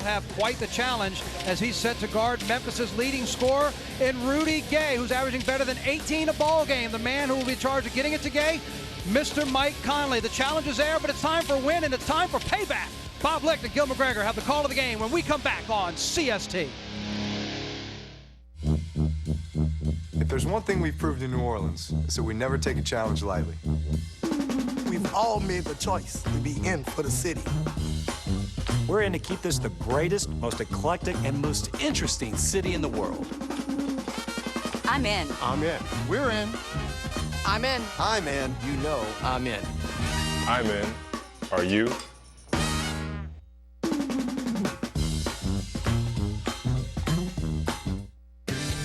have quite the challenge as he's set to guard Memphis's leading scorer in Rudy Gay, who's averaging better than 18 a ball game. The man who will be charged with getting it to Gay, Mr. Mike Conley. The challenge is there, but it's time for a win, and it's time for payback. Bob Licht and Gil McGregor have the call of the game when we come back on CST. If there's one thing we've proved in New Orleans, it's that we never take a challenge lightly. We've all made the choice to be in for the city. We're in to keep this the greatest, most eclectic, and most interesting city in the world. I'm in. I'm in. We're in. I'm in. I'm in. You know I'm in. I'm in. Are you?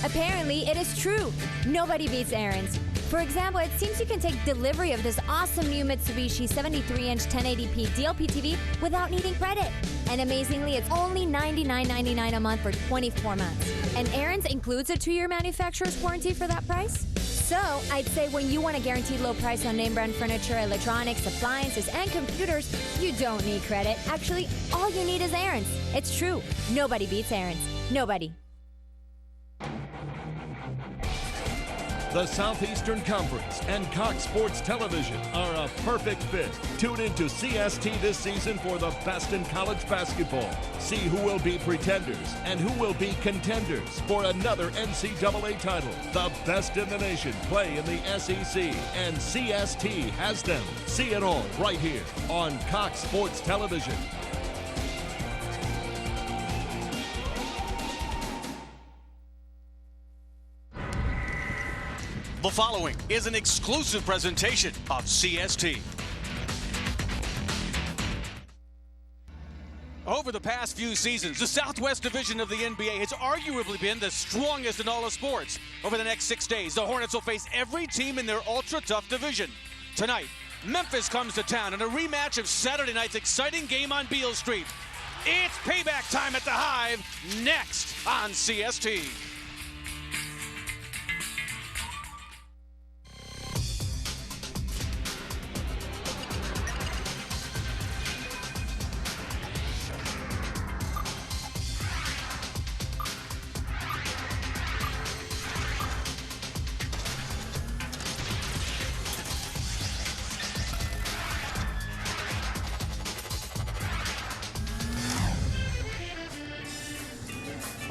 Apparently, it is true. Nobody beats Aaron's. For example, it seems you can take delivery of this awesome new Mitsubishi 73-inch 1080p DLP TV without needing credit. And amazingly, it's only $99.99 a month for 24 months. And Aaron's includes a 2-year manufacturer's warranty for that price. So, I'd say when you want a guaranteed low price on name brand furniture, electronics, appliances, and computers, you don't need credit. Actually, all you need is Aaron's. It's true. Nobody beats Aaron's. Nobody. The Southeastern Conference and Cox Sports Television are a perfect fit. Tune in to CST this season for the best in college basketball. See who will be pretenders and who will be contenders for another NCAA title. The best in the nation play in the SEC, and CST has them. See it all right here on Cox Sports Television. The following is an exclusive presentation of CST. Over the past few seasons, the Southwest Division of the NBA has arguably been the strongest in all of sports. Over the next 6 days, the Hornets will face every team in their ultra-tough division. Tonight, Memphis comes to town in a rematch of Saturday night's exciting game on Beale Street. It's payback time at the Hive, next on CST.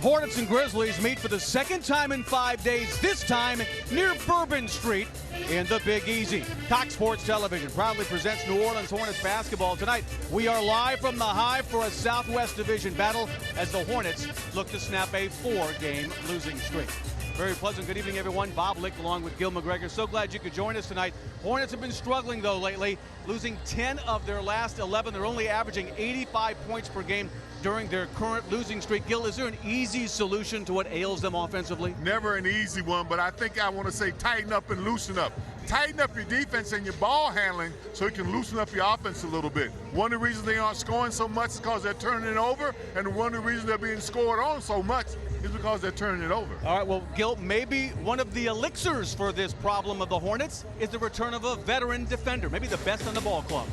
Hornets and Grizzlies meet for the second time in 5 days, this time near Bourbon Street in the Big Easy. Cox Sports Television proudly presents New Orleans Hornets basketball tonight. We are live from the Hive for a Southwest Division battle as the Hornets look to snap a 4-game losing streak. Very pleasant good evening, everyone. Bob Licht along with Gil McGregor. So glad you could join us tonight. Hornets have been struggling, though, lately, losing 10 of their last 11. They're only averaging 85 points per game during their current losing streak. Gil, is there an easy solution to what ails them offensively? Never an easy one, but I think I want to say tighten up and loosen up. Tighten up your defense and your ball handling so you can loosen up your offense a little bit. One of the reasons they aren't scoring so much is because they're turning it over, and one of the reasons they're being scored on so much is because they're turning it over. All right, well, Gil, maybe one of the elixirs for this problem of the Hornets is the return of a veteran defender, maybe the best on the ball club.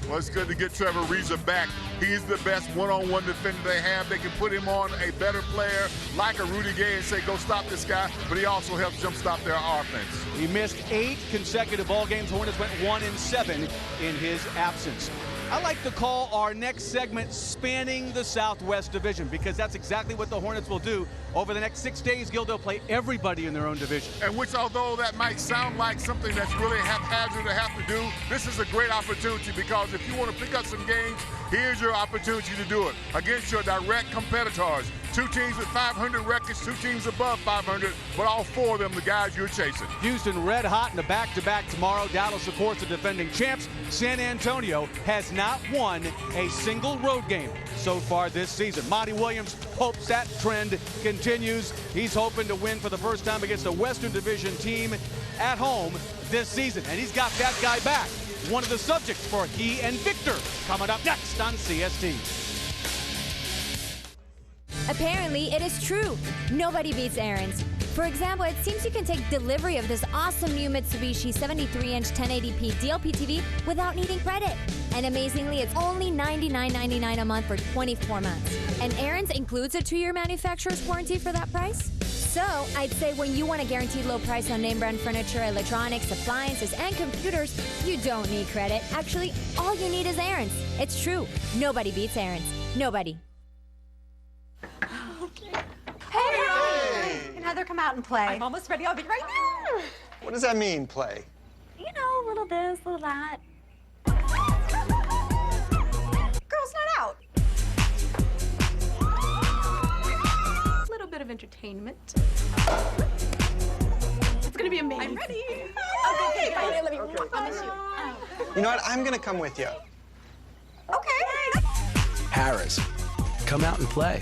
Well, it's good to get Trevor Ariza back. He's the best one-on-one defender they have. They can put him on a better player like a Rudy Gay and say, go stop this guy, but he also helps jump stop their offense. He missed 8 consecutive ball games. Hornets went 1-7 in his absence. I like to call our next segment Spanning the Southwest Division, because that's exactly what the Hornets will do. Over the next 6 days, Gil, they'll play everybody in their own division. And which, although that might sound like something that's really haphazard to have to do, this is a great opportunity, because if you want to pick up some games, here's your opportunity to do it against your direct competitors. 2 teams with 500 records, 2 teams above 500, but all 4 of them the guys you're chasing. Houston red hot in the back-to-back tomorrow. Dallas, of course, the defending champs. San Antonio has not won a single road game so far this season. Monty Williams hopes that trend continues. He's hoping to win for the first time against a Western Division team at home this season, and he's got that guy back. One of the subjects for he and Victor coming up next on CST. Apparently, it is true. Nobody beats Aaron's. For example, it seems you can take delivery of this awesome new Mitsubishi 73-inch 1080p DLP TV without needing credit. And amazingly, it's only $99.99 a month for 24 months. And Aaron's includes a 2-year manufacturer's warranty for that price. So, I'd say when you want a guaranteed low price on name brand furniture, electronics, appliances, and computers, you don't need credit. Actually, all you need is Aaron's. It's true. Nobody beats Aaron's. Nobody. Hey! Can Heather come out and play? I'm almost ready. I'll be right there. What does that mean, play? You know, a little this, a little that. Girls' night out. A little bit of entertainment. It's gonna be amazing. I'm ready. Okay, bye. I love you. Okay. I miss you. You know what? I'm gonna come with you. Okay. Harris, come out and play.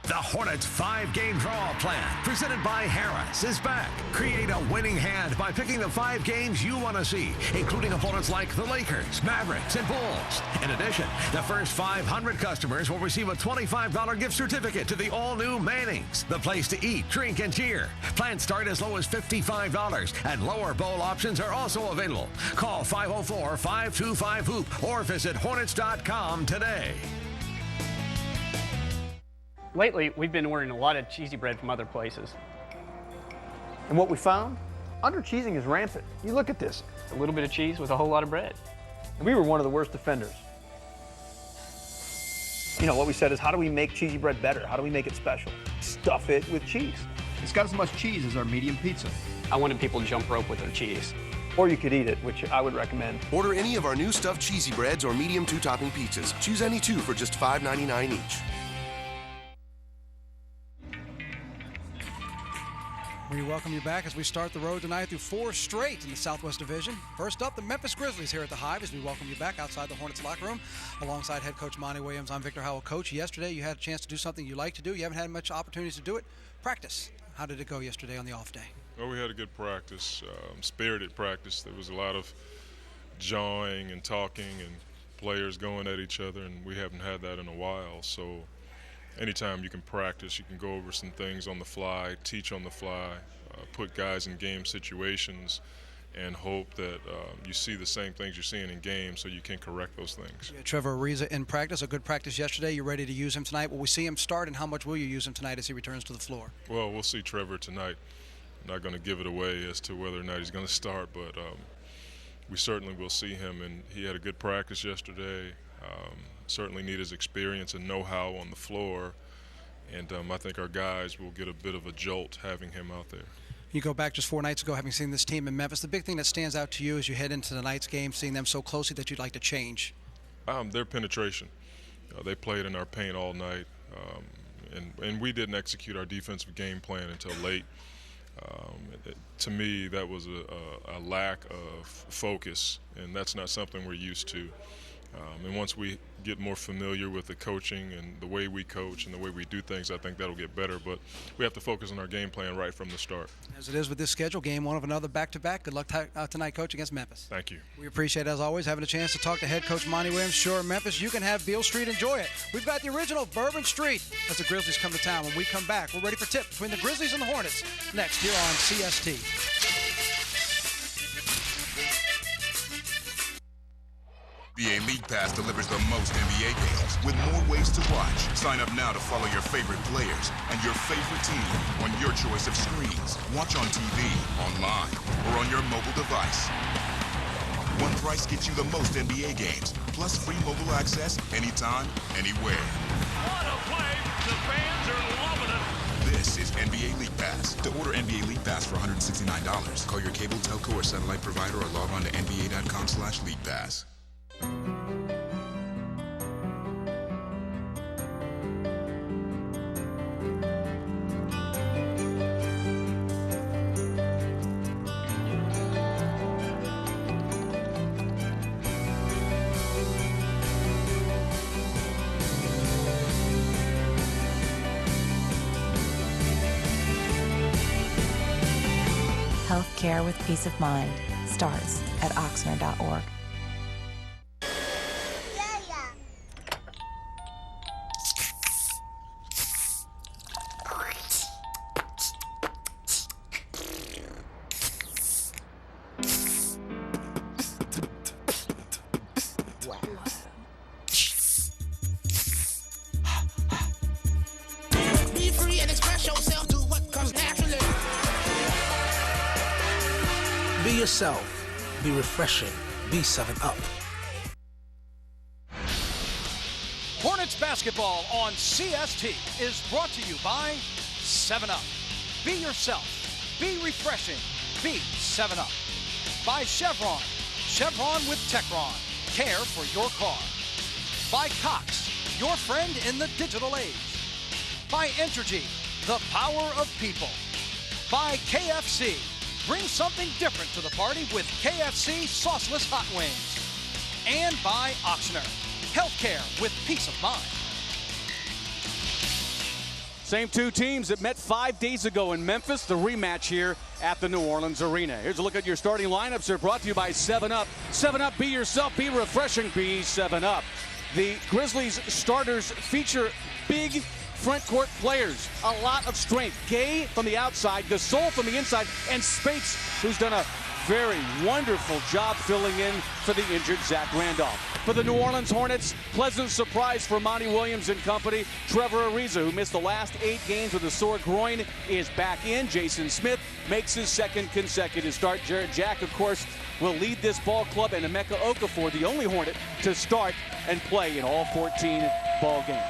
The Hornets 5-game draw plan, presented by Harris, is back. Create a winning hand by picking the 5 games you want to see, including opponents like the Lakers, Mavericks, and Bulls. In addition, the first 500 customers will receive a $25 gift certificate to the all-new Mannings, the place to eat, drink, and cheer. Plans start as low as $55, and lower bowl options are also available. Call 504-525-HOOP or visit Hornets.com today. Lately, we've been ordering a lot of cheesy bread from other places. And what we found? Under-cheesing is rampant. You look at this. A little bit of cheese with a whole lot of bread. And we were one of the worst offenders. You know, what we said is, how do we make cheesy bread better? How do we make it special? Stuff it with cheese. It's got as much cheese as our medium pizza. I wanted people to jump rope with their cheese. Or you could eat it, which I would recommend. Order any of our new stuffed cheesy breads or medium 2-topping pizzas. Choose any 2 for just $5.99 each. We welcome you back as we start the road tonight through 4 straight in the Southwest Division. First up, the Memphis Grizzlies here at the Hive as we welcome you back outside the Hornets locker room alongside head coach Monty Williams. I'm Victor Howell. Coach, yesterday you had a chance to do something you like to do. You haven't had much opportunities to do it. Practice. How did it go yesterday on the off day? Well, we had a good practice, spirited practice. There was a lot of jawing and talking and players going at each other, and we haven't had that in a while. So anytime you can practice, you can go over some things on the fly, teach on the fly, put guys in game situations, and hope that you see the same things you're seeing in games so you can correct those things. Yeah, Trevor Ariza in practice, a good practice yesterday. You ready to use him tonight? Will we see him start, and how much will you use him tonight as he returns to the floor? Well, we'll see Trevor tonight. I'm not going to give it away as to whether or not he's going to start, but we certainly will see him, and he had a good practice yesterday. Certainly need his experience and know-how on the floor, and I think our guys will get a bit of a jolt having him out there. You go back just 4 nights ago, having seen this team in Memphis. The big thing that stands out to you as you head into tonight's game, seeing them so closely that you'd like to change? Their penetration. They played in our paint all night, and we didn't execute our defensive game plan until late. To me, that was a lack of focus, and that's not something we're used to. And once we get more familiar with the coaching and the way we coach and the way we do things, I think that'll get better. But we have to focus on our game plan right from the start. As it is with this schedule, game 1 of another back-to-back. Good luck tonight, Coach, against Memphis. Thank you. We appreciate, as always, having a chance to talk to head coach Monty Williams. Sure, Memphis, you can have Beale Street. Enjoy it. We've got the original Bourbon Street as the Grizzlies come to town. When we come back, we're ready for tip between the Grizzlies and the Hornets next here on CST. NBA League Pass delivers the most NBA games with more ways to watch. Sign up now to follow your favorite players and your favorite team on your choice of screens. Watch on TV, online, or on your mobile device. One price gets you the most NBA games, plus free mobile access anytime, anywhere. What a play! The fans are loving it. This is NBA League Pass. To order NBA League Pass for $169, call your cable, telco, or satellite provider or log on to nba.com/leaguepass. Healthcare with peace of mind starts at Oxnard.org. Trust yourself, do what comes naturally. Be yourself. Be refreshing. Be 7UP. Hornets basketball on CST is brought to you by 7UP. Be yourself. Be refreshing. Be 7UP. By Chevron. Chevron with Techron. Care for your car. By Cox, your friend in the digital age. By Entergy, the power of people. By KFC, bring something different to the party with KFC sauceless hot wings. And by Ochsner, healthcare with peace of mind. Same two teams that met 5 days ago in Memphis, the rematch here at the New Orleans Arena. Here's a look at your starting lineups. They're brought to you by 7UP. 7UP, be yourself, be refreshing, be 7UP. The Grizzlies starters feature big front court players, a lot of strength. Gay from the outside, Gasol from the inside, and Spates, who's done a very wonderful job filling in for the injured Zach Randolph. For the New Orleans Hornets, pleasant surprise for Monty Williams and company. Trevor Ariza, who missed the last 8 games with a sore groin, is back in. Jason Smith makes his second consecutive start. Jared Jack, of course, will lead this ball club, and Emeka Okafor, the only Hornet to start and play in all 14 ball games.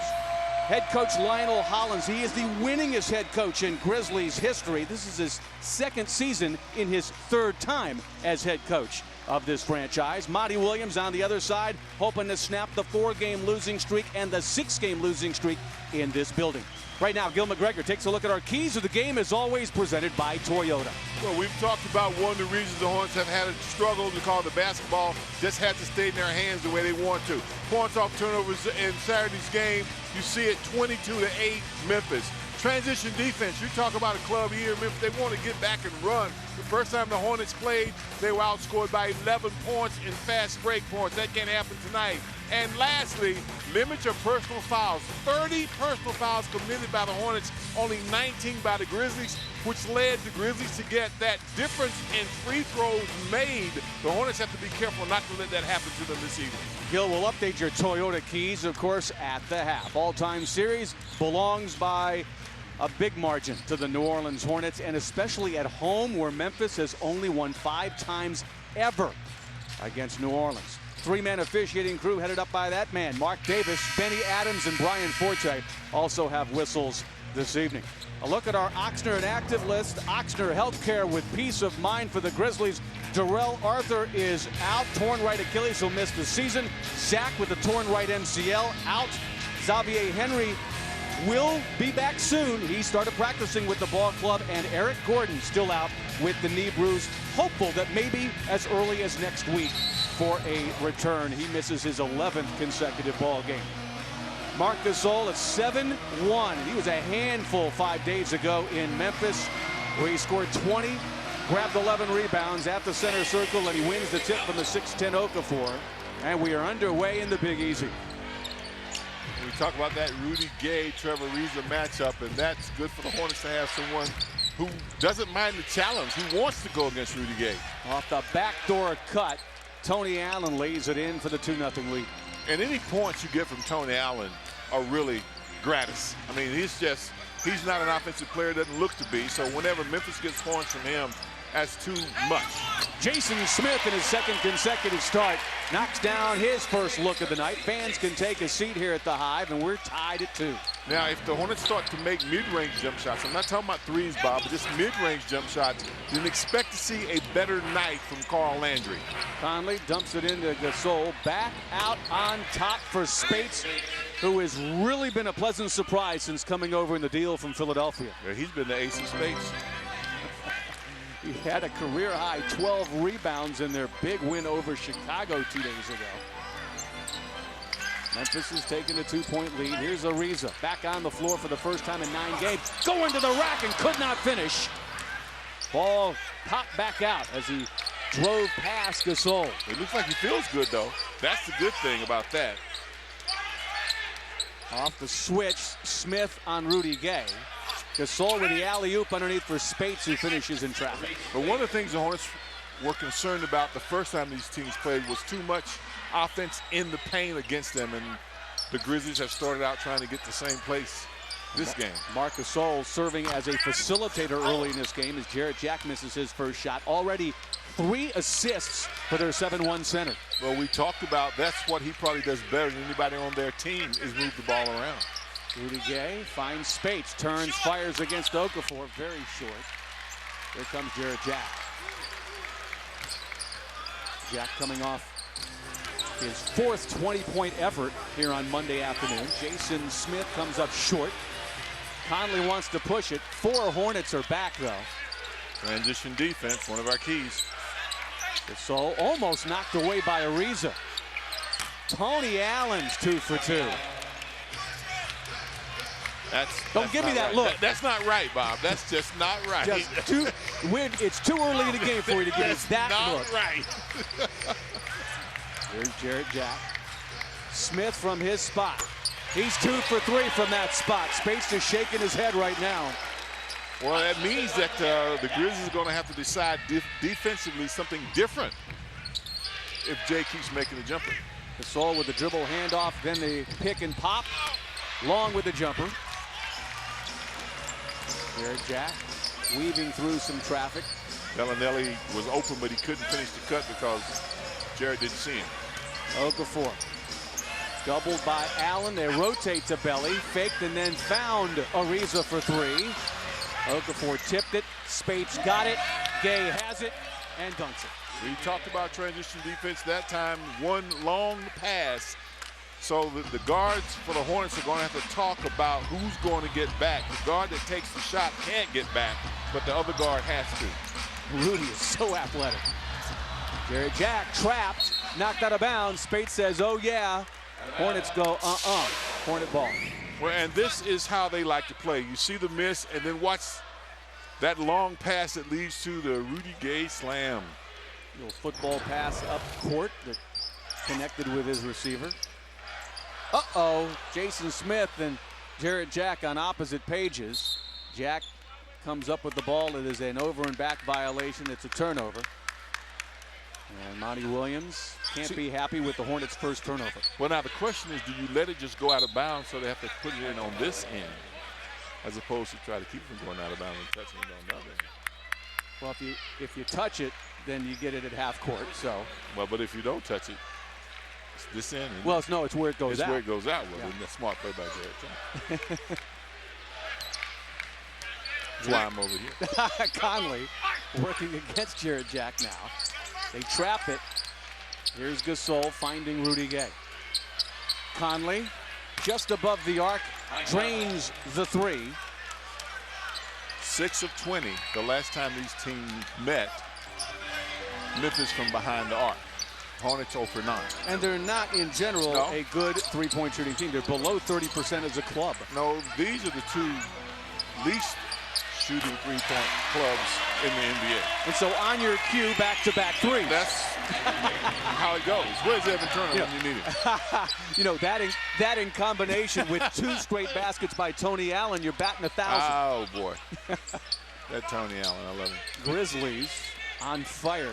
Head coach Lionel Hollins, he is the winningest head coach in Grizzlies history. This is his second season in his third time as head coach of this franchise. Monty Williams on the other side, hoping to snap the 4-game losing streak and the 6-game losing streak in this building. Right now, Gil McGregor takes a look at our keys of the game, as always presented by Toyota. Well, we've talked about one of the reasons the Hornets have had a struggle because the basketball just had to stay in their hands the way they want to. Points off turnovers in Saturday's game, you see it 22-8 Memphis. Transition defense, you talk about a club here in Memphis, they want to get back and run. The first time the Hornets played, they were outscored by 11 points in fast break points. That can't happen tonight. And lastly, limit your personal fouls. 30 personal fouls committed by the Hornets, only 19 by the Grizzlies, which led the Grizzlies to get that difference in free throws made. The Hornets have to be careful not to let that happen to them this evening. Gil will update your Toyota keys, of course, at the half. All-time series belongs by a big margin to the New Orleans Hornets, and especially at home, where Memphis has only won 5 times ever against New Orleans. 3-man officiating crew headed up by that man, Mark Davis, Benny Adams, and Brian Forte also have whistles this evening. A look at our Ochsner inactive list. Ochsner healthcare with peace of mind for the Grizzlies. Darrell Arthur is out, torn right Achilles, he'll miss the season. Zach with a torn right MCL, out. Xavier Henry will be back soon. He started practicing with the ball club, and Eric Gordon still out with the knee bruise. Hopeful that maybe as early as next week for a return. He misses his 11th consecutive ball game. Marc Gasol at 7-1. He was a handful 5 days ago in Memphis, where he scored 20, grabbed 11 rebounds at the center circle, and he wins the tip from the 6'10 Okafor. And we are underway in the Big Easy. We talk about that Rudy Gay, Trevor Ariza matchup, and that's good for the Hornets to have someone who doesn't mind the challenge, who wants to go against Rudy Gay. Off the backdoor cut, Tony Allen lays it in for the 2-0 lead. And any points you get from Tony Allen are really gratis. I mean, he's not an offensive player, doesn't look to be, so whenever Memphis gets points from him, that's too much. Jason Smith in his second consecutive start knocks down his first look of the night. Fans can take a seat here at the Hive, and we're tied at 2. Now, if the Hornets start to make mid-range jump shots, I'm not talking about threes, Bob, but just mid-range jump shots, you can expect to see a better night from Carl Landry. Conley dumps it into Gasol. Back out on top for Spates, who has really been a pleasant surprise since coming over in the deal from Philadelphia. Yeah, he's been the ace of Spates. He had a career-high 12 rebounds in their big win over Chicago 2 days ago. Memphis is taking a 2-point lead. Here's Ariza back on the floor for the first time in 9 games. Going to the rack and could not finish. Ball popped back out as he drove past Gasol. It looks like he feels good, though. That's the good thing about that. Off the switch, Smith on Rudy Gay. Gasol with the alley-oop underneath for Spates, who finishes in traffic. But one of the things the Hornets were concerned about the first time these teams played was too much offense in the paint against them, and the Grizzlies have started out trying to get the same place. this game. Marc Gasol serving as a facilitator early in this game as Jarrett Jack misses his first shot. Already 3 assists for their 7-1 center. Well, we talked about that's what he probably does better than anybody on their team is move the ball around. Rudy Gay finds Spates, turns, fires against Okafor, very short. Here comes Jarrett Jack. Jack coming off his 4th 20-point effort here on Monday afternoon. Jason Smith comes up short. Conley wants to push it. 4 Hornets are back, though. Transition defense, one of our keys. Gasol almost knocked away by Ariza. Tony Allen's 2 for 2. Don't give me that right. look. That's not right, Bob. That's just not right. It's too early in the game for you to give us that not look. Right. Here's Jarrett Jack. Smith from his spot. He's 2 for 3 from that spot. Spates just shaking his head right now. Well, that means that the Grizzlies are going to have to decide defensively something different if Jay keeps making the jumper. Gasol with the dribble handoff, then the pick and pop. Long with the jumper. Jarrett Jack weaving through some traffic. Bellinelli was open, but he couldn't finish the cut because Jarrett didn't see him. Okafor. Doubled by Allen. They rotate to Belly. Faked and then found Ariza for 3. Okafor tipped it. Spates got it. Gay has it and dunks it. We talked about transition defense that time. One long pass. So the guards for the Hornets are going to have to talk about who's going to get back. The guard that takes the shot can't get back, but the other guard has to. Rudy is so athletic. Jarrett Jack trapped, knocked out of bounds. Spates says, oh yeah. Hornets go, Hornet ball. Well, and this is how they like to play. You see the miss, and then watch that long pass that leads to the Rudy Gay slam. Little football pass up court that connected with his receiver. Jason Smith and Jarrett Jack on opposite pages. Jack comes up with the ball. It is an over and back violation. It's a turnover. And Monty Williams can't be happy with the Hornets' first turnover. Well, now the question is, do you let it just go out of bounds so they have to put it in on this end as opposed to try to keep it from going out of bounds and touching it on the other end? Well, if you touch it, then you get it at half court. So. Well, but if you don't touch it, it's this end. Well, it's where it goes out. It's where it goes out. Well, yeah. Smart play by Jarrett Jack. That's why I'm over here. Conley working against Jarrett Jack now. They trap it. Here's Gasol finding Rudy Gay. Conley just above the arc, drains the 3. 6 of 20 the last time these teams met. Memphis from behind the arc. Hornets 0 for 9. And they're not, in general, a good three-point shooting team. They're below 30% as a club. No, these are the 2 least shooting three-point clubs in the NBA. And so on your cue, back-to-back 3s. That's how it goes. Where's Evan Turner when you need it? You know, that in combination with 2 straight baskets by Tony Allen, you're batting 1,000. Oh, boy. That Tony Allen, I love him. Grizzlies on fire,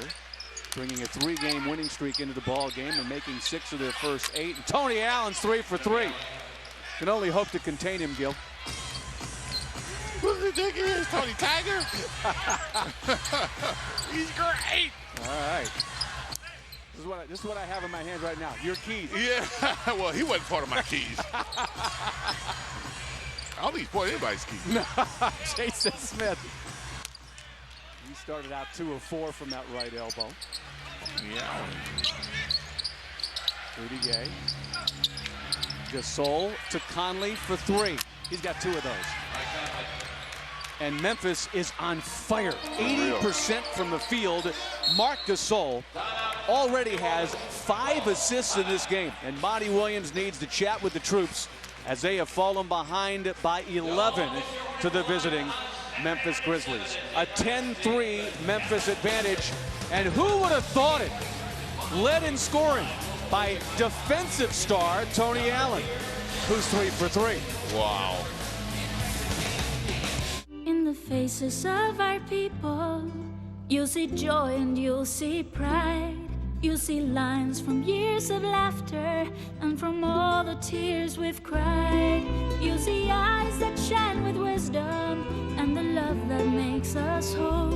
bringing a 3-game winning streak into the ball game and making 6 of their first 8. And Tony Allen's 3 for 3. Can only hope to contain him, Gil. Who does he think he is, Tony Tiger? He's great. All right. This is what I have in my hand right now. Your keys. Yeah. Well, he wasn't part of my keys. I don't think he's part of anybody's keys. No. Jason Smith. He started out 2 of 4 from that right elbow. Yeah. Rudy Gay. Gasol to Conley for 3. He's got 2 of those. And Memphis is on fire. 80% from the field. Marc Gasol already has 5 assists in this game. And Monty Williams needs to chat with the troops as they have fallen behind by 11 to the visiting Memphis Grizzlies. A 10-3 Memphis advantage. And who would have thought it? Led in scoring by defensive star Tony Allen, who's 3 for 3. Wow. In the faces of our people, you'll see joy and you'll see pride. You'll see lines from years of laughter and from all the tears we've cried. You'll see eyes that shine with wisdom and the love that makes us whole.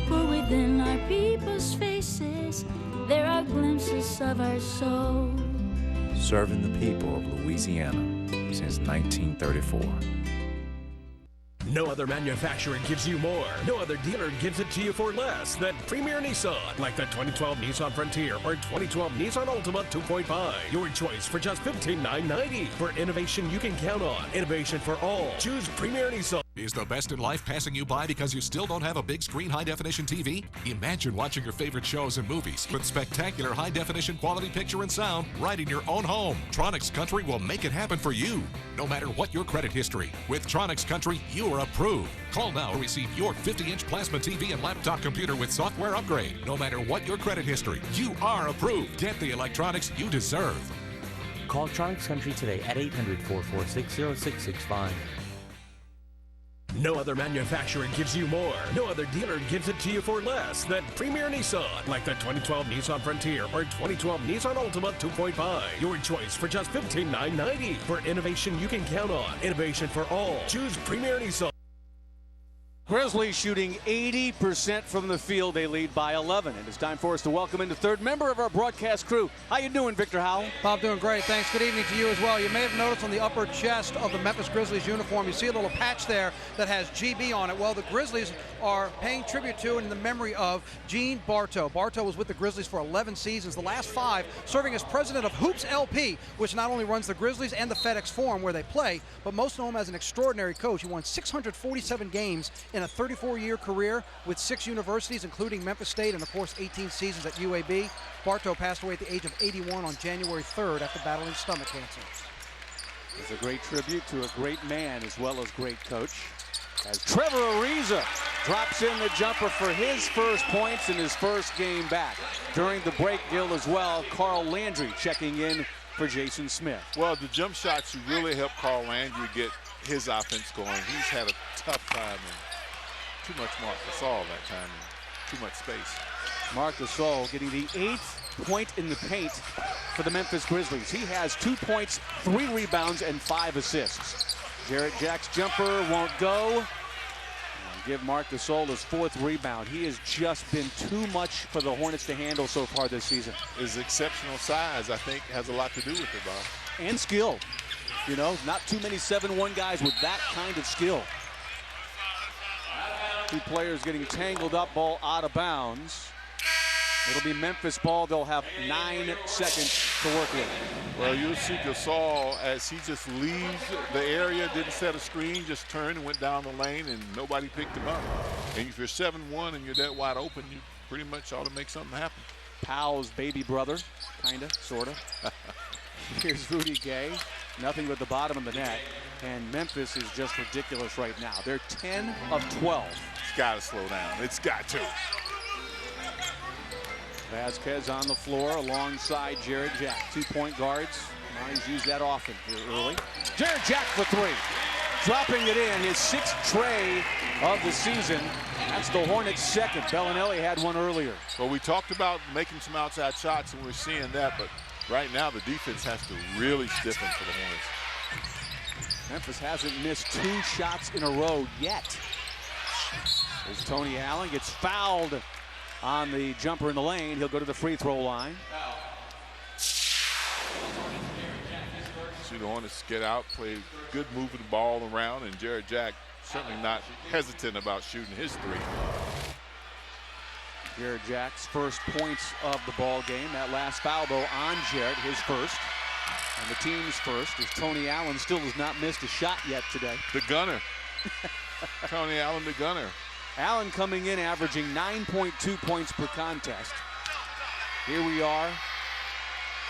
For within our people's faces, there are glimpses of our soul. Serving the people of Louisiana since 1934. No other manufacturer gives you more. No other dealer gives it to you for less than Premier Nissan. Like the 2012 Nissan Frontier or 2012 Nissan Altima 2.5. Your choice for just $15,990. For innovation you can count on. Innovation for all. Choose Premier Nissan. Is the best in life passing you by because you still don't have a big screen high-definition TV? Imagine watching your favorite shows and movies with spectacular high-definition quality picture and sound right in your own home. Tronix Country will make it happen for you, no matter what your credit history. With Tronix Country, you are approved. Call now to receive your 50-inch plasma TV and laptop computer with software upgrade. No matter what your credit history, you are approved. Get the electronics you deserve. Call Tronix Country today at 800-446-0665. No other manufacturer gives you more. No other dealer gives it to you for less than Premier Nissan. Like the 2012 Nissan Frontier or 2012 Nissan Altima 2.5. Your choice for just $15,990. For innovation you can count on. Innovation for all. Choose Premier Nissan. Grizzlies shooting 80% from the field. They lead by 11. And it's time for us to welcome in the third member of our broadcast crew. How you doing, Victor Howell? Bob, doing great. Thanks. Good evening to you as well. You may have noticed on the upper chest of the Memphis Grizzlies uniform, you see a little patch there that has GB on it. Well, the Grizzlies are paying tribute to and in the memory of Gene Bartow. Bartow was with the Grizzlies for 11 seasons, the last 5 serving as president of Hoops LP, which not only runs the Grizzlies and the FedEx Forum where they play, but most know him as an extraordinary coach. He won 647 games in a 34-year career with 6 universities, including Memphis State, and of course 18 seasons at UAB. Bartow passed away at the age of 81 on January 3rd after battling stomach cancer. It's a great tribute to a great man as well as great coach. As Trevor Ariza drops in the jumper for his first points in his first game back. During the break, Gil, as well, Carl Landry checking in for Jason Smith. Well, the jump shots should really help Carl Landry get his offense going. He's had a tough time and too much Marc Gasol that time and too much space. Marc Gasol getting the 8th point in the paint for the Memphis Grizzlies. He has 2 points, 3 rebounds, and 5 assists. Jarrett Jack's jumper won't go. And give Marc Gasol his 4th rebound. He has just been too much for the Hornets to handle so far this season. His exceptional size, I think, has a lot to do with it, Bob. And skill. You know, not too many 7-1 guys with that kind of skill. 2 players getting tangled up, ball out of bounds. It'll be Memphis ball. They'll have 9 seconds to work with. Well, you'll see Gasol as he just leaves the area, didn't set a screen, just turned and went down the lane, and nobody picked him up. And if you're 7-1 and you're that wide open, you pretty much ought to make something happen. Powell's baby brother, kinda, sorta. Here's Rudy Gay, nothing but the bottom of the net. And Memphis is just ridiculous right now. They're 10 of 12. It's got to slow down. It's got to. Vasquez on the floor alongside Jarrett Jack. 2-point guards. Now he's used that often here early. Jarrett Jack for 3. Dropping it in, his 6th tray of the season. That's the Hornets' 2nd. Bellinelli had one earlier. Well, we talked about making some outside shots, and we're seeing that, but right now the defense has to really stiffen for the Hornets. Memphis hasn't missed 2 shots in a row yet. As Tony Allen gets fouled on the jumper in the lane, he'll go to the free throw line. See the Hornets get out, play good moving the ball around, and Jarrett Jack certainly not hesitant about shooting his 3. Jarrett Jack's first points of the ball game. That last foul, though, on Jarrett, his first. And the team's first, as Tony Allen still has not missed a shot yet today. The gunner. Tony Allen, the gunner. Allen coming in, averaging 9.2 points per contest. Here we are,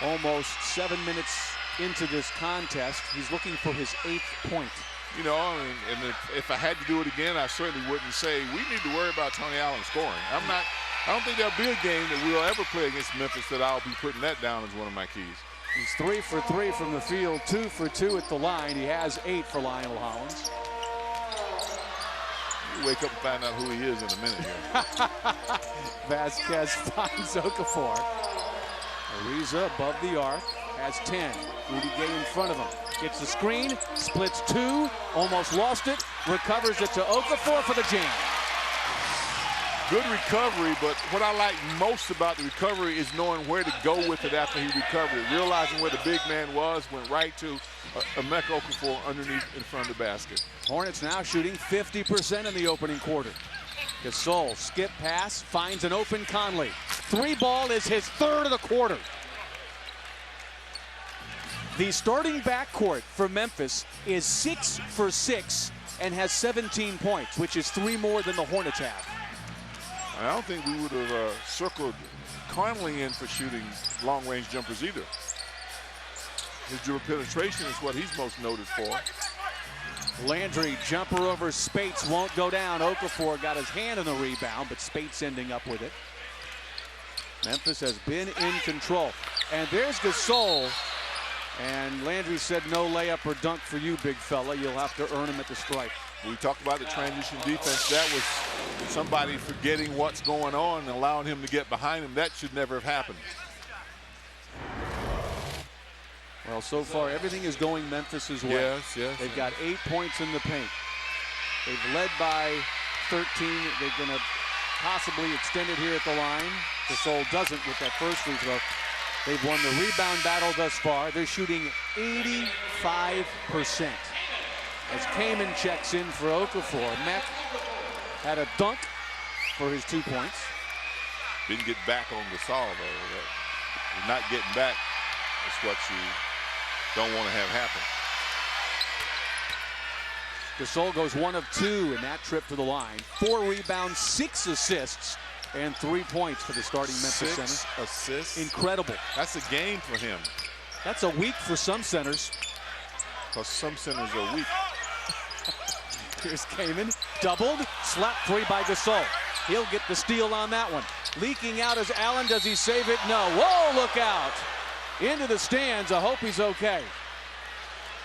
almost 7 minutes into this contest. He's looking for his 8th point. You know, and if I had to do it again, I certainly wouldn't say we need to worry about Tony Allen scoring. I don't think there'll be a game that we'll ever play against Memphis that I'll be putting that down as one of my keys. He's 3 for 3 from the field, 2 for 2 at the line. He has 8 for Lionel Hollins. You wake up and find out who he is in a minute here. Vasquez finds Okafor. Ariza above the arc, has 10. Rudy Gay in front of him. Gets the screen, splits two, almost lost it, recovers it to Okafor for the jam. Good recovery, but what I like most about the recovery is knowing where to go with it after he recovered it. Realizing where the big man was, went right to Emeka Okafor underneath in front of the basket. Hornets now shooting 50% in the opening quarter. Gasol, skip pass, finds an open Conley. Three ball is his third of the quarter. The starting backcourt for Memphis is 6 for 6 and has 17 points, which is 3 more than the Hornets have. I don't think we would have circled Conley in for shooting long-range jumpers either. His dribble penetration is what he's most noted for. Landry, jumper over Spates, won't go down. Okafor got his hand on the rebound, but Spates ending up with it. Memphis has been in control. And there's Gasol. And Landry said no layup or dunk for you, big fella. You'll have to earn him at the stripe. We talked about the transition defense. That was somebody forgetting what's going on and allowing him to get behind him. That should never have happened. Well, so far, everything is going Memphis' way. Yes, yes. They've got 8 points in the paint. They've led by 13. They're going to possibly extend it here at the line. Gasol doesn't with that first free throw. They've won the rebound battle thus far. They're shooting 85%. As Kaman checks in for Okafor. Mack had a dunk for his 2 points. Didn't get back on Gasol, though. Not getting back is what you don't want to have happen. Gasol goes 1 of 2 in that trip to the line. 4 rebounds, 6 assists, and 3 points for the starting Memphis center. 6 assists? Incredible. That's a game for him. That's a week for some centers. Because some centers are weak. Here's Kaman, doubled, slap 3 by Gasol. He'll get the steal on that one. Leaking out as Allen, does he save it? No, whoa, look out. Into the stands, I hope he's okay.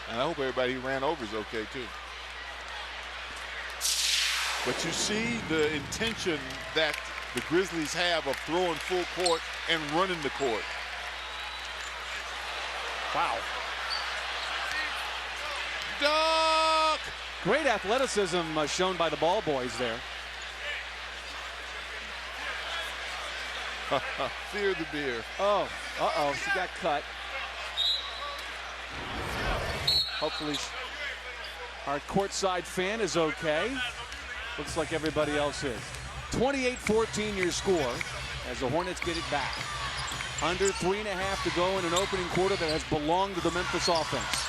And I hope everybody he ran over is okay too. But you see the intention that the Grizzlies have of throwing full court and running the court. Wow. Dunk! Great athleticism shown by the ball boys there. Fear the beer. Oh, she got cut. Hopefully our courtside fan is okay. Looks like everybody else is. 28-14 your score as the Hornets get it back. Under 3.5 to go in an opening quarter that has belonged to the Memphis offense.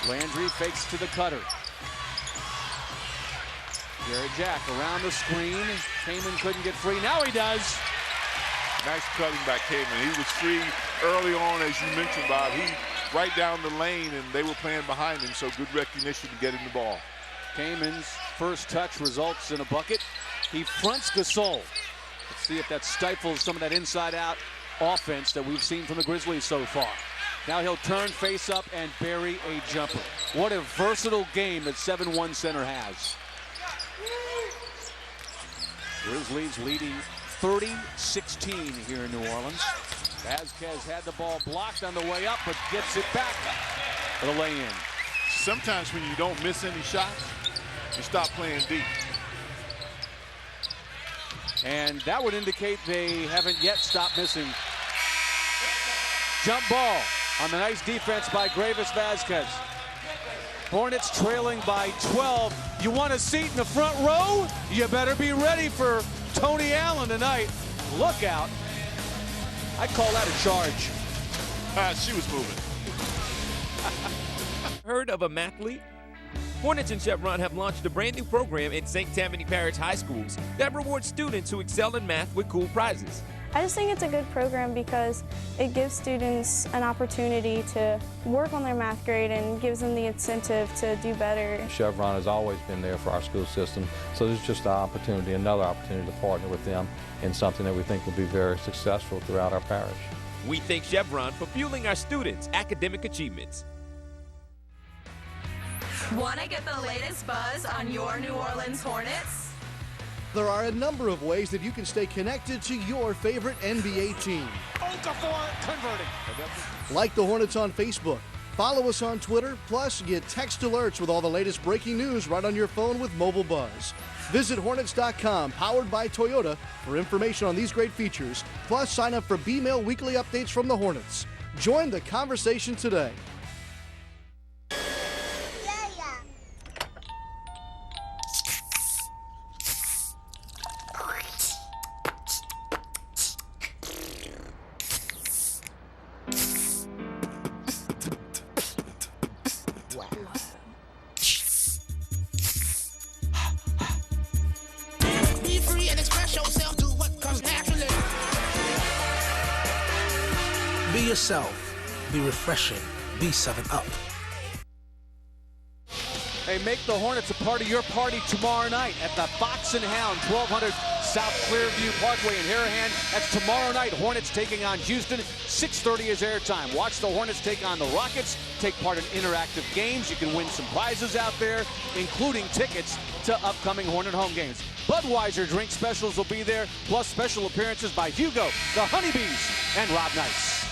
Landry fakes to the cutter. Garrett Jack around the screen. Kaman couldn't get free. Now he does. Nice cutting by Kaman. He was free early on, as you mentioned, Bob. He right down the lane, and they were playing behind him, so good recognition to get him the ball. Kaman's first touch results in a bucket. He fronts Gasol. Let's see if that stifles some of that inside-out offense that we've seen from the Grizzlies so far. Now he'll turn face up and bury a jumper. What a versatile game that 7-1 center has. Grizzlies leading 30-16 here in New Orleans. Vasquez had the ball blocked on the way up, but gets it back for the lay-in. Sometimes when you don't miss any shots, you stop playing deep. And that would indicate they haven't yet stopped missing. Jump ball on the nice defense by Greivis Vasquez. Hornets trailing by 12. You want a seat in the front row? You better be ready for Tony Allen tonight. Look out. I call that a charge. She was moving. Heard of a mathlete? Hornets and Chevron have launched a brand new program in St. Tammany Parish high schools that rewards students who excel in math with cool prizes. I just think it's a good program because it gives students an opportunity to work on their math grade and gives them the incentive to do better. Chevron has always been there for our school system, so this is just an opportunity, another opportunity to partner with them in something that we think will be very successful throughout our parish. We thank Chevron for fueling our students' academic achievements. Want to get the latest buzz on your New Orleans Hornets? There are a number of ways that you can stay connected to your favorite NBA team. Okafor converting. Like the Hornets on Facebook, Follow us on Twitter, plus get text alerts with all the latest breaking news right on your phone with Mobile Buzz. Visit Hornets.com, powered by Toyota, for information on these great features. Plus, sign up for B-Mail weekly updates from the Hornets. Join the conversation today. Be free and express yourself. Do what comes naturally. Be yourself. Be refreshing. Be 7-Up. Hey, make the Hornets a part of your party tomorrow night at the Fox and Hound, 1200 South Clearview Parkway in Harahan. That's tomorrow night. Hornets taking on Houston. 6:30 is airtime. Watch the Hornets take on the Rockets. Take part in interactive games. You can win some prizes out there, including tickets to upcoming Hornet home games. Budweiser drink specials will be there, plus special appearances by Hugo, the Honeybees, and Rob Nice.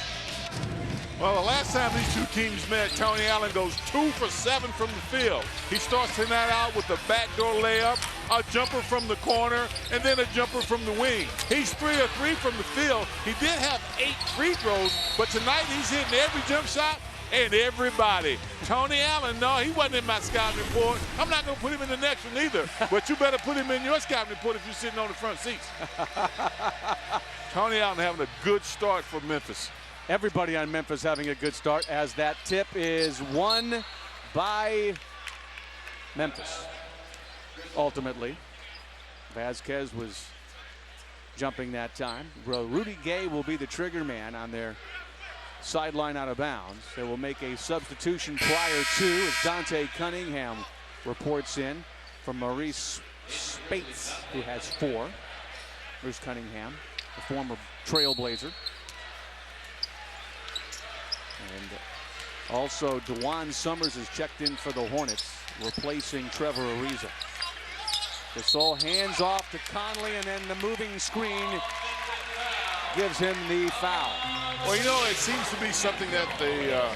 Well, the last time these two teams met, Tony Allen goes 2 for 7 from the field. He starts tonight out with a backdoor layup, a jumper from the corner, and then a jumper from the wing. He's 3 of 3 from the field. He did have 8 free throws, but tonight he's hitting every jump shot and everybody. Tony Allen, no, he wasn't in my scouting report. I'm not going to put him in the next one either, but you better put him in your scouting report if you're sitting on the front seats. Tony Allen having a good start for Memphis. Everybody on Memphis having a good start, as that tip is won by Memphis. Ultimately, Vasquez was jumping that time. Rudy Gay will be the trigger man on their sideline out of bounds. They will make a substitution prior to, as Dante Cunningham reports in from Maurice Spates, who has 4. There's Cunningham, the former Trailblazer. And also DeJuan Summers is checked in for the Hornets, replacing Trevor Ariza. Gasol hands off to Conley, and then the moving screen gives him the foul. Well, you know, it seems to be something that the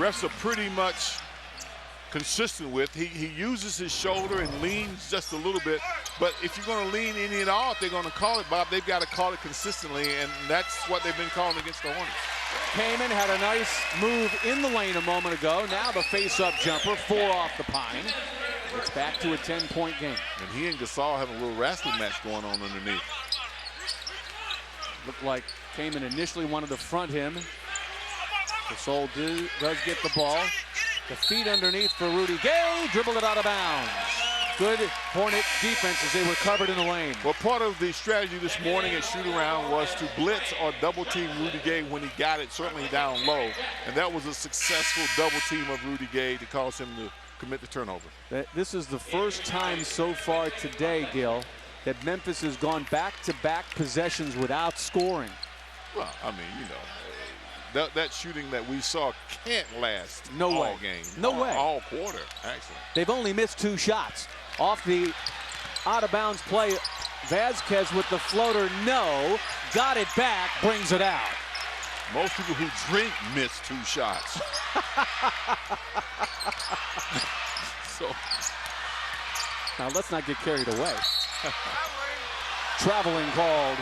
refs are pretty much consistent with. He uses his shoulder and leans just a little bit, but if you're going to lean any at all, if they're going to call it, Bob, they've got to call it consistently, and that's what they've been calling against the Hornets. Kaman had a nice move in the lane a moment ago. Now the face-up jumper, 4 off the pine. It's back to a 10-point game. And he and Gasol have a little wrestling match going on underneath. Looked like Kaman initially wanted to front him. Gasol does get the ball. The feet underneath for Rudy Gay. Dribbled it out of bounds. Good Hornet defense as they recovered in the lane. Well, part of the strategy this morning at shoot-around was to blitz or double-team Rudy Gay when he got it, certainly down low. And that was a successful double-team of Rudy Gay to cause him to commit the turnover. This is the first time so far today, Gil, that Memphis has gone back-to-back possessions without scoring. Well, I mean, you know, that shooting that we saw can't last all game. No way. All quarter, actually. They've only missed 2 shots. Off the out-of-bounds play, Vasquez with the floater, no. Got it back, brings it out. Most people who drink miss 2 shots. So now let's not get carried away. Traveling called,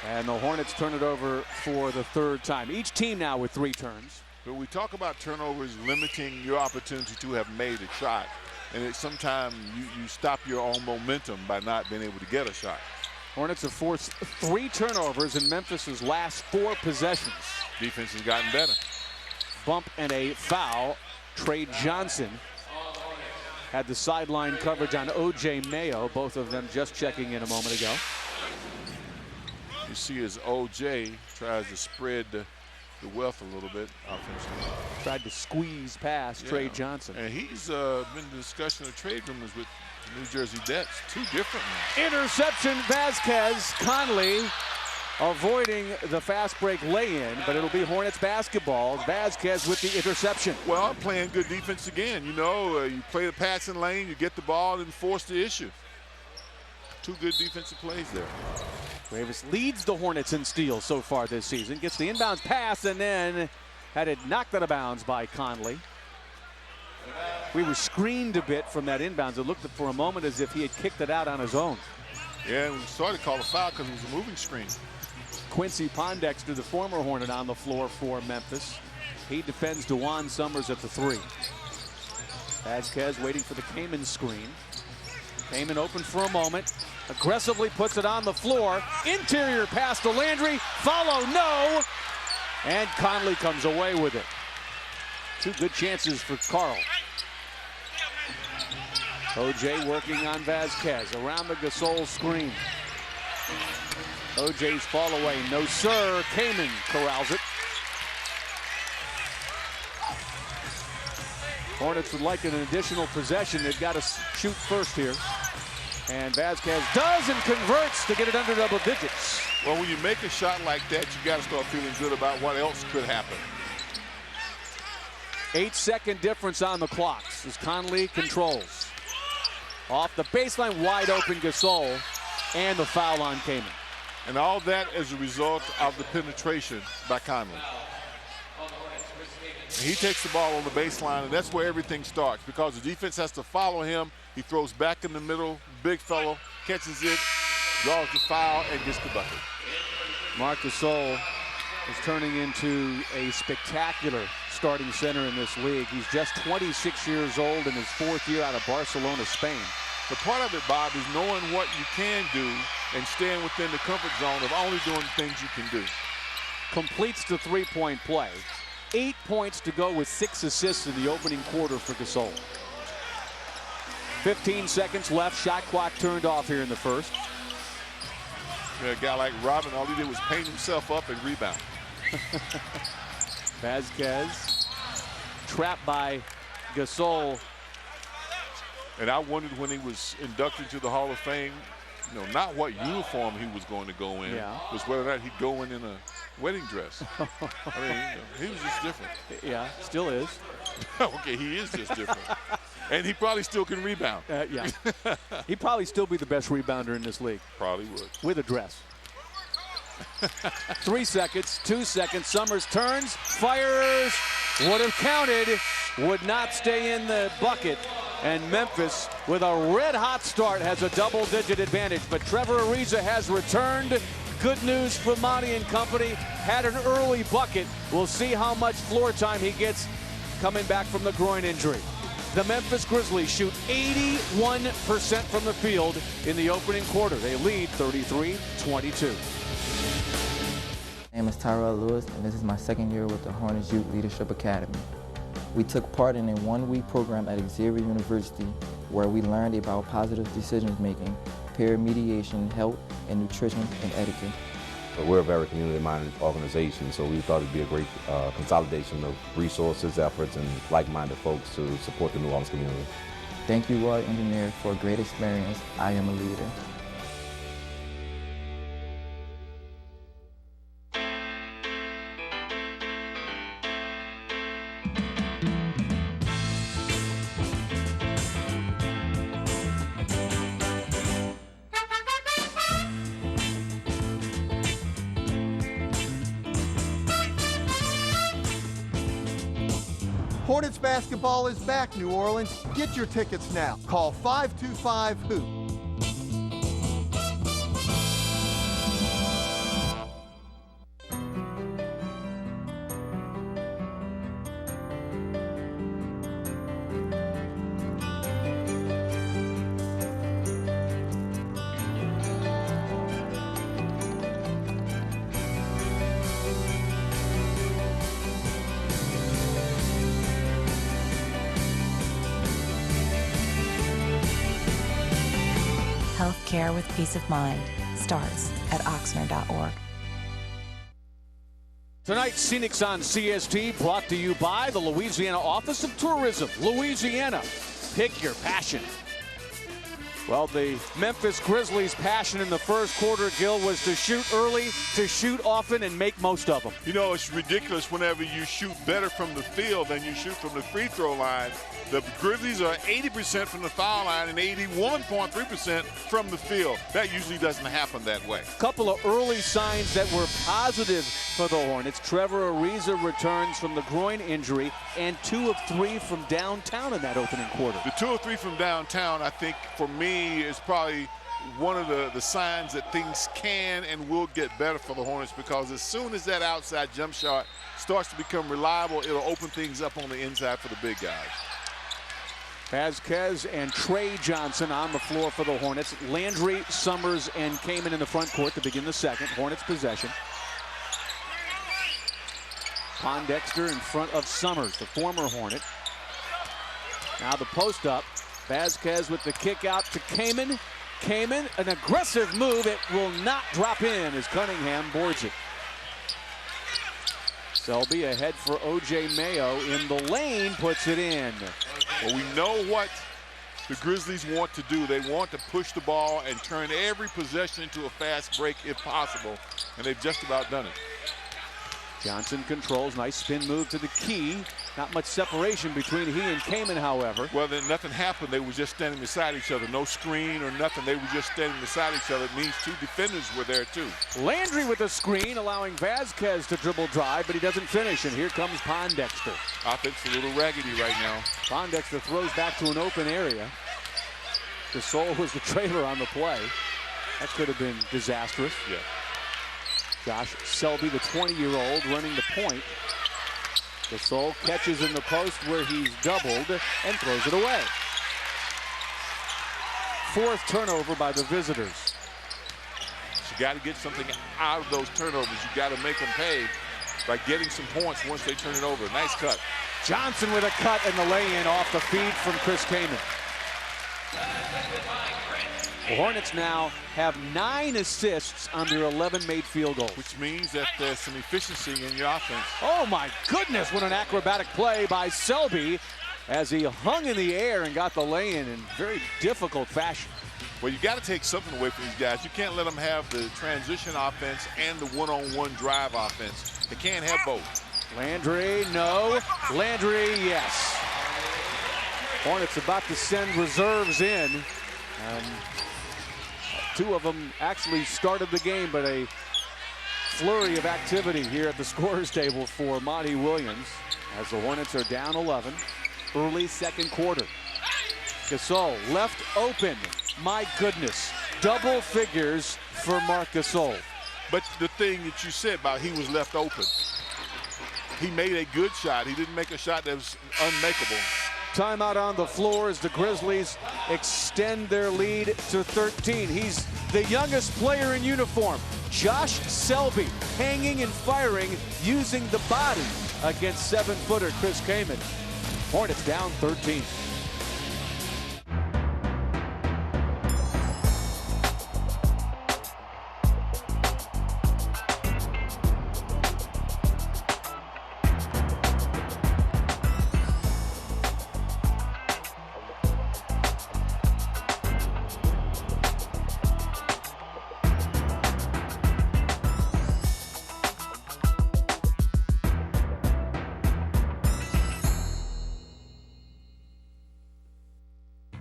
and the Hornets turn it over for the 3rd time. Each team now with 3 turns. But we talk about turnovers limiting your opportunity to have made a shot. And sometimes you stop your own momentum by not being able to get a shot. Hornets have forced 3 turnovers in Memphis's last 4 possessions. Defense has gotten better. Bump and a foul. Trey Johnson had the sideline coverage on O.J. Mayo. Both of them just checking in a moment ago. You see as O.J. tries to spread the wealth a little bit offensively. Tried to squeeze past Trey Johnson. And he's been in the discussion of trade rumors with New Jersey Nets. 2 different ones. Interception, Vasquez. Conley avoiding the fast break lay-in, but it'll be Hornets basketball. Vasquez with the interception. Well, playing good defense again. You know, you play the passing lane, you get the ball and force the issue. 2 good defensive plays there. Davis leads the Hornets in steals so far this season. Gets the inbounds pass, and then Had it knocked out of bounds by Conley. We were screened a bit from that inbounds. It looked for a moment as if he had kicked it out on his own. Yeah, we started to call a foul because it was a moving screen. Quincy Pondexter, the former Hornet, on the floor for Memphis. He defends DeJuan Summers at the 3. Vasquez waiting for the Kaman screen. Kaman open for a moment. Aggressively puts it on the floor. Interior pass to Landry. Follow, no. And Conley comes away with it. 2 good chances for Carl. OJ working on Vasquez around the Gasol screen. OJ's fall away. No, sir. Kaman corrals it. Hornets would like an additional possession. They've got to shoot first here. And Vasquez does and converts to get it under double digits. Well, when you make a shot like that, you got to start feeling good about what else could happen. 8-second difference on the clocks as Conley controls. Off the baseline, wide open Gasol, and the foul on Kaman. And all that as a result of the penetration by Conley. And he takes the ball on the baseline, and that's where everything starts because the defense has to follow him. He throws back in the middle, big fellow, catches it, draws the foul, and gets the bucket. Marc Gasol is turning into a spectacular starting center in this league. He's just 26 years old in his 4th year out of Barcelona, Spain. The part of it, Bob, is knowing what you can do and staying within the comfort zone of only doing things you can do. Completes the three-point play. 8 points to go with 6 assists in the opening quarter for Gasol. 15 seconds left. Shot clock turned off here in the first. Yeah, a guy like Robin, all he did was paint himself up and rebound. Vasquez trapped by Gasol. And I wondered when he was inducted to the Hall of Fame, you know, not what uniform he was going to go in, was whether or not he'd go in a wedding dress. I mean, he was just different. Yeah, still is. Okay, he is just different. And he probably still can rebound. Yeah. He'd probably still be the best rebounder in this league. Probably would. With a dress. 3 seconds, 2 seconds. Summers turns, fires, would have counted, would not stay in the bucket. And Memphis, with a red-hot start, has a double-digit advantage. But Trevor Ariza has returned. Good news for Monty and company. Had an early bucket. We'll see how much floor time he gets coming back from the groin injury. The Memphis Grizzlies shoot 81% from the field in the opening quarter. They lead 33-22. My name is Tyrell Lewis, and this is my 2nd year with the Hornets Youth Leadership Academy. We took part in a 1-week program at Xavier University where we learned about positive decision making, peer mediation, health, and nutrition and etiquette. We're a very community-minded organization, so we thought it'd be a great consolidation of resources, efforts, and like-minded folks to support the New Orleans community. Thank you, Roy Engineer, for a great experience. I am a leader. Hornets basketball is back, New Orleans. Get your tickets now. Call 525-HOOP. Healthcare with peace of mind starts at Oxnard.org. Tonight's Scenics on CST brought to you by the Louisiana Office of Tourism. Louisiana, pick your passion. Well, the Memphis Grizzlies' passion in the first quarter, Gil, was to shoot early, to shoot often, and make most of them. You know, it's ridiculous whenever you shoot better from the field than you shoot from the free throw line. The Grizzlies are 80% from the foul line and 81.3% from the field. That usually doesn't happen that way. A couple of early signs that were positive for the Hornets. Trevor Ariza returns from the groin injury, and 2 of 3 from downtown in that opening quarter. The 2 of 3 from downtown, I think, for me, is probably one of the signs that things can and will get better for the Hornets, because as soon as that outside jump shot starts to become reliable, it'll open things up on the inside for the big guys. Vasquez and Trey Johnson on the floor for the Hornets. Landry, Summers, and Kamen in the front court to begin the second. Hornets possession. Pondexter in front of Summers, the former Hornet. Now the post up. Vasquez with the kick out to Kamen. Kamen, an aggressive move. It will not drop in as Cunningham boards it. Selby ahead for O.J. Mayo in the lane, puts it in. Well, we know what the Grizzlies want to do. They want to push the ball and turn every possession into a fast break if possible, and they've just about done it. Johnson controls, nice spin move to the key. Not much separation between he and Kamen, however. Well, then nothing happened. They were just standing beside each other. No screen or nothing. They were just standing beside each other. It means 2 defenders were there, too. Landry with a screen, allowing Vasquez to dribble drive, but he doesn't finish, and here comes Pondexter. Offense a little raggedy right now. Pondexter throws back to an open area. Gasol was the trailer on the play. That could have been disastrous. Yeah. Josh Selby, the 20-year-old, running the point. Gasol catches in the post where he's doubled and throws it away. 4th turnover by the visitors. You got to get something out of those turnovers. You got to make them pay by getting some points once they turn it over. Nice cut. Johnson with a cut and the lay-in off the feed from Chris Kamen. The Hornets now have 9 assists on their 11 made field goals. Which means that there's some efficiency in your offense. Oh my goodness, what an acrobatic play by Selby as he hung in the air and got the lay-in in very difficult fashion. Well, you got to take something away from these guys. You can't let them have the transition offense and the one-on-one drive offense. They can't have both. Landry, no. Landry, yes. Hornets about to send reserves in. 2 of them actually started the game, but a flurry of activity here at the scorer's table for Monty Williams as the Hornets are down 11, early second quarter. Gasol left open. My goodness, double figures for Marc Gasol. But the thing that you said about he was left open, he made a good shot. He didn't make a shot that was unmakeable. Timeout on the floor as the Grizzlies extend their lead to 13. He's the youngest player in uniform, Josh Selby, hanging and firing using the body against 7-footer Chris Kamen. Hornets down 13.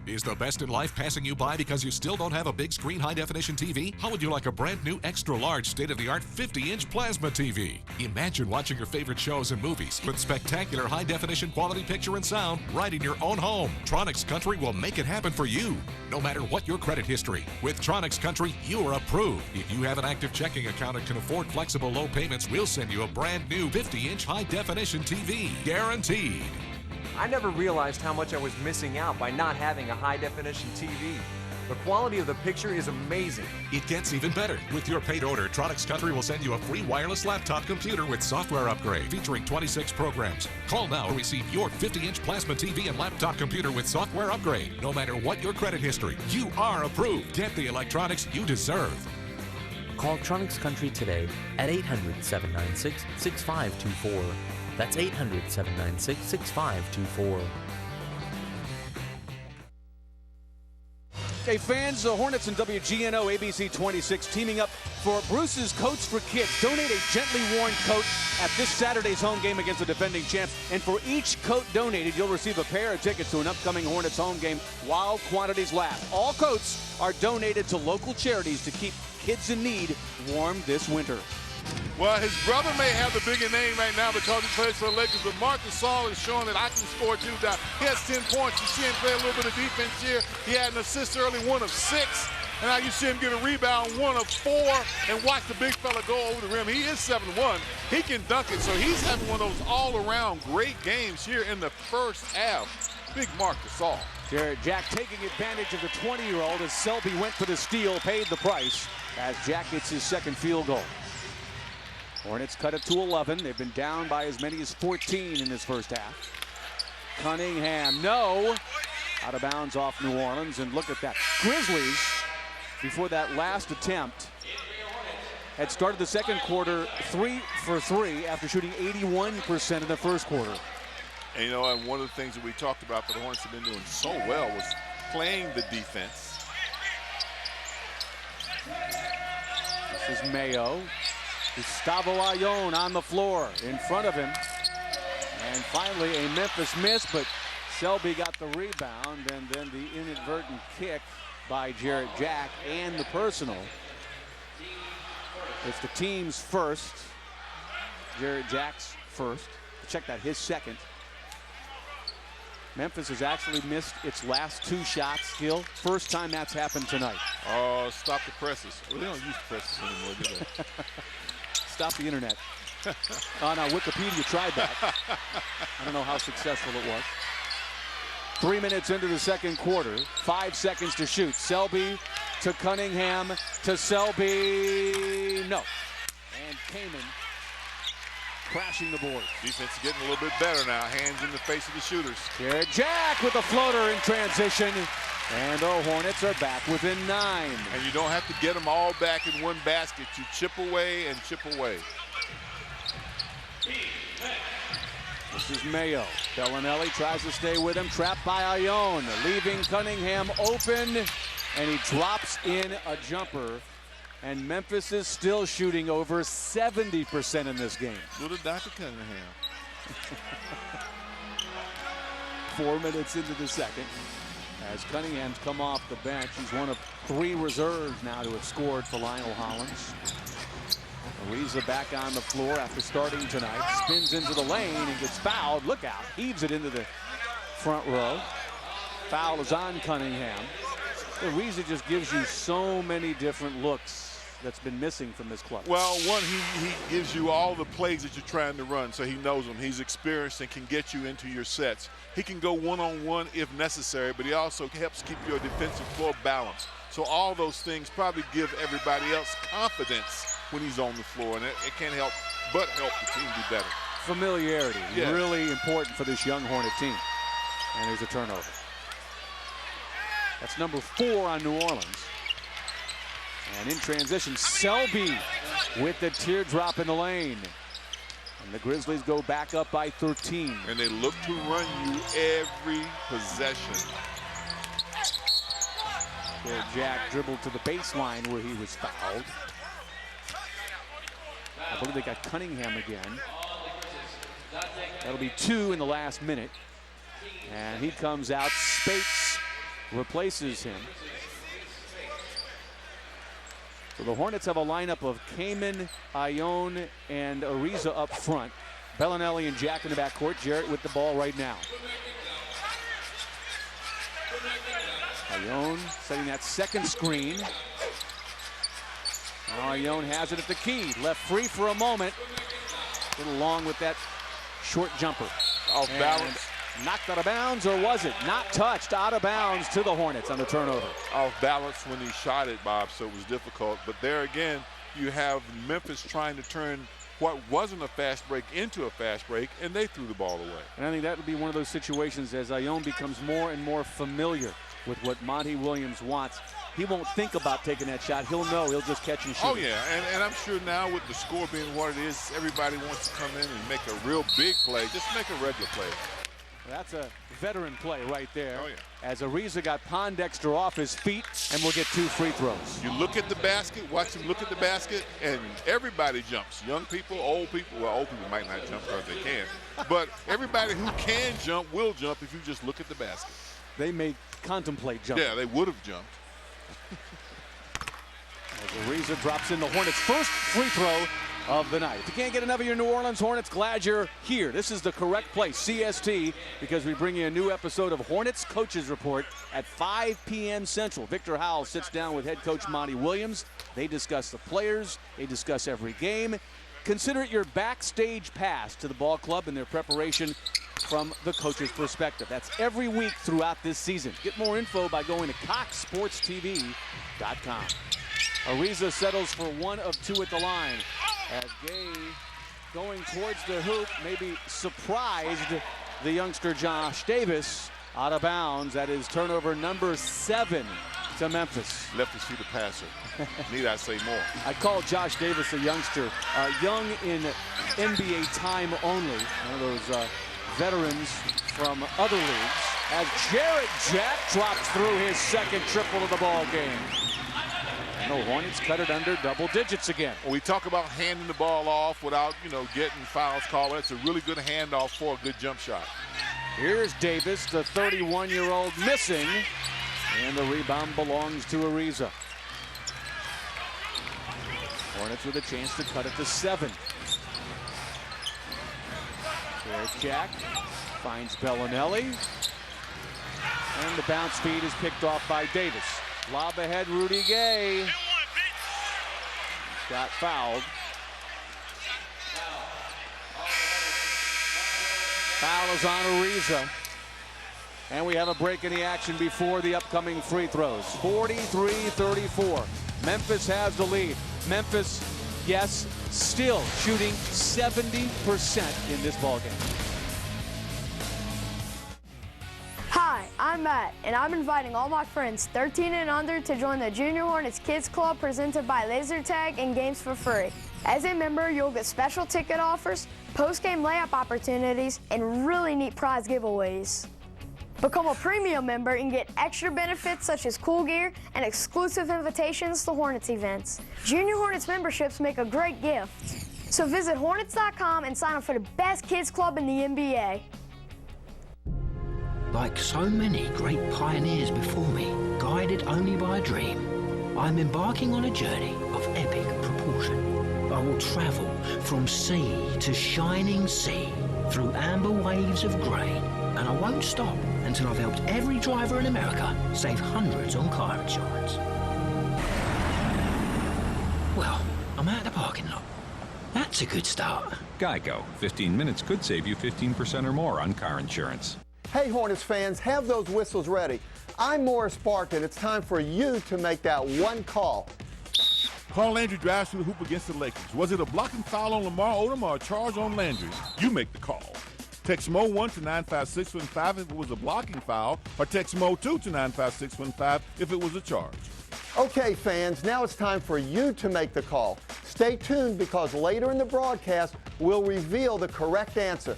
Is the best in life passing you by because you still don't have a big screen high-definition TV? How would you like a brand new extra-large state-of-the-art 50-inch plasma TV? Imagine watching your favorite shows and movies with spectacular high-definition quality picture and sound right in your own home. Tronics Country will make it happen for you, no matter what your credit history. With Tronics Country, you are approved. If you have an active checking account and can afford flexible low payments, we'll send you a brand new 50-inch high-definition TV, guaranteed. I never realized how much I was missing out by not having a high-definition TV. The quality of the picture is amazing. It gets even better. With your paid order, Tronics Country will send you a free wireless laptop computer with software upgrade featuring 26 programs. Call now to receive your 50-inch plasma TV and laptop computer with software upgrade. No matter what your credit history, you are approved. Get the electronics you deserve. Call Tronics Country today at 800-796-6524. That's 800-796-6524. Hey fans, the Hornets and WGNO ABC 26 teaming up for Bruce's Coats for Kids. Donate a gently worn coat at this Saturday's home game against the defending champs. And for each coat donated, you'll receive a pair of tickets to an upcoming Hornets home game while quantities last. All coats are donated to local charities to keep kids in need warm this winter. Well, his brother may have the bigger name right now because he plays for the Lakers, but Marc Gasol is showing that I can score too. He has 10 points. You see him play a little bit of defense here. He had an assist early, 1 of 6. And now you see him get a rebound, 1 of 4, and watch the big fella go over the rim. He is 7-1. He can dunk it, so he's having one of those all-around great games here in the first half. Big Marc Gasol. Jarrett Jack taking advantage of the 20-year-old as Selby went for the steal, paid the price as Jack gets his second field goal. Hornets cut it to 11. They've been down by as many as 14 in this first half. Cunningham, no. Out of bounds off New Orleans, and look at that. Grizzlies, before that last attempt, had started the second quarter 3 for 3 after shooting 81% in the first quarter. And you know, and one of the things that we talked about that the Hornets have been doing so well was playing the defense. This is Mayo. Gustavo Ayon on the floor in front of him. And finally a Memphis miss, but Selby got the rebound, and then the inadvertent kick by Jarrett Jack and the personal. It's the team's first. Jarrett Jack's first. Check that, his second. Memphis has actually missed its last 2 shots, Gil. First time that's happened tonight. Oh, stop the presses. Well, they don't use presses anymore, do they? Stop the internet. Oh, no, Wikipedia tried that. I don't know how successful it was. 3 minutes into the second quarter, 5 seconds to shoot. Selby to Cunningham to Selby. No. And Kaman crashing the board. Defense is getting a little bit better now. Hands in the face of the shooters. Jarrett Jack with a floater in transition. And the Hornets are back within 9. And you don't have to get them all back in one basket. You chip away and chip away. This is Mayo. Bellinelli tries to stay with him. Trapped by Ayon. Leaving Cunningham open. And he drops in a jumper. And Memphis is still shooting over 70% in this game. Little Dr. Cunningham. 4 minutes into the second. As Cunningham's come off the bench, he's one of 3 reserves now to have scored for Lionel Hollins. Ariza back on the floor after starting tonight. Spins into the lane and gets fouled. Look out. Heaves it into the front row. Foul is on Cunningham. Ariza just gives you so many different looks that's been missing from this club. Well, one, he gives you all the plays that you're trying to run, so he knows them. He's experienced and can get you into your sets. He can go one-on-one if necessary, but he also helps keep your defensive floor balanced. So all those things probably give everybody else confidence when he's on the floor, and it can't help but help the team be better. Familiarity, yeah. Really important for this young Hornet team. And there's a turnover. That's number 4 on New Orleans. And in transition, Selby with the teardrop in the lane. And the Grizzlies go back up by 13. And they look to run you every possession. Jack dribbled to the baseline where he was fouled. I believe they got Cunningham again. That'll be 2 in the last minute. And he comes out. Spates replaces him. So the Hornets have a lineup of Kaman, Ayon, and Ariza up front. Bellinelli and Jack in the backcourt. Jarrett with the ball right now. Ayon setting that second screen. Now Ayon has it at the key. Left free for a moment. A little long with that short jumper. Off balance. Knocked out of bounds, or was it? Not touched, out of bounds to the Hornets on the turnover. Off balance when he shot it, Bob, so it was difficult. But there again, you have Memphis trying to turn what wasn't a fast break into a fast break, and they threw the ball away. And I think that would be one of those situations as Ayon becomes more and more familiar with what Monty Williams wants. He won't think about taking that shot. He'll know. He'll just catch and shoot. Oh, yeah, and I'm sure now with the score being what it is, everybody wants to come in and make a real big play. Just make a regular play. That's a veteran play right there. Oh, yeah. As Ariza got Pondexter off his feet, and we'll get 2 free throws. You look at the basket, watch him look at the basket, and everybody jumps. Young people, old people. Well, old people might not jump because they can. But everybody who can jump will jump if you just look at the basket. They may contemplate jumping. Yeah, they would have jumped. As Ariza drops in the Hornets' first free throw of the night. If you can't get enough of your New Orleans Hornets, glad you're here. This is the correct place, CST, because we bring you a new episode of Hornets Coaches Report at 5 p.m. Central. Victor Howell sits down with head coach Monty Williams. They discuss the players. They discuss every game. Consider it your backstage pass to the ball club and their preparation from the coach's perspective. That's every week throughout this season. Get more info by going to CoxSportsTV.com. Ariza settles for 1 of 2 at the line. As Gay going towards the hoop, maybe surprised the youngster Josh Davis out of bounds. That is turnover number 7 to Memphis. Left his feet a passer. Need I say more? I call Josh Davis a youngster, young in NBA time only. One of those veterans from other leagues. As Jarrett Jack drops through his second triple of the ball game. And the Hornets cut it under double digits again. When we talk about handing the ball off without, getting fouls called, that's a really good handoff for a good jump shot. Here's Davis, the 31-year-old, missing. And the rebound belongs to Ariza. Hornets with a chance to cut it to 7. There, Jack finds Bellinelli. And the bounce feed is picked off by Davis. Lob ahead, Rudy Gay. Got fouled. Foul is on Ariza. And we have a break in the action before the upcoming free throws. 43-34. Memphis has the lead. Memphis, yes, still shooting 70% in this ballgame. Hi, I'm Matt, and I'm inviting all my friends 13 and under to join the Junior Hornets Kids Club presented by Laser Tag and games for free. As a member, you'll get special ticket offers, post-game layup opportunities, and really neat prize giveaways. Become a premium member and get extra benefits such as cool gear and exclusive invitations to Hornets events. Junior Hornets memberships make a great gift. So visit Hornets.com and sign up for the best kids club in the NBA. Like so many great pioneers before me, guided only by a dream, I'm embarking on a journey of epic proportion. I will travel from sea to shining sea, through amber waves of grain, and I won't stop until I've helped every driver in America save hundreds on car insurance. Well, I'm at the parking lot. That's a good start. Geico. 15 minutes could save you 15% or more on car insurance. Hey, Hornets fans, have those whistles ready. I'm Morris Barker, and it's time for you to make that one call. Carl Landry drives through the hoop against the Lakers. Was it a blocking foul on Lamar Odom or a charge on Landry? You make the call. Text Mo1 to 95615 if it was a blocking foul, or text Mo2 to 95615 if it was a charge. Okay, fans, now it's time for you to make the call. Stay tuned because later in the broadcast, we'll reveal the correct answer.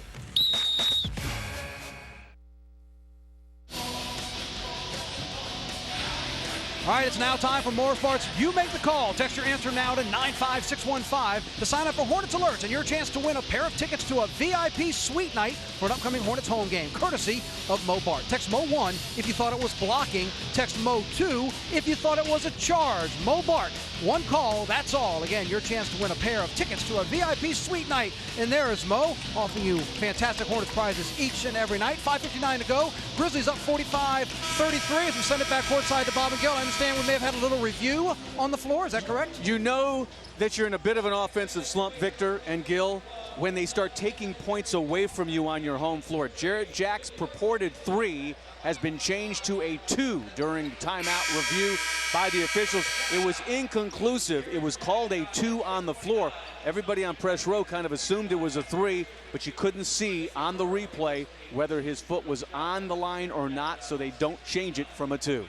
All right, it's now time for Morris Bart's You Make the Call. Text your answer now to 95615 to sign up for Hornets Alerts and your chance to win a pair of tickets to a VIP suite night for an upcoming Hornets home game, courtesy of Mo Bart. Text Mo1 if you thought it was blocking. Text Mo2 if you thought it was a charge. Mo Bart, one call, that's all. Again, your chance to win a pair of tickets to a VIP suite night. And there is Mo, offering you fantastic Hornets prizes each and every night. 5:59 to go. Grizzlies up 45-33 as we send it back courtside to Bob and Gill. I understand we may have had a little review on the floor. Is that correct? You know that you're in a bit of an offensive slump, Victor and Gil, when they start taking points away from you on your home floor. Jarrett Jack's purported 3 has been changed to a 2 during timeout review by the officials. It was inconclusive. It was called a 2 on the floor. Everybody on press row kind of assumed it was a 3, but you couldn't see on the replay whether his foot was on the line or not, so they don't change it from a 2.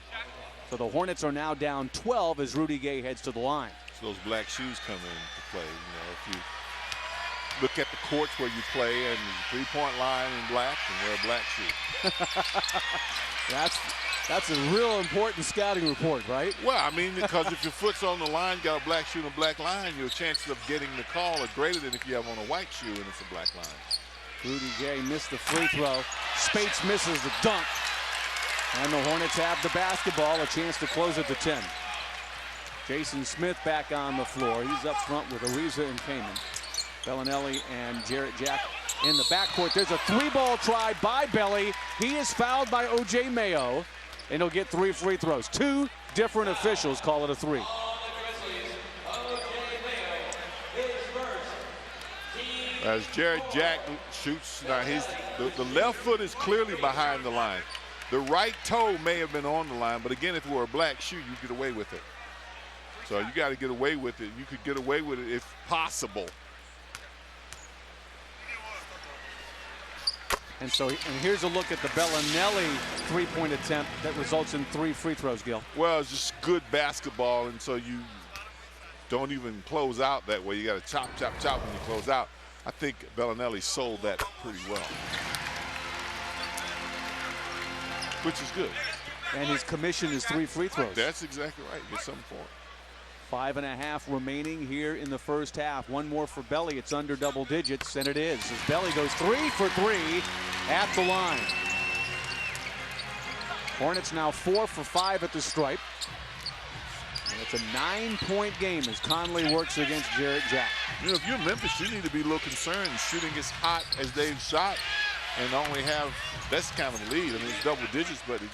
So the Hornets are now down 12 as Rudy Gay heads to the line. So those black shoes come into play. If you look at the courts where you play, and the three-point line in black, and wear a black shoe. That's a real important scouting report, right? Well, I mean, because if your foot's on the line, got a black shoe and a black line, your chances of getting the call are greater than if you have on a white shoe and it's a black line. Rudy Gay missed the free throw. Spates misses the dunk. And the Hornets have the basketball, a chance to close it to 10. Jason Smith back on the floor. He's up front with Ariza and Kamen. Bellinelli and Jarrett Jack in the backcourt. There's a three-ball try by Belly. He is fouled by O.J. Mayo, and he'll get 3 free throws. 2 different officials call it a 3. As Jarrett Jack shoots, now the left foot is clearly behind the line. The right toe may have been on the line, but again, if it were a black shoe, you get away with it. So you got to get away with it. You could get away with it if possible. And here's a look at the Bellinelli three-point attempt that results in 3 free throws, Gil. Well, it's just good basketball, and so you don't even close out that way. You got to chop, chop, chop when you close out. I think Bellinelli sold that pretty well, which is good. And his commission is 3 free throws. That's exactly right. Get something for it. 5.5 remaining here in the first half. One more for Belly. It's under double digits, and it is. As Belly goes 3 for 3 at the line. Hornets now 4 for 5 at the stripe. And it's a 9-point game as Conley works against Jarrett Jack. You know, if you're Memphis, you need to be a little concerned shooting as hot as they've shot and only have, that's kind of a lead. I mean, it's double digits, but you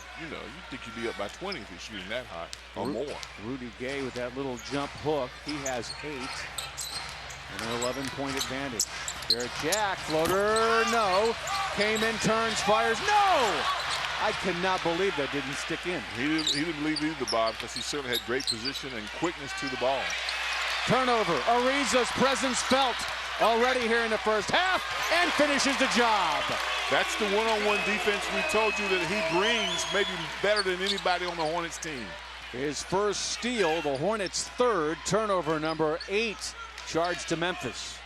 think you'd be up by 20 if you're shooting that hot or more. Rudy Gay with that little jump hook. He has 8 and an 11-point advantage. Jarrett Jack, floater, no. Came in, turns, fires, no! I cannot believe that didn't stick in. He didn't believe either, Bob, because he certainly had great position and quickness to the ball. Turnover. Ariza's presence felt already here in the first half and finishes the job. That's the one-on-one defense we told you that he brings maybe better than anybody on the Hornets team. His first steal, the Hornets' 3rd, turnover number 8, charged to Memphis.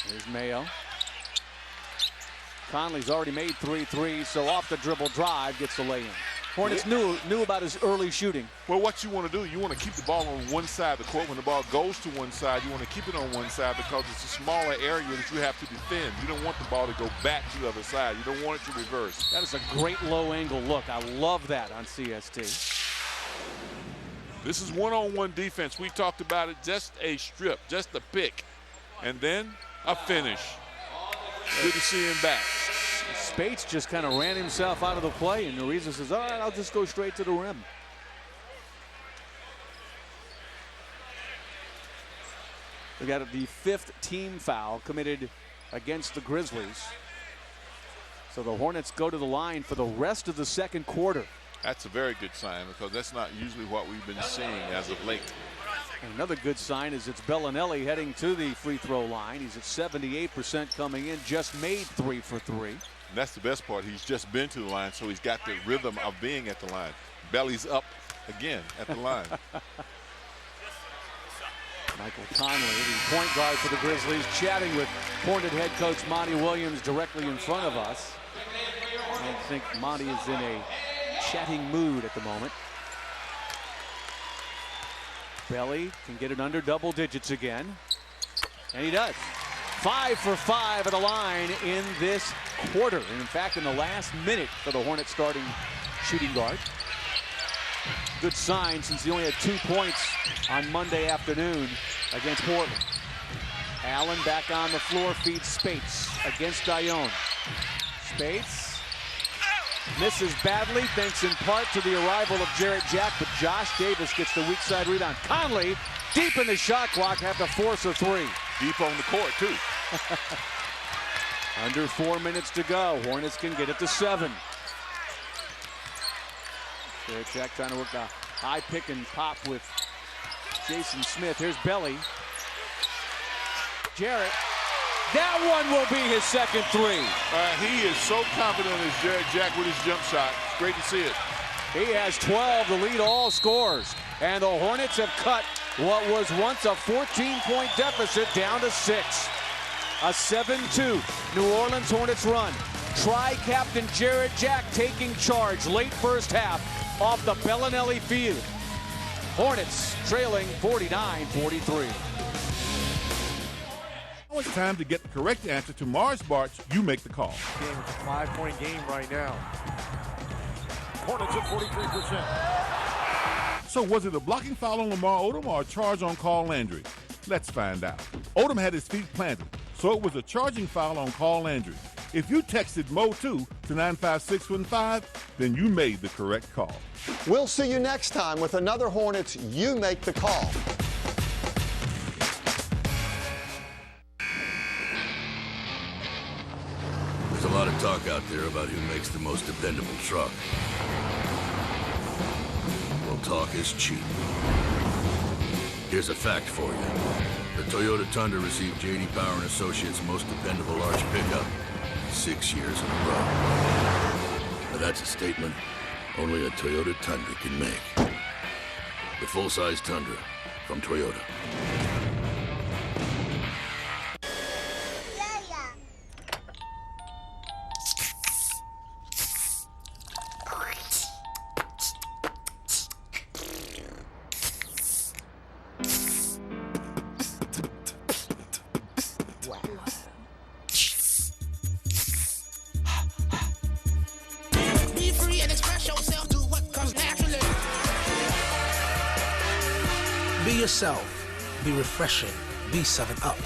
Here's Mayo. Conley's already made 3 threes, so off the dribble drive gets the lay-in. Hornets knew about his early shooting. Well, what you want to do, you want to keep the ball on one side of the court. When the ball goes to one side, you want to keep it on one side because it's a smaller area that you have to defend. You don't want the ball to go back to the other side. You don't want it to reverse. That is a great low-angle look. I love that on CST. This is one-on-one defense. We talked about it, just a strip, just a pick, and then a finish. Good to see him back. Spates just kind of ran himself out of the play, and Ariza says, all right, I'll just go straight to the rim. We got the 5th team foul committed against the Grizzlies. So the Hornets go to the line for the rest of the second quarter. That's a very good sign because that's not usually what we've been seeing as of late. And another good sign is it's Bellinelli heading to the free throw line. He's at 78% coming in, just made 3 for 3. And that's the best part. He's just been to the line, so he's got the rhythm of being at the line. Belly's up again at the line. Michael Conley, the point guard for the Grizzlies, chatting with Hornet head coach Monty Williams directly in front of us. I think Monty is in a chatting mood at the moment. Belly can get it under double digits again, and he does. 5 for 5 at the line in this quarter. And in fact, in the last minute for the Hornets starting shooting guard. Good sign since he only had 2 points on Monday afternoon against Portland. Allen back on the floor, feeds Spates against Dione. Spates misses badly, thanks in part to the arrival of Jarrett Jack, but Josh Davis gets the weak side rebound. Conley, deep in the shot clock, have to force a 3. Deep on the court, too. Under 4 minutes to go. Hornets can get it to 7. Jarrett Jack trying to work a high pick and pop with Jason Smith. Here's Belly. Jarrett. That one will be his second 3. He is so confident as Jarrett Jack with his jump shot. Great to see it. He has 12 to lead all scorers. And the Hornets have cut what was once a 14-point deficit down to 6. A 7-2 New Orleans Hornets run. Tri-captain Jarrett Jack taking charge late first half off the Bellinelli field. Hornets trailing 49-43. Now it's time to get the correct answer to Mars Barch. You make the call. Game, it's a 5-point game right now. Hornets at 43%. So was it a blocking foul on Lamar Odom or a charge on Carl Landry? Let's find out. Odom had his feet planted, so it was a charging foul on Carl Landry. If you texted Mo2 to 95615, then you made the correct call. We'll see you next time with another Hornets You Make the Call. There's a lot of talk out there about who makes the most dependable truck. Well, talk is cheap. Here's a fact for you. The Toyota Tundra received J.D. Power and Associates' most dependable large pickup 6 years in a row. Now that's a statement only a Toyota Tundra can make. The full-size Tundra from Toyota. Be free and express yourself. Do what comes naturally. Be yourself. Be refreshing. Be 7-Up.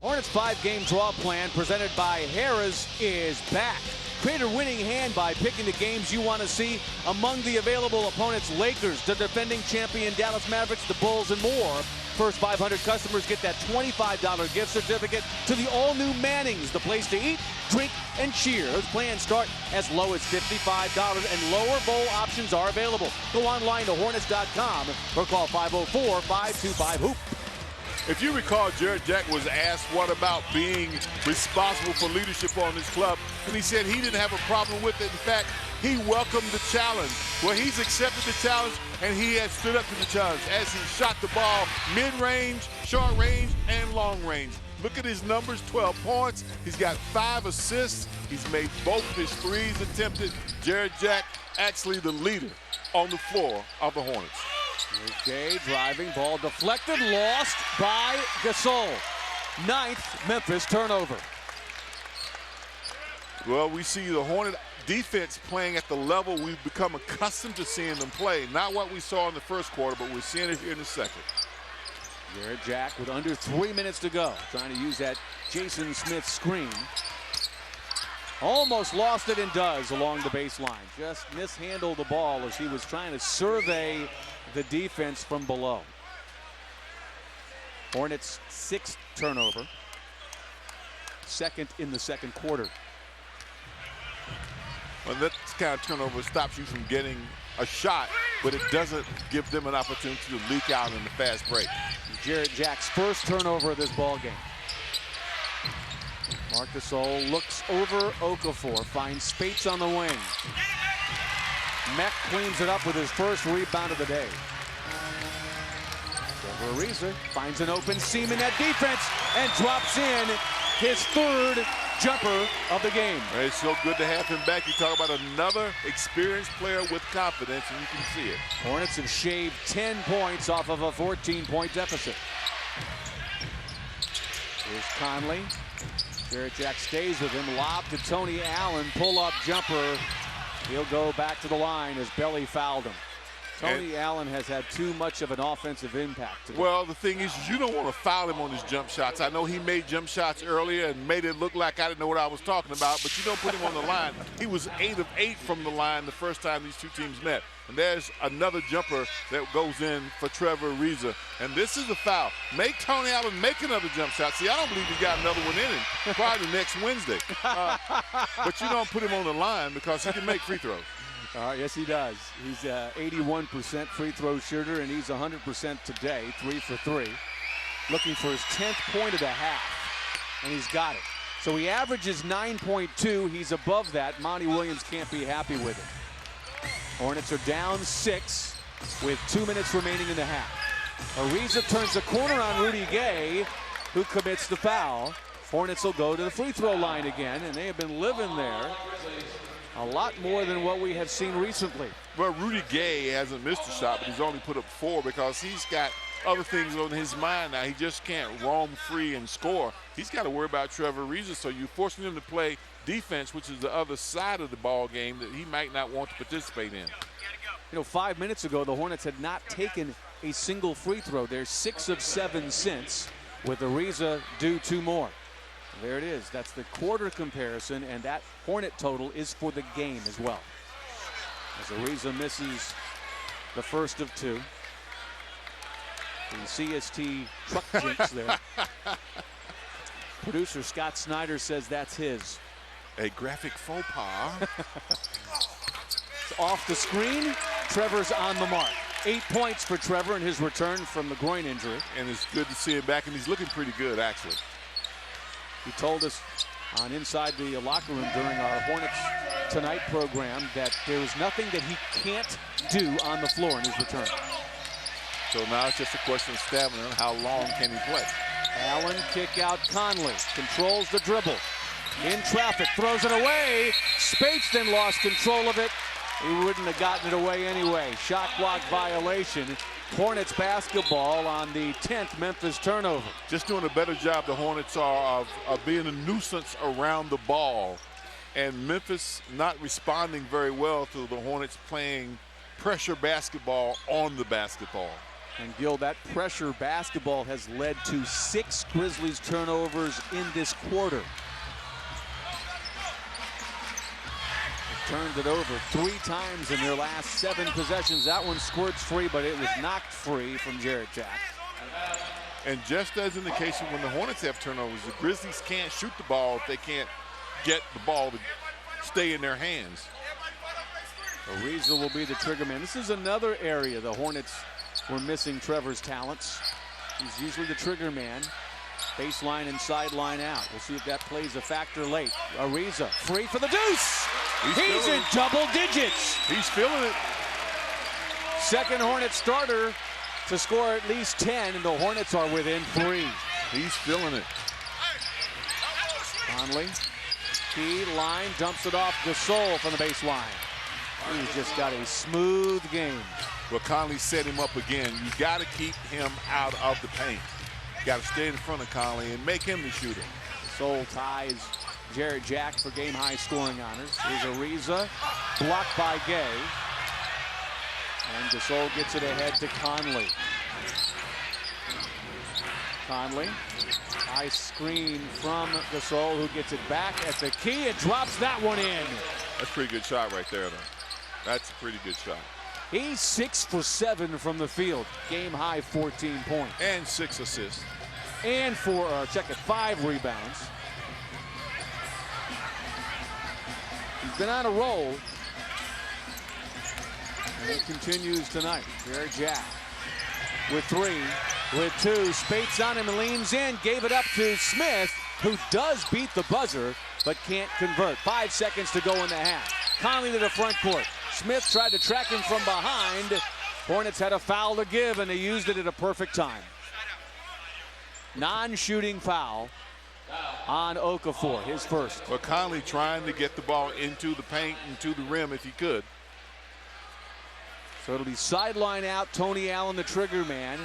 Hornets 5-game draw plan presented by Harrah's is back. Create a winning hand by picking the games you want to see. Among the available opponents, Lakers, the defending champion Dallas Mavericks, the Bulls, and more. First 500 customers get that $25 gift certificate to the all-new Manning's, the place to eat, drink, and cheer. Those plans start as low as $55, and lower bowl options are available. Go online to Hornets.com or call 504-525-HOOP. If you recall, Jarrett Jack was asked what about being responsible for leadership on this club, and he said he didn't have a problem with it. In fact, he welcomed the challenge. Well, he's accepted the challenge, and he has stood up to the challenge as he shot the ball mid-range, short range, and long range. Look at his numbers, 12 points. He's got 5 assists. He's made both of his threes attempted. Jarrett Jack actually the leader on the floor of the Hornets. Okay, driving, ball deflected, lost by Gasol. 9th Memphis turnover. Well, we see the Hornet defense playing at the level we've become accustomed to seeing them play. Not what we saw in the first quarter, but we're seeing it here in the second. Jarrett Jack with under 3 minutes to go, trying to use that Jason Smith screen. Almost lost it and does along the baseline. Just mishandled the ball as he was trying to survey the defense from below. Hornets 6th turnover. Second in the second quarter. Well, that kind of turnover stops you from getting a shot, but it doesn't give them an opportunity to leak out in the fast break. Jarrett Jack's first turnover of this ball game. Marc Gasol looks over Okafor, finds Spates on the wing. Meck cleans it up with his first rebound of the day. Trevor Ariza finds an open seam in that defense and drops in his 3rd jumper of the game. It's so good to have him back. You talk about another experienced player with confidence, and you can see it. Hornets have shaved 10 points off of a 14-point deficit. Here's Conley. Jarrett Jack stays with him. Lob to Tony Allen. Pull-up jumper. He'll go back to the line as Belly fouled him. Tony Allen has had too much of an offensive impact today. Well, the thing is, you don't want to foul him on his jump shots. I know he made jump shots earlier and made it look like I didn't know what I was talking about, but you don't put him on the line. He was 8 of 8 from the line the first time these two teams met. And there's another jumper that goes in for Trevor Ariza. And this is a foul. Make Tony Allen make another jump shot. See, I don't believe he's got another one in him probably next Wednesday. But you don't put him on the line because he can make free throws. Yes, he does. He's 81% free throw shooter, and he's 100% today, 3 for 3. Looking for his 10th point of the half, and he's got it. So he averages 9.2. He's above that. Monty Williams can't be happy with it. Hornets are down 6. with 2 minutes remaining in the half. Ariza turns the corner on Rudy Gay, who commits the foul. Hornets will go to the free throw line again, and they have been living there a lot more than what we have seen recently. Well, Rudy Gay hasn't missed a shot, but he's only put up 4 because he's got other things on his mind now. He just can't roam free and score. He's got to worry about Trevor Ariza, so you're forcing him to play defense, which is the other side of the ball game that he might not want to participate in. You know, 5 minutes ago, the Hornets had not taken a single free throw. They're 6 of 7 since, with Ariza due 2 more. There it is. That's the quarter comparison, and that Hornet total is for the game as well. As Ariza misses the first of 2. The CST truck jinx there. Producer Scott Snyder says that's his. A graphic faux pas. It's off the screen. Trevor's on the mark. 8 points for Trevor in his return from the groin injury. And it's good to see him back, and he's looking pretty good, actually. He told us on Inside the Locker Room during our Hornets Tonight program that there is nothing that he can't do on the floor in his return. So now it's just a question of stamina and how long can he play. Allen kick out Conley, controls the dribble. In traffic, throws it away. Spates then lost control of it. He wouldn't have gotten it away anyway. Shot clock violation. Hornets basketball on the 10th Memphis turnover. Just doing a better job, the Hornets are of being a nuisance around the ball. And Memphis not responding very well to the Hornets playing pressure basketball on the basketball. And Gil, that pressure basketball has led to 6 Grizzlies turnovers in this quarter. Turned it over 3 times in their last 7 possessions. That one squirts free, but it was knocked free from Jarrett Jack. And just as in the case of when the Hornets have turnovers, the Grizzlies can't shoot the ball if they can't get the ball to stay in their hands. Ariza will be the trigger man. This is another area the Hornets were missing Trevor's talents. He's usually the trigger man. Baseline and sideline out. We'll see if that plays a factor late. Ariza free for the deuce. He's in double digits. He's feeling it. Second Hornet starter to score at least 10, and the Hornets are within 3. He's feeling it. Conley, key line, dumps it off Gasol from the baseline. He's just got a smooth game. Well, Conley set him up again. You got to keep him out of the paint. Got to stay in front of Conley and make him the shooter. Gasol ties Jarrett Jack for game-high scoring honors. Here's Ariza, blocked by Gay. And Gasol gets it ahead to Conley. Conley, high screen from Gasol, who gets it back at the key and drops that one in. That's a pretty good shot right there, though. That's a pretty good shot. He's 6 for 7 from the field. Game-high 14 points. And 6 assists. And 5 rebounds. He's been on a roll. And it continues tonight. Jarrett Jack with 3, with 2. Spates on him and leans in. Gave it up to Smith, who does beat the buzzer, but can't convert. 5 seconds to go in the half. Conley to the front court. Smith tried to track him from behind. Hornets had a foul to give, and they used it at a perfect time. Non-shooting foul on Okafor, his first. But Conley trying to get the ball into the paint and to the rim if he could. So it'll be sideline out, Tony Allen, the trigger man.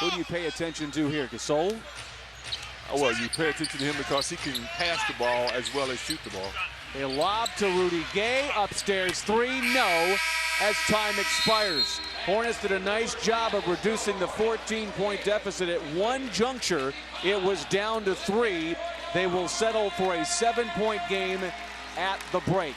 Who do you pay attention to here, Gasol? Oh, well, you pay attention to him because he can pass the ball as well as shoot the ball. They lob to Rudy Gay, upstairs 3, no, as time expires. Hornets did a nice job of reducing the 14-point deficit. At one juncture, it was down to 3. They will settle for a 7-point game at the break.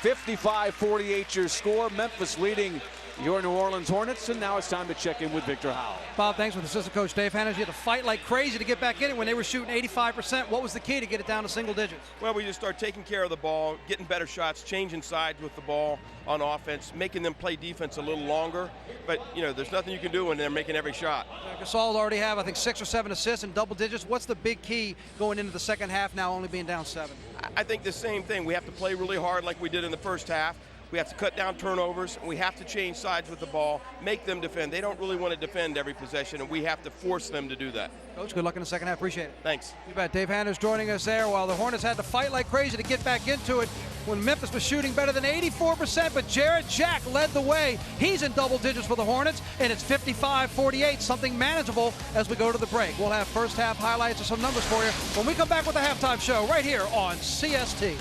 55-48 your score. Memphis leading your New Orleans Hornets, and now it's time to check in with Victor Howell. Bob, thanks with assistant coach Dave Hannah. You had to fight like crazy to get back in it when they were shooting 85%. What was the key to get it down to single digits? Well, we just start taking care of the ball, getting better shots, changing sides with the ball on offense, making them play defense a little longer. But, you know, there's nothing you can do when they're making every shot. Gasol already have, I think, 6 or 7 assists in double digits. What's the big key going into the second half now, only being down 7? I think the same thing. We have to play really hard like we did in the first half. We have to cut down turnovers, and we have to change sides with the ball, make them defend. They don't really want to defend every possession, and we have to force them to do that. Coach, good luck in the second half. Appreciate it. Thanks. You bet. Dave Hannah's joining us there while the Hornets had to fight like crazy to get back into it when Memphis was shooting better than 84%, but Jared Jack led the way. He's in double digits for the Hornets, and it's 55-48, something manageable as we go to the break. We'll have first half highlights and some numbers for you when we come back with the halftime show right here on CST.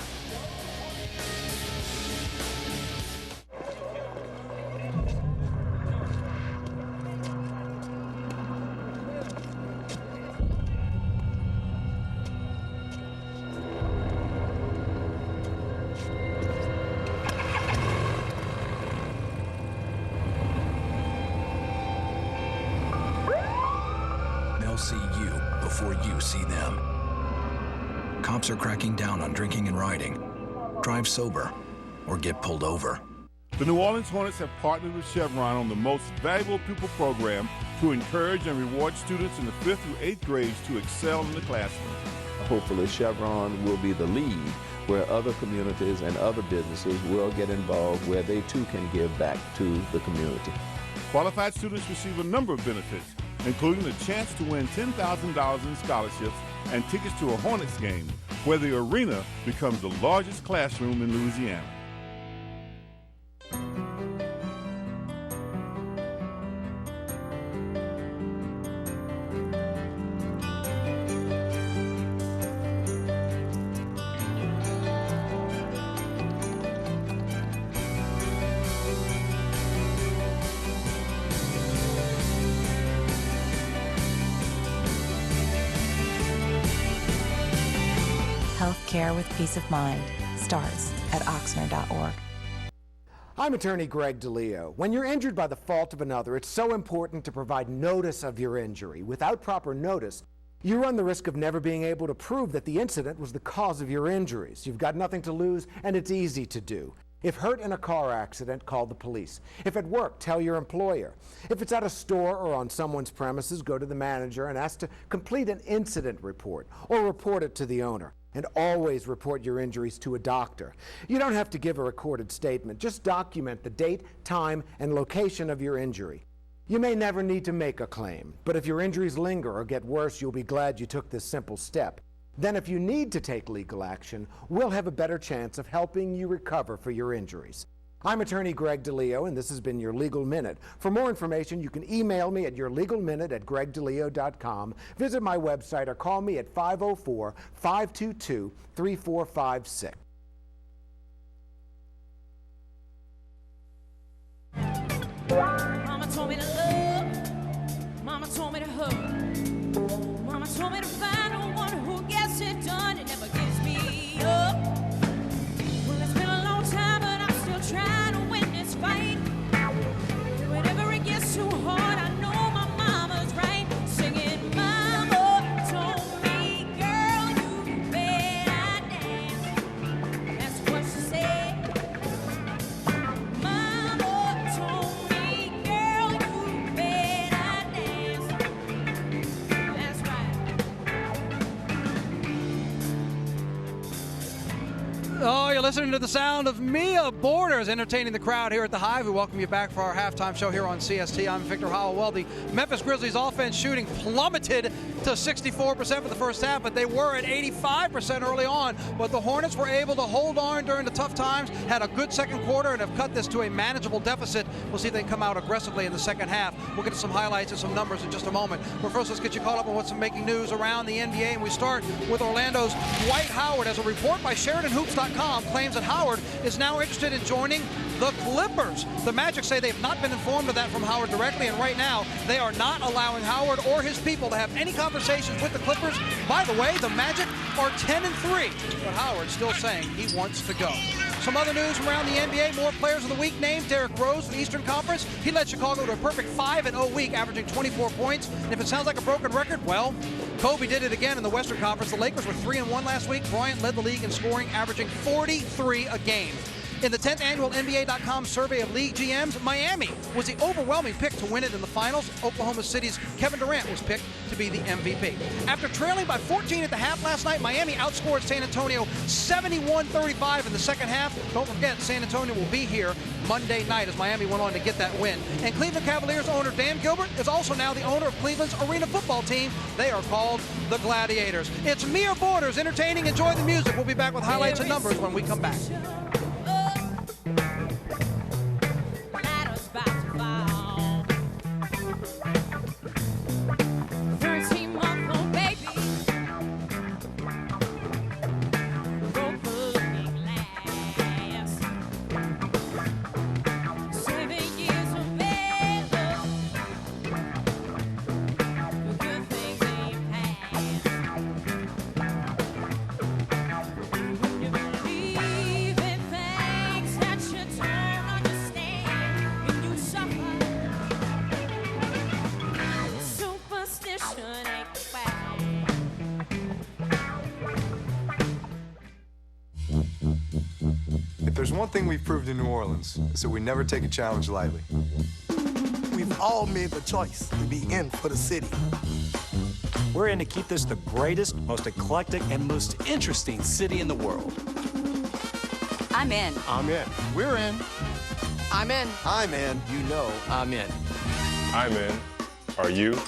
See you before you see them. Cops are cracking down on drinking and riding. Drive sober or get pulled over. The New Orleans Hornets have partnered with Chevron on the Most Valuable Pupil program to encourage and reward students in the 5th through 8th grades to excel in the classroom. Hopefully Chevron will be the lead where other communities and other businesses will get involved where they too can give back to the community. Qualified students receive a number of benefits, including the chance to win $10,000 in scholarships and tickets to a Hornets game, where the arena becomes the largest classroom in Louisiana. Healthcare with peace of mind starts at Oxner.org. I'm attorney Greg DeLeo. When you're injured by the fault of another, it's so important to provide notice of your injury. Without proper notice, you run the risk of never being able to prove that the incident was the cause of your injuries. You've got nothing to lose, and it's easy to do. If hurt in a car accident, call the police. If at work, tell your employer. If it's at a store or on someone's premises, go to the manager and ask to complete an incident report or report it to the owner. And always report your injuries to a doctor. You don't have to give a recorded statement. Just document the date, time, and location of your injury. You may never need to make a claim, but if your injuries linger or get worse, you'll be glad you took this simple step. Then if you need to take legal action, we'll have a better chance of helping you recover for your injuries. I'm attorney Greg DeLeo, and this has been your Legal Minute. For more information, you can email me at yourlegalminute@gregdeleo.com, visit my website, or call me at 504-522-3456. Mama told me to love, Mama told me to hug, Mama told me to find a one who gets it done and never gives me up. Well, it's been a long time, but I'm still trying to win this fight. Whenever it gets too hard, I know my mama's right, singing, Mama told me, girl, you better dance. That's what she said. Mama told me, girl, you better dance. That's right. Oh, you're listening to the sound of Mia Borders entertaining the crowd here at the Hive. We welcome you back for our halftime show here on CST. I'm Victor Howell. Well, the Memphis Grizzlies offense shooting plummeted to 64% for the first half, but they were at 85% early on. But the Hornets were able to hold on during the tough times, had a good second quarter, and have cut this to a manageable deficit. We'll see if they can come out aggressively in the second half. We'll get to some highlights and some numbers in just a moment. But first, let's get you caught up on what's making news around the NBA, and we start with Orlando's Dwight Howard, as a report by SheridanHoops.com claims that Howard is now interested in joining the Clippers. The Magic say they've not been informed of that from Howard directly, and right now they are not allowing Howard or his people to have any conversations with the Clippers. By the way, the Magic are 10-3, but Howard's still saying he wants to go. Some other news from around the NBA. More players of the week named. Derrick Rose for the Eastern Conference. He led Chicago to a perfect 5-0 week, averaging 24 points. And if it sounds like a broken record, well, Kobe did it again in the Western Conference. The Lakers were 3-1 last week. Bryant led the league in scoring, averaging 43 a game. In the 10th annual NBA.com survey of league GMs, Miami was the overwhelming pick to win it in the finals. Oklahoma City's Kevin Durant was picked to be the MVP. After trailing by 14 at the half last night, Miami outscored San Antonio 71-35 in the second half. Don't forget, San Antonio will be here Monday night as Miami went on to get that win. And Cleveland Cavaliers owner Dan Gilbert is also now the owner of Cleveland's arena football team. They are called the Gladiators. It's Mere Borders, entertaining, enjoy the music. We'll be back with highlights and numbers when we come back. If there's one thing we've proved in New Orleans, it's that we never take a challenge lightly. We've all made the choice to be in for the city. We're in to keep this the greatest, most eclectic, and most interesting city in the world. I'm in. I'm in. We're in. I'm in. I'm in. You know I'm in. I'm in. Are you?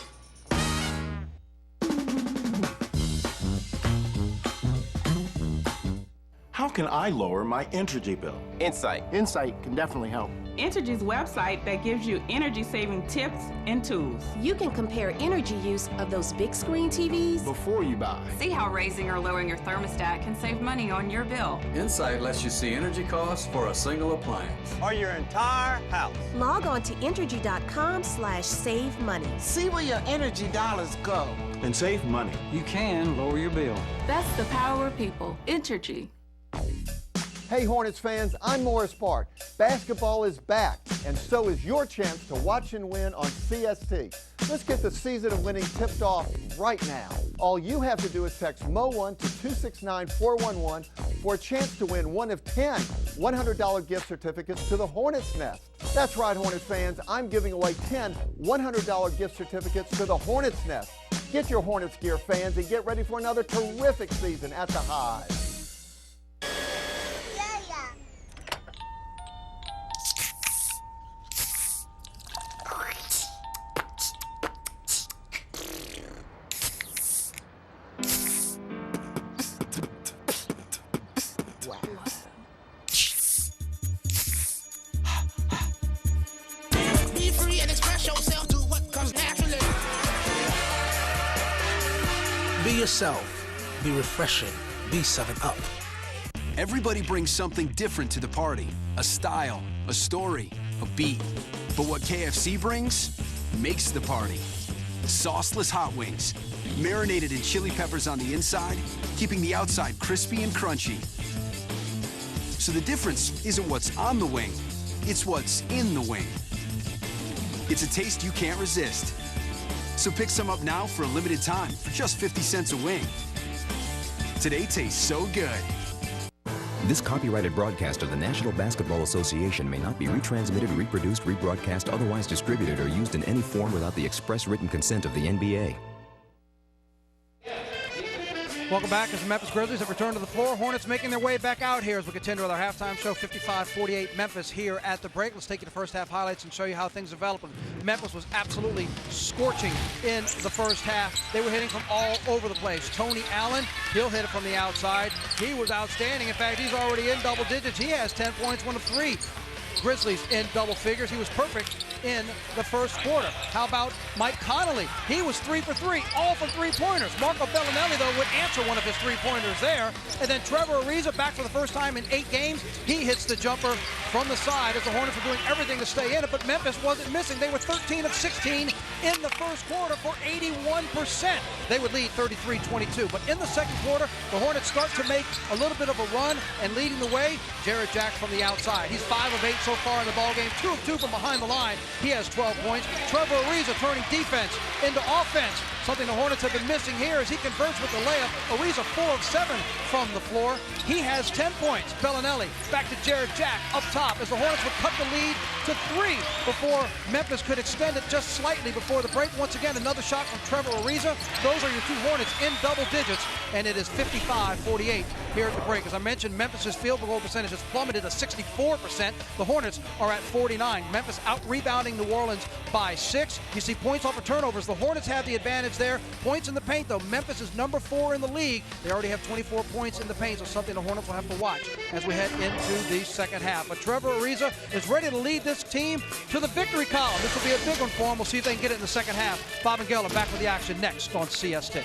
How can I lower my Entergy bill? Insight. Insight can definitely help. Entergy's website that gives you energy-saving tips and tools. You can compare energy use of those big screen TVs before you buy. See how raising or lowering your thermostat can save money on your bill. Insight lets you see energy costs for a single appliance. Or your entire house. Log on to Entergy.com/save money. See where your energy dollars go. And save money. You can lower your bill. That's the power of people. Entergy. Hey Hornets fans, I'm Morris Bart. Basketball is back, and so is your chance to watch and win on CST. Let's get the season of winning tipped off right now. All you have to do is text MO1 to 269-411 for a chance to win one of 10 $100 gift certificates to the Hornets Nest. That's right, Hornets fans, I'm giving away 10 $100 gift certificates to the Hornets Nest. Get your Hornets gear, fans, and get ready for another terrific season at the Hive. Be free and express yourself, do what comes naturally. Be yourself. Be refreshing. Be 7-Up. Everybody brings something different to the party. A style, a story, a beat. But what KFC brings makes the party. Sauceless hot wings, marinated in chili peppers on the inside, keeping the outside crispy and crunchy. So the difference isn't what's on the wing, it's what's in the wing. It's a taste you can't resist. So pick some up now for a limited time for just 50 cents a wing. Today tastes so good. This copyrighted broadcast of the National Basketball Association may not be retransmitted, reproduced, rebroadcast, otherwise distributed, or used in any form without the express written consent of the NBA. Welcome back as the Memphis Grizzlies have returned to the floor. Hornets making their way back out here as we continue with our halftime show. 55-48 Memphis here at the break. Let's take you to first half highlights and show you how things developed. Memphis was absolutely scorching in the first half. They were hitting from all over the place. Tony Allen, he'll hit it from the outside. He was outstanding. In fact, he's already in double digits. He has 10 points, 1 of 3. Grizzlies in double figures. He was perfect in the first quarter. How about Mike Conley? He was 3 for 3, all from three-pointers. Marco Bellinelli, though, would answer one of his three-pointers there. And then Trevor Ariza, back for the first time in 8 games, he hits the jumper from the side as the Hornets were doing everything to stay in it, but Memphis wasn't missing. They were 13 of 16 in the first quarter for 81%. They would lead 33-22. But in the second quarter, the Hornets start to make a little bit of a run, and leading the way, Jarrett Jack from the outside. He's 5 of 8 so far in the ballgame, 2 of 2 from behind the line. He has 12 points. Trevor Ariza turning defense into offense. Something the Hornets have been missing here as he converts with the layup. Ariza 4 of 7 from the floor. He has 10 points. Bellinelli back to Jared Jack up top as the Hornets would cut the lead to 3 before Memphis could extend it just slightly before the break. Once again, another shot from Trevor Ariza. Those are your two Hornets in double digits, and it is 55-48 here at the break. As I mentioned, Memphis's field goal percentage has plummeted to 64%. The Hornets are at 49. Memphis out-rebounding New Orleans by 6. You see points off of turnovers. The Hornets have the advantage there. Points in the paint, though. Memphis is number 4 in the league. They already have 24 points in the paint, so something the Hornets will have to watch as we head into the second half. But Trevor Ariza is ready to lead this team to the victory column. This will be a big one for him. We'll see if they can get it in the second half. Bob and Geller back with the action next on CST.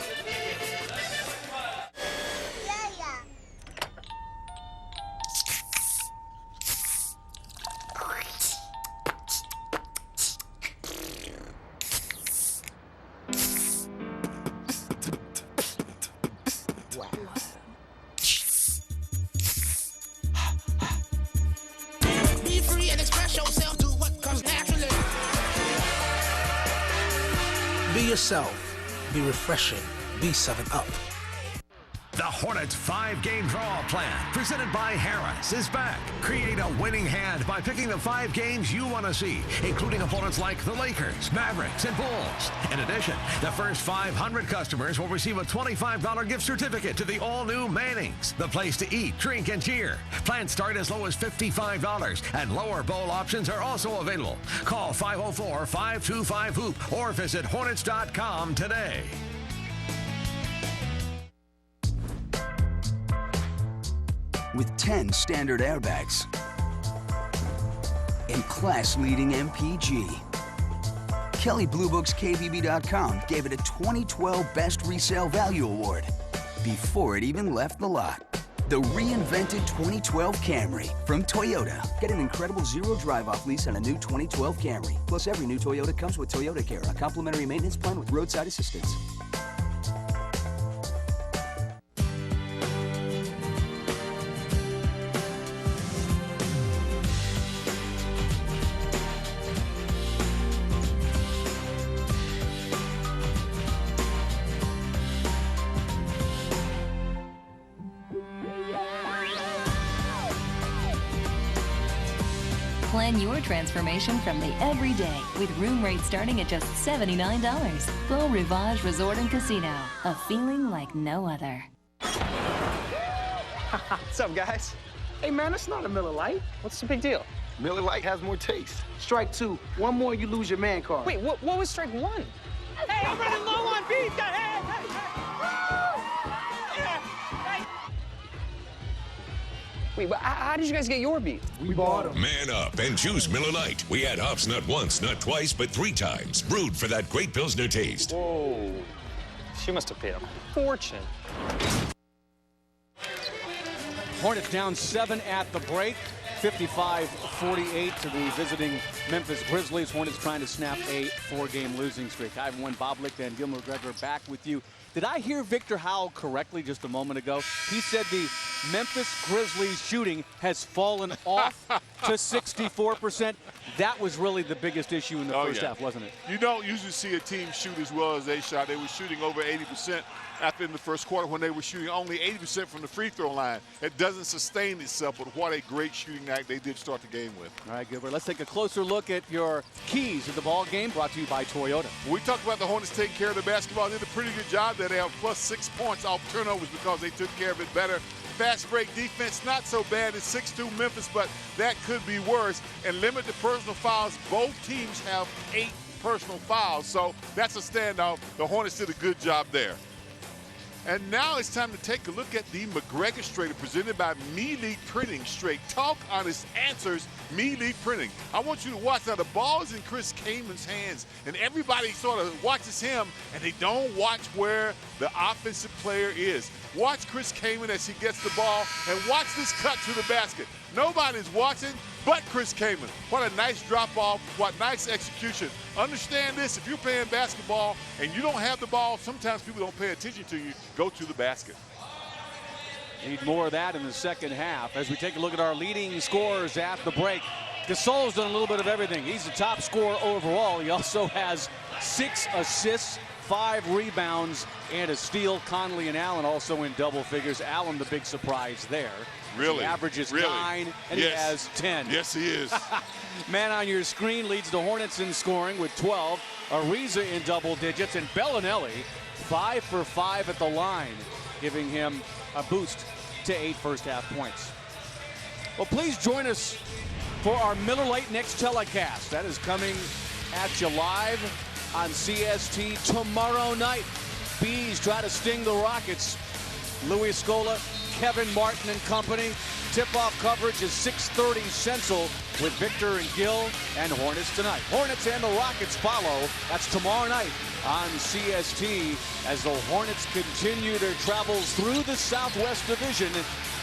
Be free and express yourself. Do what comes naturally. Be yourself. Be refreshing. Be 7-Up. The Hornets 5-game draw plan, presented by Harris, is back. Create a winning hand by picking the 5 games you want to see, including opponents like the Lakers, Mavericks, and Bulls. In addition, the first 500 customers will receive a $25 gift certificate to the all-new Mannings, the place to eat, drink, and cheer. Plans start as low as $55, and lower bowl options are also available. Call 504-525-HOOP or visit Hornets.com today. With 10 standard airbags and class-leading MPG. Kelley Blue Book's KBB.com gave it a 2012 Best Resale Value Award before it even left the lot. The reinvented 2012 Camry from Toyota. Get an incredible zero drive-off lease on a new 2012 Camry. Plus, every new Toyota comes with Toyota Care, a complimentary maintenance plan with roadside assistance. Plan your transformation from the everyday with room rates starting at just $79. Beau Rivage Resort and Casino, a feeling like no other. What's up, guys? Hey, man, that's not a Miller Lite. What's the big deal? Miller Lite has more taste. Strike 2. One more, you lose your man card. Wait, what was strike 1? Hey, I'm running low on beef. Wait, but how did you guys get your beef? We bought them. Man up and choose Miller Lite. We add hops not once, not twice, but 3 times. Brewed for that great Pilsner taste. Whoa. She must have paid a fortune. Hornets down 7 at the break. 55-48 to the visiting Memphis Grizzlies. Hornets trying to snap a 4-game losing streak. Ivan One, Bob Licht, and Gil McGregor back with you. Did I hear Victor Howell correctly just a moment ago? He said the Memphis Grizzlies shooting has fallen off to 64%. That was really the biggest issue in the first half, wasn't it? You don't usually see a team shoot as well as they shot. They were shooting over 80% after in the first quarter when they were shooting only 80% from the free throw line. It doesn't sustain itself, but what a great shooting night they did start the game with. All right, Gilbert, let's take a closer look at your keys of the ball game, brought to you by Toyota. When we talked about the Hornets taking care of the basketball, they did a pretty good job there. They have plus 6 points off turnovers because they took care of it better. Fast break defense, not so bad. It's 6-2 Memphis, but that could be worse. And limit the personal fouls. Both teams have 8 personal fouls, so that's a standoff. The Hornets did a good job there. And now it's time to take a look at the McGregor Straighter presented by Mealy Printing. Straight talk, honest answers, Mealy Printing. I want you to watch. Now, the ball is in Chris Kaman's hands, and everybody sort of watches him, and they don't watch where the offensive player is. Watch Chris Kaman as he gets the ball, and watch this cut to the basket. Nobody's watching but Chris Kaman. What a nice drop-off, what nice execution. Understand this, if you're playing basketball and you don't have the ball, sometimes people don't pay attention to you. Go to the basket. Need more of that in the second half. As we take a look at our leading scorers at the break, Gasol's done a little bit of everything. He's the top scorer overall. He also has 6 assists, 5 rebounds and a steal. Conley and Allen also in double figures. Allen, the big surprise there. Really? He averages really? 9, and he has 10. Yes, he is. Man on your screen leads the Hornets in scoring with 12. Ariza in double digits, and Bellinelli 5 for 5 at the line, giving him a boost to 8 first-half points. Well, please join us for our Miller Lite Next telecast. That is coming at you live on CST tomorrow night. Bees try to sting the Rockets. Louis Scola, Kevin Martin and company. Tip-off coverage is 6:30 Central with Victor and Gil and Hornets tonight. Hornets and the Rockets follow. That's tomorrow night on CST as the Hornets continue their travels through the Southwest Division.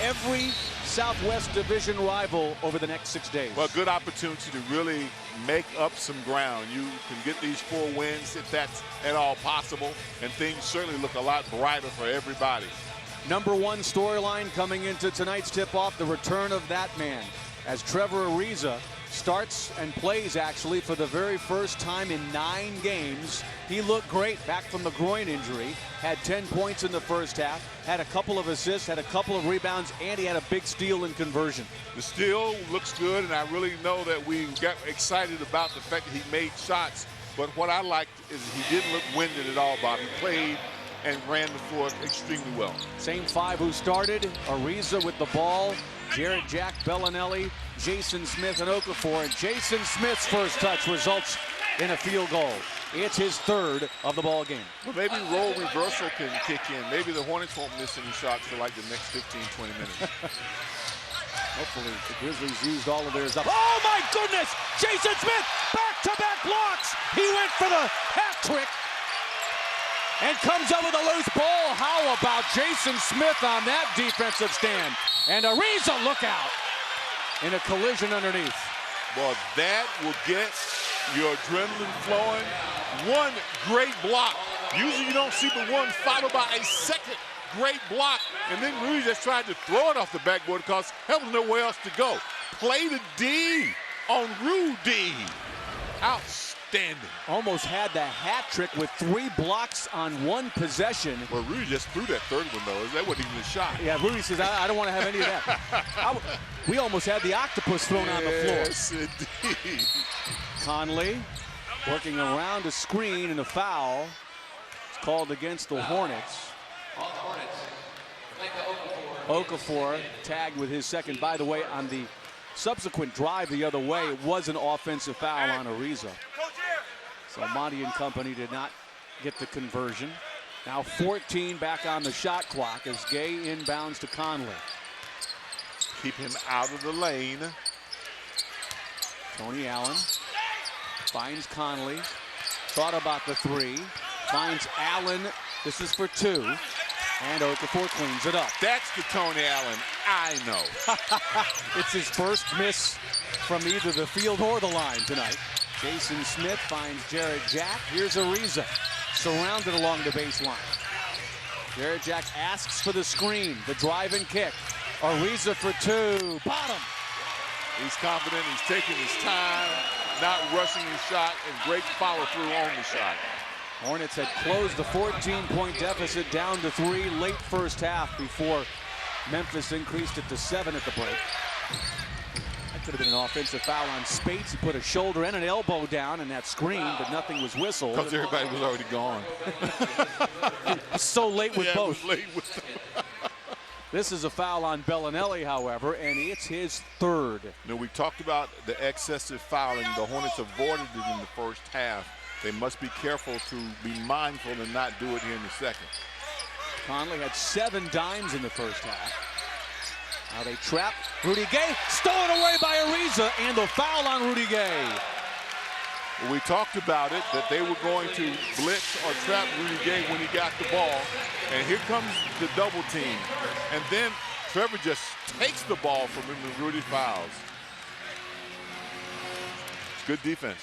Every Southwest Division rival over the next 6 days. Well, good opportunity to really make up some ground. You can get these 4 wins if that's at all possible, and things certainly look a lot brighter for everybody. Number 1 storyline coming into tonight's tip-off, the return of that man, as Trevor Ariza starts and plays actually for the very first time in 9 games. He looked great back from the groin injury, had 10 points in the first half, had a couple of assists, had a couple of rebounds, and he had a big steal and conversion. The steal looks good, and I really know that we got excited about the fact that he made shots, but what I liked is he didn't look winded at all, Bob. He played and ran the floor extremely well. Same 5 who started. Ariza with the ball, Jarrett Jack, Bellinelli, Jason Smith, and Okafor. And Jason Smith's first touch results in a field goal. It's his 3rd of the ball game. Well, maybe role reversal can kick in. Maybe the Hornets won't miss any shots for like the next 15, 20 minutes. Hopefully the Grizzlies used all of theirs up. Oh my goodness! Jason Smith, back-to-back blocks! He went for the hat trick and comes up with a loose ball. How about Jason Smith on that defensive stand? And Ariza, look out, in a collision underneath. Well, that will get your adrenaline flowing. One great block. Usually you don't see the one followed by a second great block. And then Rudy just tried to throw it off the backboard because there was nowhere else to go. Play the D on Rudy. Outstanding. Almost had the hat trick with 3 blocks on 1 possession. Well, Rudy just threw that 3rd one, though. That wasn't even a shot. Yeah, Rudy says, I don't want to have any of that. We almost had the octopus thrown on the floor. Yes, indeed. Conley working around a screen, and a foul. It's called against the Hornets. Okafor tagged with his 2nd. By the way, on the subsequent drive the other way, it was an offensive foul on Ariza. So Monty and company did not get the conversion. Now 14 back on the shot clock as Gay inbounds to Conley. Keep him out of the lane. Tony Allen finds Conley. Thought about the 3. Finds Allen. This is for 2. And Okafor cleans it up. That's the Tony Allen I know. It's his first miss from either the field or the line tonight. Jason Smith finds Jarrett Jack. Here's Ariza, surrounded along the baseline. Jarrett Jack asks for the screen, the drive and kick. Ariza for 2, bottom. He's confident, he's taking his time, not rushing his shot, and great follow through on the shot. Hornets had closed the 14-point deficit down to 3 late first half before Memphis increased it to 7 at the break. That could have been an offensive foul on Spates. He put a shoulder and an elbow down in that screen, but nothing was whistled. Because everybody was already gone. So late with both. It was late with them. This is a foul on Bellinelli, however, and it's his 3rd. Now, we talked about the excessive fouling. The Hornets avoided it in the first half. They must be careful to be mindful and not do it here in the second. Conley had 7 dimes in the first half. Now they trap Rudy Gay, stolen away by Ariza, and the foul on Rudy Gay. Well, we talked about it, that they were going to blitz or trap Rudy Gay when he got the ball. And here comes the double team. And then Trevor just takes the ball from him and Rudy fouls. Good defense.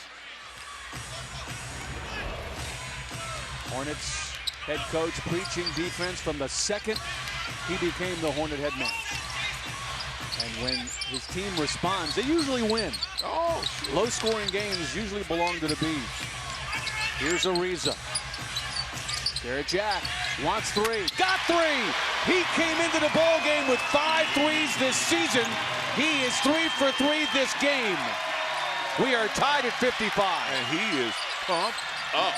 Hornets head coach preaching defense from the second he became the Hornet head man. And when his team responds, they usually win. Oh, sure. Low-scoring games usually belong to the Bees. Here's Ariza. Jarrett Jack wants three. Got three! He came into the ball game with 5 threes this season. He is 3 for 3 this game. We are tied at 55. And he is pumped up.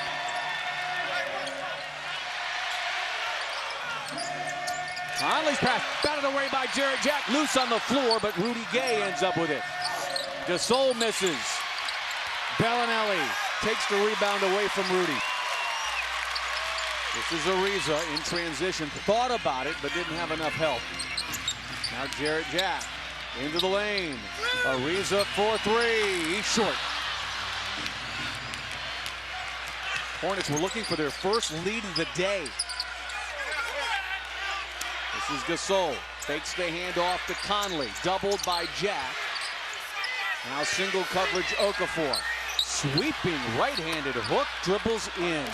Conley's pass batted away by Jarrett Jack. Loose on the floor, but Rudy Gay ends up with it. Gasol misses. Bellinelli takes the rebound away from Rudy. This is Ariza in transition. Thought about it, but didn't have enough help. Now Jarrett Jack into the lane. Ariza for 3. He's short. Hornets were looking for their first lead of the day. This is Gasol. Fakes the handoff to Conley. Doubled by Jack. Now single coverage Okafor. Sweeping right-handed hook. Dribbles in.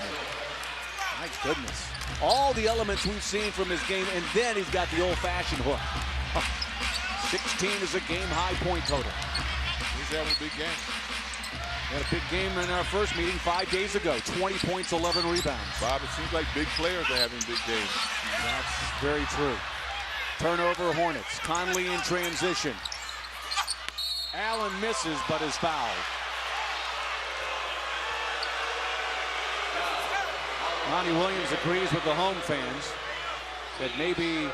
My goodness. All the elements we've seen from his game, and then he's got the old-fashioned hook. 16 is a game-high point total. He's having a big game. We had a big game in our first meeting 5 days ago. 20 points, 11 rebounds. Bob, it seems like big players are having big games. That's very true. Turnover Hornets. Conley in transition. Allen misses, but is fouled. Monty Williams agrees with the home fans that maybe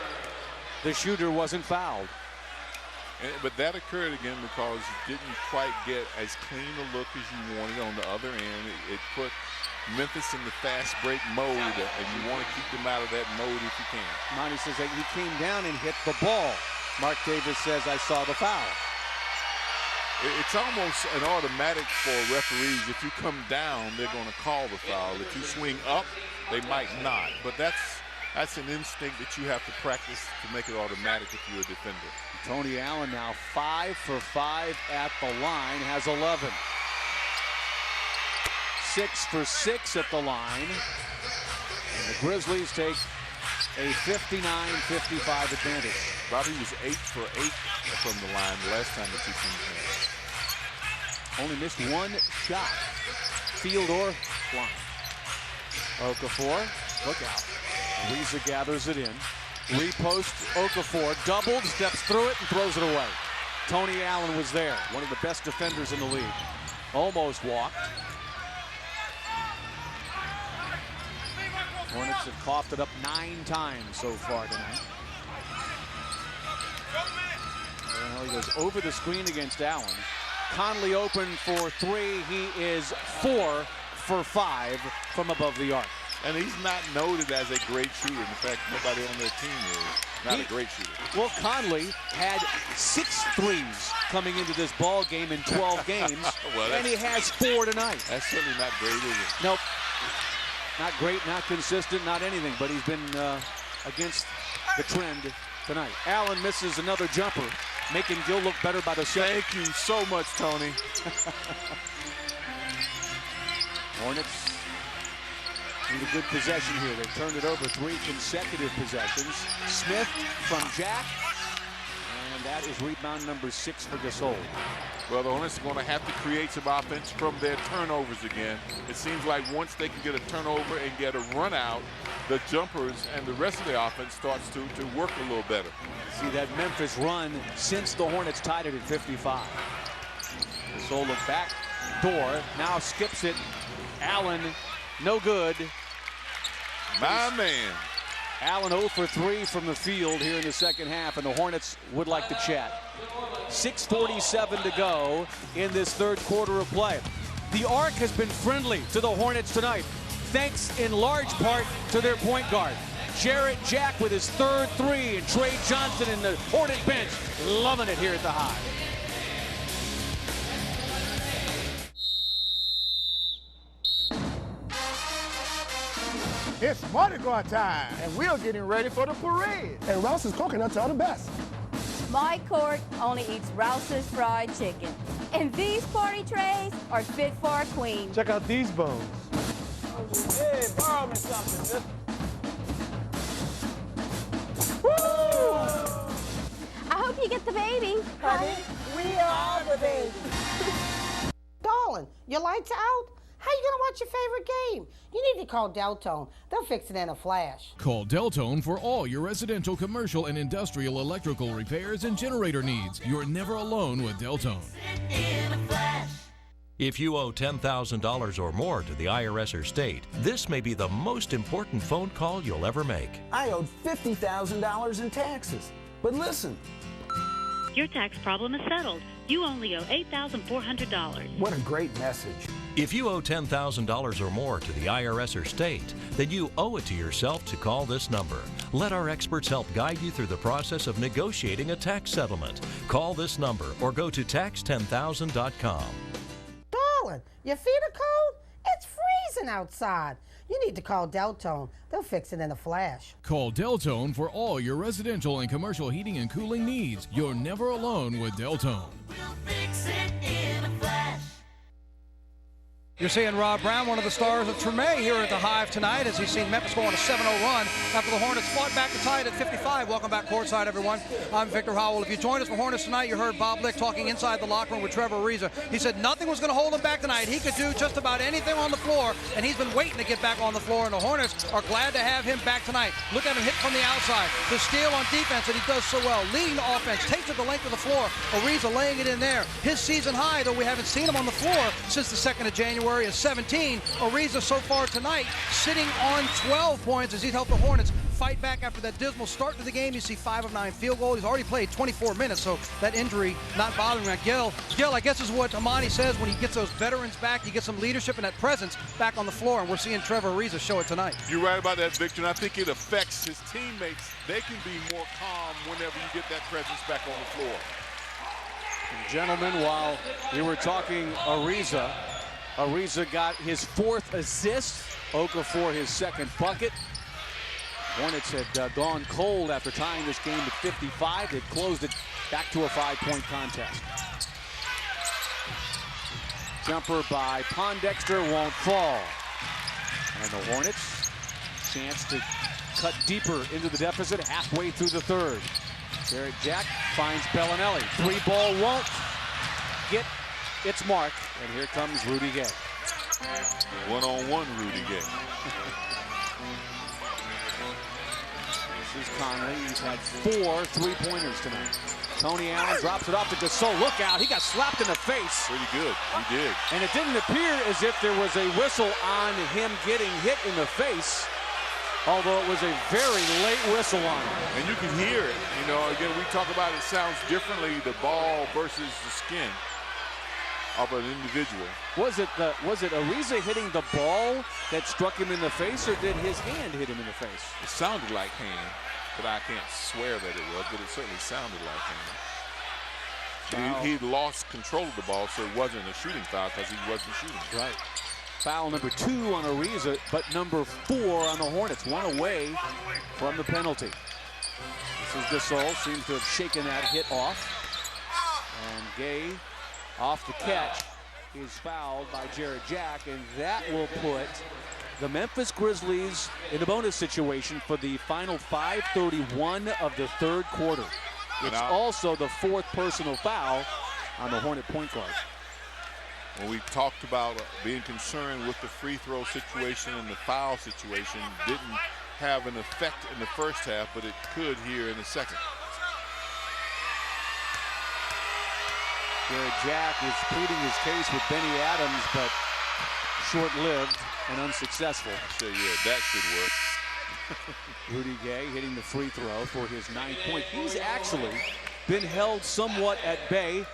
the shooter wasn't fouled. But that occurred again because you didn't quite get as clean a look as you wanted on the other end. It put Memphis in the fast break mode, and you want to keep them out of that mode if you can. Monty says that he came down and hit the ball. Mark Davis says, I saw the foul. It's almost an automatic for referees. If you come down, they're going to call the foul. If you swing up, they might not. But that's an instinct that you have to practice to make it automatic if you're a defender. Tony Allen now 5 for 5 at the line, has 11. 6 for 6 at the line. And the Grizzlies take a 59-55 advantage. Bobby was 8 for 8 from the line the last time the two teams met. Only missed one shot, field or line. Okafor, look out. Ariza gathers it in. Repost Okafor, doubled, steps through it and throws it away. Tony Allen was there, one of the best defenders in the league. Almost walked. Hornets have coughed it up 9 times so far tonight. He goes over the screen against Allen. Conley open for 3. He is 4 for 5 from above the arc. And he's not noted as a great shooter. In fact, nobody on their team is not a great shooter. Well, Conley had 6 threes coming into this ball game in 12 games, and he has 4 tonight. That's certainly not great, is it? Nope. Not great, not consistent, not anything, but he's been against the trend tonight. Allen misses another jumper, making Gill look better by the second. Thank you so much, Tony. Hornets need a good possession here. They've turned it over 3 consecutive possessions. Smith from Jack, and that is rebound number 6 for Gasol. Well, the Hornets are going to have to create some offense from their turnovers again. It seems like once they can get a turnover and get a run out, the jumpers and the rest of the offense starts to work a little better. See that Memphis run since the Hornets tied it at 55. Gasol look back door, now skips it. Allen, no good. My man. Allen 0 for 3 from the field here in the second half, and the Hornets would like to chat. 6:47 to go in this third quarter of play. The Arc has been friendly to the Hornets tonight, thanks in large part to their point guard. Jarrett Jack with his 3rd 3, and Trey Johnson in the Hornet bench loving it here at the High. It's Mardi Gras time, and we're getting ready for the parade. And Rouse's coconuts are the best. My court only eats Rouse's fried chicken. And these party trays are fit for a queen. Check out these bones. Hey, borrow me something, mister. Woo! I hope you get the baby. Honey, we are the baby. Darling, your lights out? How you gonna watch your favorite game? You need to call Deltone. They'll fix it in a flash. Call Deltone for all your residential, commercial, and industrial electrical repairs and generator needs. You're never alone with Deltone. If you owe $10,000 or more to the IRS or state, this may be the most important phone call you'll ever make. I owed $50,000 in taxes. But listen. Your tax problem is settled. You only owe $8,400. What a great message. If you owe $10,000 or more to the IRS or state, then you owe it to yourself to call this number. Let our experts help guide you through the process of negotiating a tax settlement. Call this number or go to tax10000.com. Darling, your feet are cold? It's freezing outside. You need to call Deltone. They'll fix it in a flash. Call Deltone for all your residential and commercial heating and cooling needs. You're never alone with Deltone. You're seeing Rob Brown, one of the stars of Treme, here at the Hive tonight as he's seen Memphis go on a 7-0 run after the Hornets fought back to tie it at 55. Welcome back courtside, everyone. I'm Victor Howell. If you joined us for Hornets tonight, you heard Bob Lick talking inside the locker room with Trevor Ariza. He said nothing was going to hold him back tonight. He could do just about anything on the floor, and he's been waiting to get back on the floor, and the Hornets are glad to have him back tonight. Look at him hit from the outside. The steal on defense that he does so well. Leading the offense, takes it the length of the floor. Ariza laying it in there. His season high, though we haven't seen him on the floor since the 2nd of January, is 17. Ariza so far tonight sitting on 12 points as he's helped the Hornets fight back after that dismal start to the game. You see 5 of 9 field goals. He's already played 24 minutes, so that injury not bothering him. Gil, I guess is what Amani says when he gets those veterans back, you get some leadership and that presence back on the floor, and we're seeing Trevor Ariza show it tonight. You're right about that, Victor, and I think it affects his teammates. They can be more calm whenever you get that presence back on the floor. And gentlemen, while we were talking Ariza got his 4th assist. Okafor his 2nd bucket. Hornets had gone cold after tying this game at 55. They'd closed it back to a 5-point contest. Jumper by Pondexter won't fall. And the Hornets, chance to cut deeper into the deficit halfway through the 3rd. Jarrett Jack finds Bellinelli. 3-ball won't get its mark, and here comes Rudy Gay. One-on-one Rudy Gay. This is Conley. He's had 4 3-pointers tonight. Tony Allen drops it off to Gasol. Look out, he got slapped in the face. Pretty good, he did. And it didn't appear as if there was a whistle on him getting hit in the face, although it was a very late whistle on him. And you can hear it. You know, again, we talk about it sounds differently, the ball versus the skin of an individual. Was it Ariza hitting the ball that struck him in the face, or did his hand hit him in the face? It sounded like hand, but I can't swear that it was, but it certainly sounded like hand. He lost control of the ball, so it wasn't a shooting foul because he wasn't shooting. Right. Foul number 2 on Ariza, but number 4 on the Hornets, 1 away from the penalty. This is Gasol, seems to have shaken that hit off. And Gay, off the catch, is fouled by Jarrett Jack, and that will put the Memphis Grizzlies in a bonus situation for the final 5:31 of the 3rd quarter. It's also the 4th personal foul on the Hornet point guard. When we talked about being concerned with the free throw situation and the foul situation, didn't have an effect in the first half, but it could here in the second. Jarrett Jack is pleading his case with Benny Adams, but short-lived and unsuccessful. I say, yeah, that should work. Rudy Gay hitting the free throw for his 9th point. He's actually been held somewhat at bay,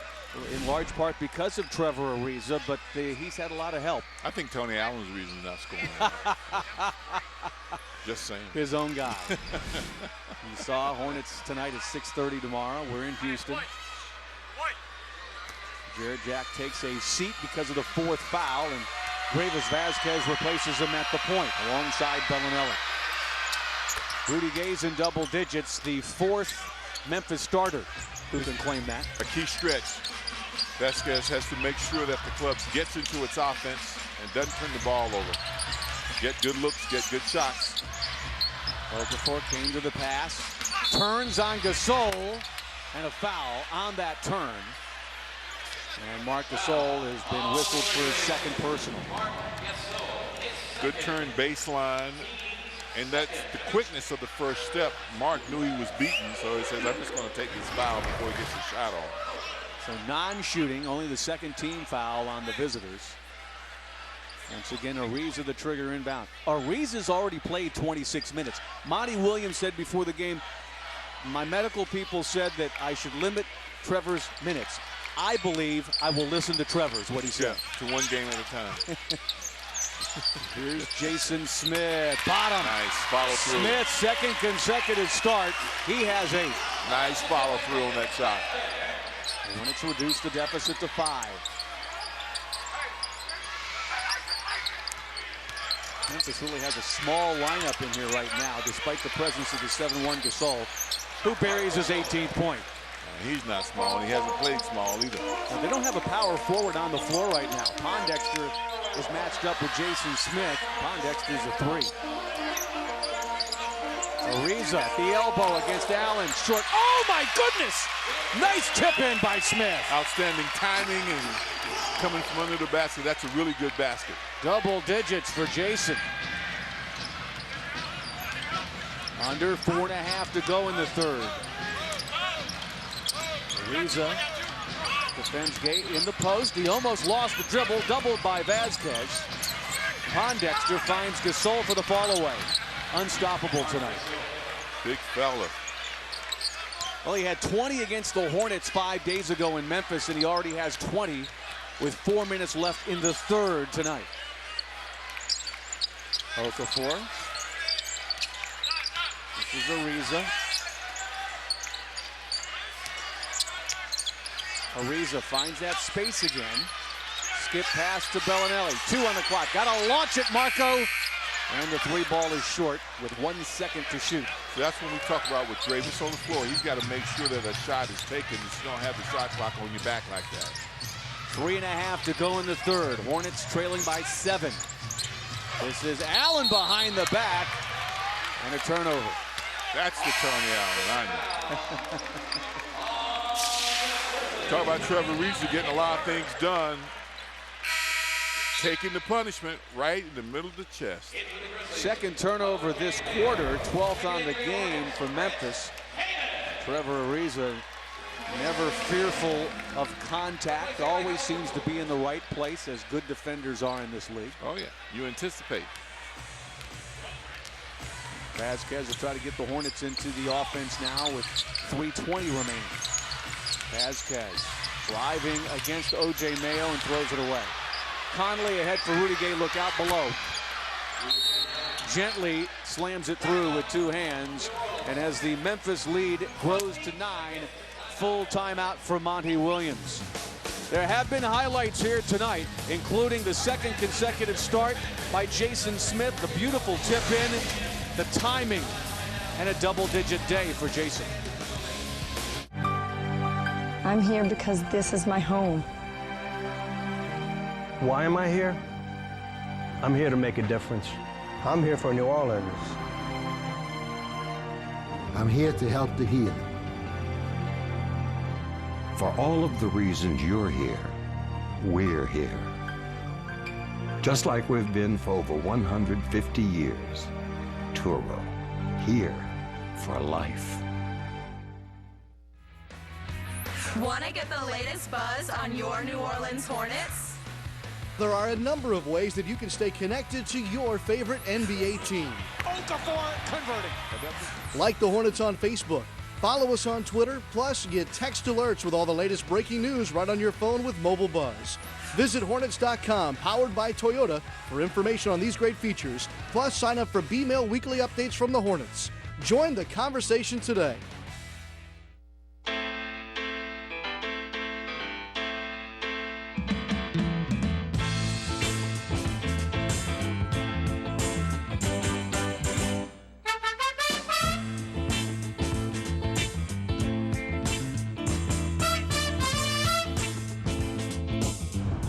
in large part because of Trevor Ariza, but he's had a lot of help. I think Tony Allen's the reason not scoring. Just saying. His own guy. You saw Hornets tonight at 6:30 tomorrow. We're in Houston. Jarrett Jack takes a seat because of the 4th foul, and Greivis Vasquez replaces him at the point alongside Bellinelli. Rudy Gay's in double digits, the 4th Memphis starter. Who can claim that? A key stretch. Vasquez has to make sure that the club gets into its offense and doesn't turn the ball over. Get good looks, get good shots. Okafor came to the pass, turns on Gasol, and a foul on that turn. And Marc Gasol has been whistled for his second personal. Good turn baseline. And that's the quickness of the first step. Mark knew he was beaten, so he says, I'm just going to take this foul before he gets the shot off. So non-shooting, only the second team foul on the visitors. Once again, Ariza the trigger inbound. Ariza's already played 26 minutes. Monty Williams said before the game, my medical people said that I should limit Trevor's minutes. I believe I will listen to Trevor's, what he said. Yeah, to one game at a time. Here's Jason Smith. Bottom. Nice follow through. Smith's second consecutive start. He has 8. Nice follow through on that shot. The Hornets reduced the deficit to 5. Memphis really has a small lineup in here right now, despite the presence of the 7-1 Gasol, who buries his 18th point. He's not small, and he hasn't played small either. Now, they don't have a power forward on the floor right now. Pondexter is matched up with Jason Smith. Pondexter's a 3. Ariza at the elbow against Allen. Short. Oh, my goodness! Nice tip in by Smith. Outstanding timing and coming from under the basket. That's a really good basket. Double digits for Jason. Under 4.5 to go in the third. Ariza defends Gay in the post. He almost lost the dribble, doubled by Vasquez. Pondexter finds Gasol for the fall away. Unstoppable tonight. Big fella. Well, he had 20 against the Hornets 5 days ago in Memphis, and he already has 20 with 4 minutes left in the third tonight. Okafor. This is Ariza. Ariza finds that space again. Skip pass to Bellinelli. 2 on the clock. Got to launch it, Marco. And the 3 ball is short with 1 second to shoot. So that's when we talk about with Davis on the floor. He's got to make sure that a shot is taken. You don't have the shot clock on your back like that. 3.5 to go in the third. Hornets trailing by 7. This is Allen behind the back. And a turnover. That's the Tony Allen, I know. Talk about Trevor Ariza getting a lot of things done. Taking the punishment right in the middle of the chest. Second turnover this quarter, 12th on the game for Memphis. Trevor Ariza, never fearful of contact, always seems to be in the right place, as good defenders are in this league. Oh yeah, you anticipate. Vasquez will try to get the Hornets into the offense now with 3:20 remaining. Vasquez driving against O.J. Mayo and throws it away. Conley ahead for Rudy Gay, look out below. Gently slams it through with 2 hands, and as the Memphis lead grows to 9, full timeout for Monty Williams. There have been highlights here tonight, including the second consecutive start by Jason Smith, the beautiful tip in, the timing, and a double-digit day for Jason. I'm here because this is my home. Why am I here? I'm here to make a difference. I'm here for New Orleans. I'm here to help the healing. For all of the reasons you're here, we're here. Just like we've been for over 150 years. Turo, here for life. Want to get the latest buzz on your New Orleans Hornets? There are a number of ways that you can stay connected to your favorite NBA team. Okafor converting. Like the Hornets on Facebook. Follow us on Twitter, plus get text alerts with all the latest breaking news right on your phone with Mobile Buzz. Visit Hornets.com, powered by Toyota, for information on these great features. Plus, sign up for B-Mail weekly updates from the Hornets. Join the conversation today.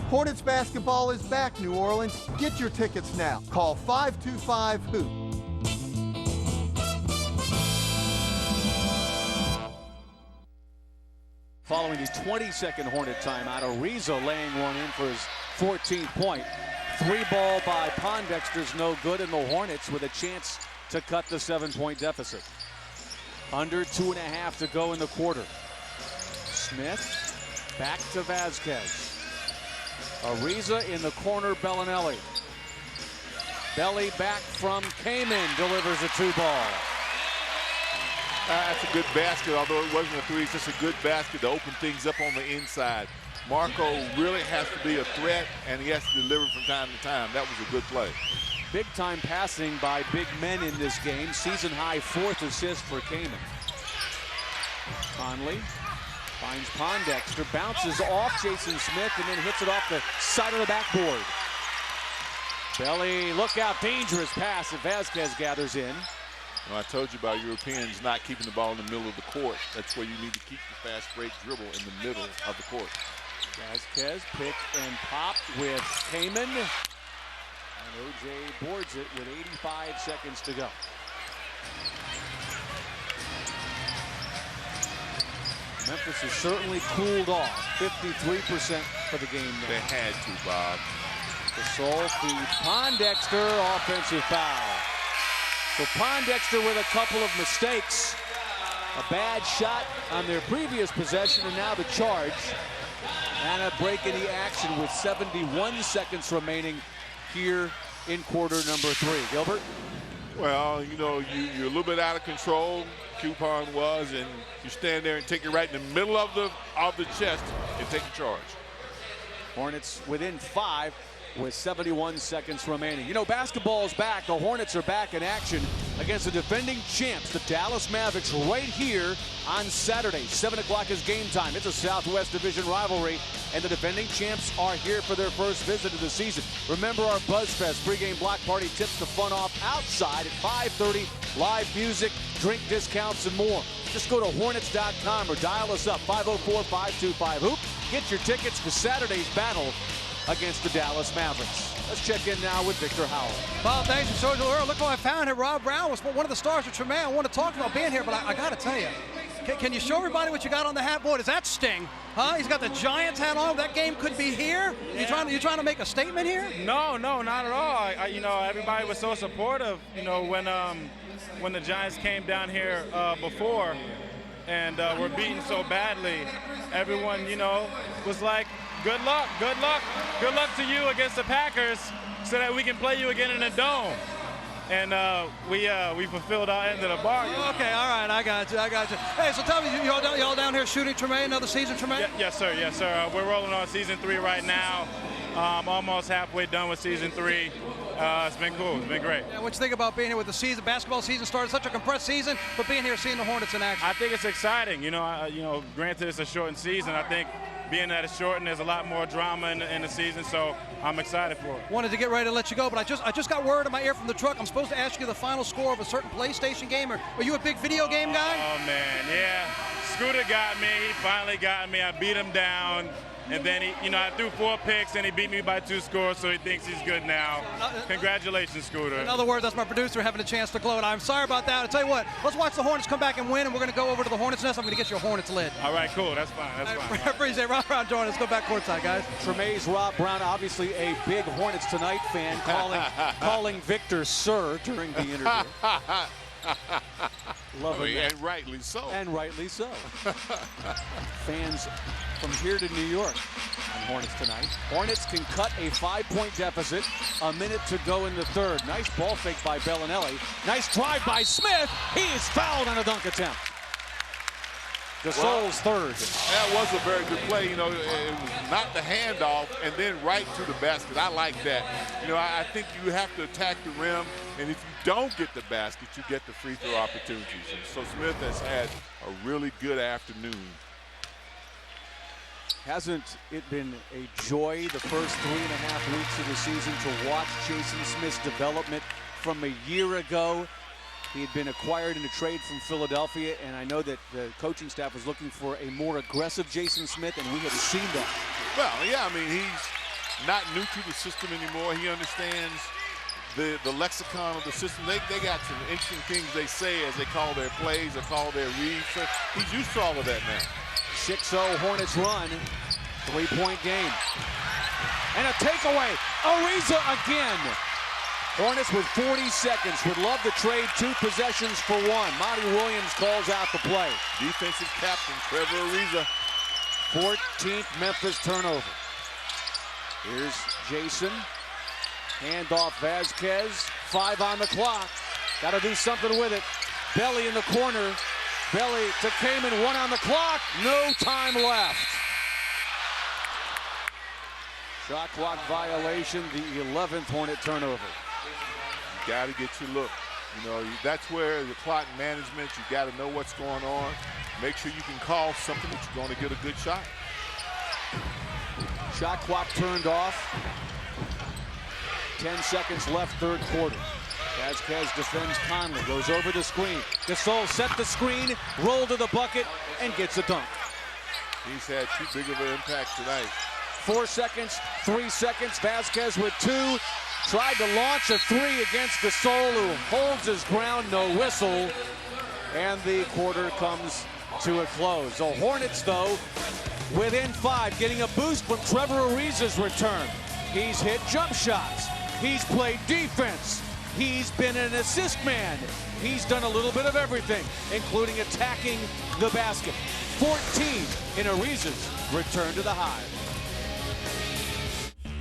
Hornets basketball is back, New Orleans. Get your tickets now. Call 525-HOOP. Following the 22nd Hornet timeout, Ariza laying one in for his 14th point. 3-ball by Pondexter's no good, and the Hornets with a chance to cut the 7-point deficit. Under 2.5 to go in the quarter. Smith back to Vasquez. Ariza in the corner, Bellinelli. Belly back from Kaman, delivers a 2-ball. That's a good basket, although it wasn't a three. It's just a good basket to open things up on the inside. Marco really has to be a threat, and he has to deliver from time to time. That was a good play. Big time passing by big men in this game. Season high 4th assist for Kaman. Conley finds Pondexter, bounces off Jason Smith, and then hits it off the side of the backboard. Belly, look out, dangerous pass that Vasquez gathers in. Well, I told you about Europeans not keeping the ball in the middle of the court. That's where you need to keep the fast break dribble in the middle of the court. Vasquez pick and pop with Kaman. And OJ boards it with 85 seconds to go. Memphis has certainly cooled off. 53% for the game now. They had to, Bob. Gasol feeds Pondexter, offensive foul. So Pondexter with a couple of mistakes. A bad shot on their previous possession, and now the charge. And a break in the action with 71 seconds remaining here in quarter number 3. Gilbert? Well, you know, you're a little bit out of control. Coupon was, and you stand there and take it right in the middle of the chest and take the charge. Hornets within 5 with 71 seconds remaining. You know, basketball is back. The Hornets are back in action against the defending champs, the Dallas Mavericks, right here on Saturday. 7 o'clock is game time. It's a Southwest Division rivalry, and the defending champs are here for their first visit of the season. Remember our BuzzFest pregame block party tips the fun off outside at 5:30. Live music, drink discounts, and more. Just go to Hornets.com or dial us up, 504-525-HOOP. Get your tickets for Saturday's battle against the Dallas Mavericks. Let's check in now with Victor Howell. Bob, thanks for Sergio Earl. Look what I found here. Rob Brown was one of the stars of Tremaine. I want to talk about being here, but I got to tell you, can you show everybody what you got on the hat? Boy, does that sting? Huh? He's got the Giants hat on. That game could be here. Yeah. You trying to make a statement here? No, not at all. You know, everybody was so supportive. You know, when the Giants came down here before and were beaten so badly, everyone, you know, was like, good luck to you against the Packers so that we can play you again in the Dome. And we fulfilled our end of the bargain. Okay, all right, I got you. Hey, so tell me, y'all down here shooting Tremaine, another season, Tremaine? Yes, sir. We're rolling on season 3 right now. Almost halfway done with season 3. It's been cool. It's been great. Yeah, what you think about being here with the season? Basketball season started such a compressed season, but being here, seeing the Hornets in action. I think it's exciting. You know, granted it's a shortened season. I think being that it's shortened, there's a lot more drama in the season, so I'm excited for it. Wanted to get ready to let you go, but I just got word in my ear from the truck. I'm supposed to ask you the final score of a certain PlayStation game. Are you a big video game guy? Oh man, yeah. Scooter got me. He finally got me. I beat him down. And then I threw 4 picks and he beat me by 2 scores, so he thinks he's good now. Congratulations, Scooter. In other words, that's my producer having a chance to gloat. I'm sorry about that. I'll tell you what, let's watch the Hornets come back and win, and we're going to go over to the Hornets nest. I'm going to get you a Hornets lid. All right, cool. That's fine. I appreciate it. Rob Brown joining us. Go back courtside, guys. Tremaine's Rob Brown, obviously a big Hornets Tonight fan, calling Victor sir during the interview. Loving that. And rightly so. And rightly so. Fans from here to New York on Hornets Tonight. Hornets can cut a 5-point deficit. A minute to go in the third. Nice ball fake by Bellinelli. Nice drive by Smith. He is fouled on a dunk attempt. Gasol's third. That was a very good play. You know, it was not the handoff and then right to the basket. I like that. You know, I think you have to attack the rim, and if you don't get the basket, you get the free throw opportunities. And so Smith has had a really good afternoon. Hasn't it been a joy the first 3.5 weeks of the season to watch Jason Smith's development from a year ago? He had been acquired in a trade from Philadelphia, and I know that the coaching staff was looking for a more aggressive Jason Smith, and we have seen that. Well, yeah, I mean, he's not new to the system anymore. He understands the lexicon of the system. They got some interesting things they say as they call their plays or call their reads. So he's used to all of that now. 6-0 Hornets run. 3-point game. And a takeaway. Ariza again. Hornets with 40 seconds would love to trade 2 possessions for 1. Monty Williams calls out the play. Defensive captain Trevor Ariza. 14th Memphis turnover. Here's Jason. Handoff Vasquez. 5 on the clock. Got to do something with it. Belly in the corner. Belly to Kaman. 1 on the clock. No time left. Shot clock violation. The 11th Hornet turnover. You got to get your look. You know, that's where the clock management, you got to know what's going on. Make sure you can call something that you're going to get a good shot. Shot clock turned off. 10 seconds left, third quarter. Vasquez defends Conley, goes over the screen. Gasol set the screen, roll to the bucket, and gets a dunk. He's had too big of an impact tonight. 4 seconds, 3 seconds. Vasquez with 2. Tried to launch a 3 against Gasol, who holds his ground, no whistle. And the quarter comes to a close. The Hornets, though, within 5, getting a boost from Trevor Ariza's return. He's hit jump shots. He's played defense. He's been an assist man. He's done a little bit of everything, including attacking the basket. 14 in Ariza's return to the Hive.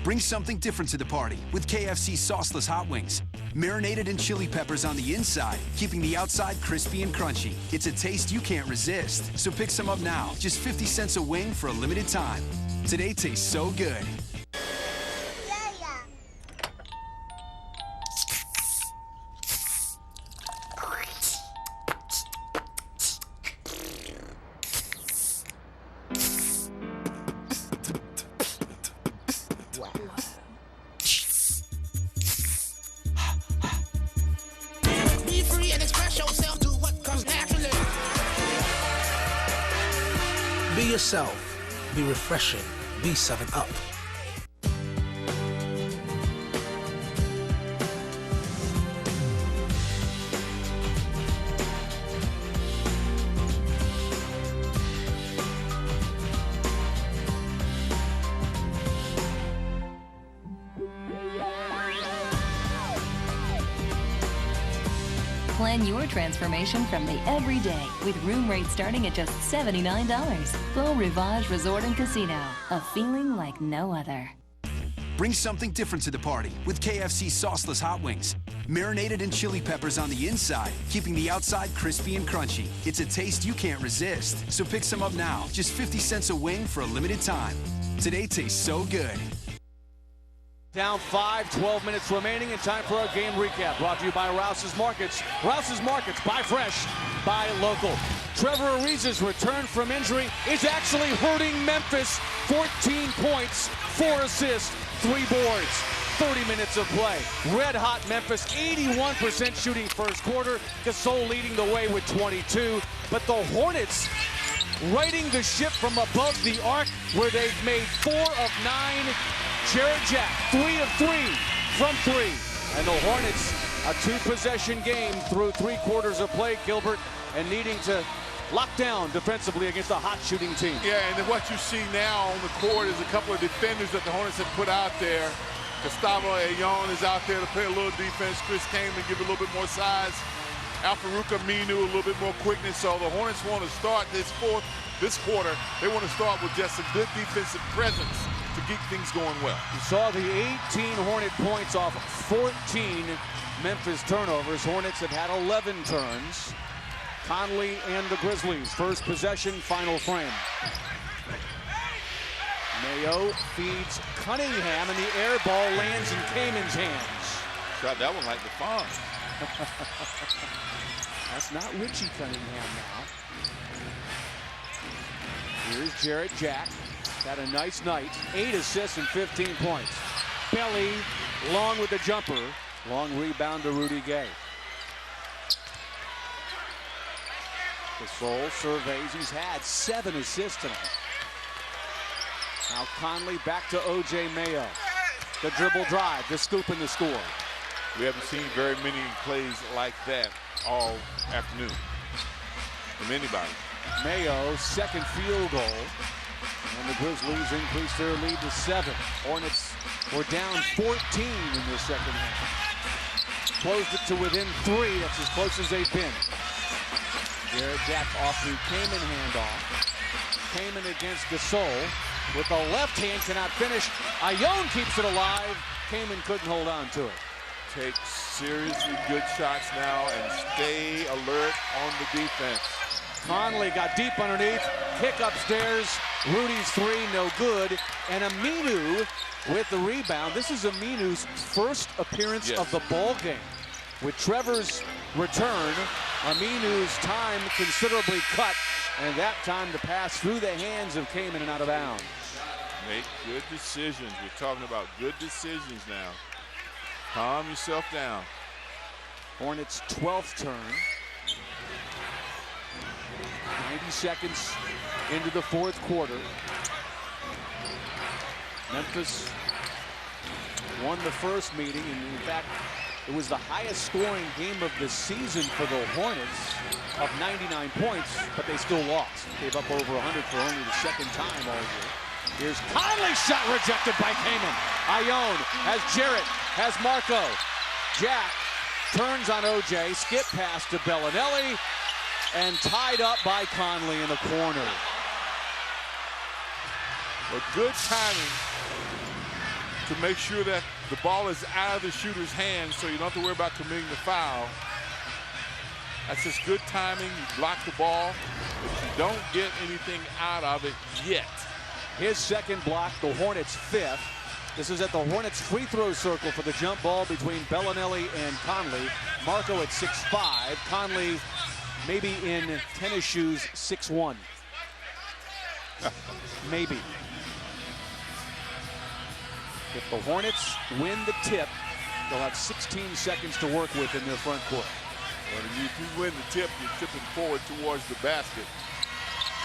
Bring something different to the party with KFC sauceless hot wings. Marinated in chili peppers on the inside, keeping the outside crispy and crunchy. It's a taste you can't resist. So pick some up now. Just 50 cents a wing for a limited time. Today tastes so good. Be yourself. Be refreshing. Be 7-Up. Plan your transformation from the everyday with room rates starting at just $79. Beau Rivage Resort and Casino, a feeling like no other. Bring something different to the party with KFC sauceless hot wings. Marinated in chili peppers on the inside, keeping the outside crispy and crunchy. It's a taste you can't resist. So pick some up now. Just 50 cents a wing for a limited time. Today tastes so good. Down 5, 12 minutes remaining, and time for our game recap. Brought to you by Rouse's Markets. Rouse's Markets, buy fresh, buy local. Trevor Ariza's return from injury is actually hurting Memphis. 14 points, 4 assists, 3 boards. 30 minutes of play. Red hot Memphis, 81% shooting first quarter. Gasol leading the way with 22. But the Hornets righting the ship from above the arc, where they've made 4 of 9. Jarrett Jack, 3 of 3 from 3. And the Hornets, a 2-possession game through 3 quarters of play, Gilbert, and needing to lock down defensively against a hot shooting team. Yeah, and then what you see now on the court is a couple of defenders that the Hornets have put out there. Gustavo Ayon is out there to play a little defense. Chris Kaman give a little bit more size. Al-Farouq Aminu a little bit more quickness. So the Hornets want to start this quarter. They want to start with just a good defensive presence to keep things going well. You saw the 18 Hornet points off 14 Memphis turnovers. Hornets have had 11 turns. Conley and the Grizzlies, first possession, final frame. Mayo feeds Cunningham, and the air ball lands in Kaman's hands. Got that one like the farm. That's not Richie Cunningham now. Here's Jarrett Jack. Had a nice night. 8 assists and 15 points. Belly, long with the jumper. Long rebound to Rudy Gay. Gasol surveys. He's had 7 assists tonight. Now Conley back to O.J. Mayo. The dribble drive, the scoop and the score. We haven't seen very many plays like that all afternoon from anybody. Mayo, second field goal. And the Grizzlies increase their lead to 7. Hornets were down 14 in the second half. Closed it to within 3. That's as close as they've been. Jarrett Jack off the Kaman handoff. Kaman against Gasol. With the left hand, cannot finish. Ione keeps it alive. Kaman couldn't hold on to it. Take seriously good shots now and stay alert on the defense. Conley got deep underneath, kick upstairs, Rudy's 3, no good, and Aminu with the rebound. This is Aminu's first appearance of the ball game. With Trevor's return, Aminu's time considerably cut, and that time to pass through the hands of Kaman and out of bounds. Make good decisions. We're talking about good decisions now. Calm yourself down. Hornets' 12th turn. 90 seconds into the fourth quarter. Memphis won the first meeting, and in fact, it was the highest scoring game of the season for the Hornets of 99 points, but they still lost. Gave up over 100 for only the second time all year. Here's Conley's shot rejected by Kaman. Ione has Jarrett, has Marco. Jack turns on OJ, skip pass to Bellinelli, and tied up by Conley in the corner. But good timing to make sure that the ball is out of the shooter's hands so you don't have to worry about committing the foul. That's just good timing. You block the ball, but you don't get anything out of it yet. His second block, the Hornets' 5th. This is at the Hornets free throw circle for the jump ball between Bellinelli and Conley. Marco at 6'5", Conley maybe in tennis shoes 6'1". Maybe. If the Hornets win the tip, they'll have 16 seconds to work with in their front court. Well, if you win the tip, you're tipping forward towards the basket.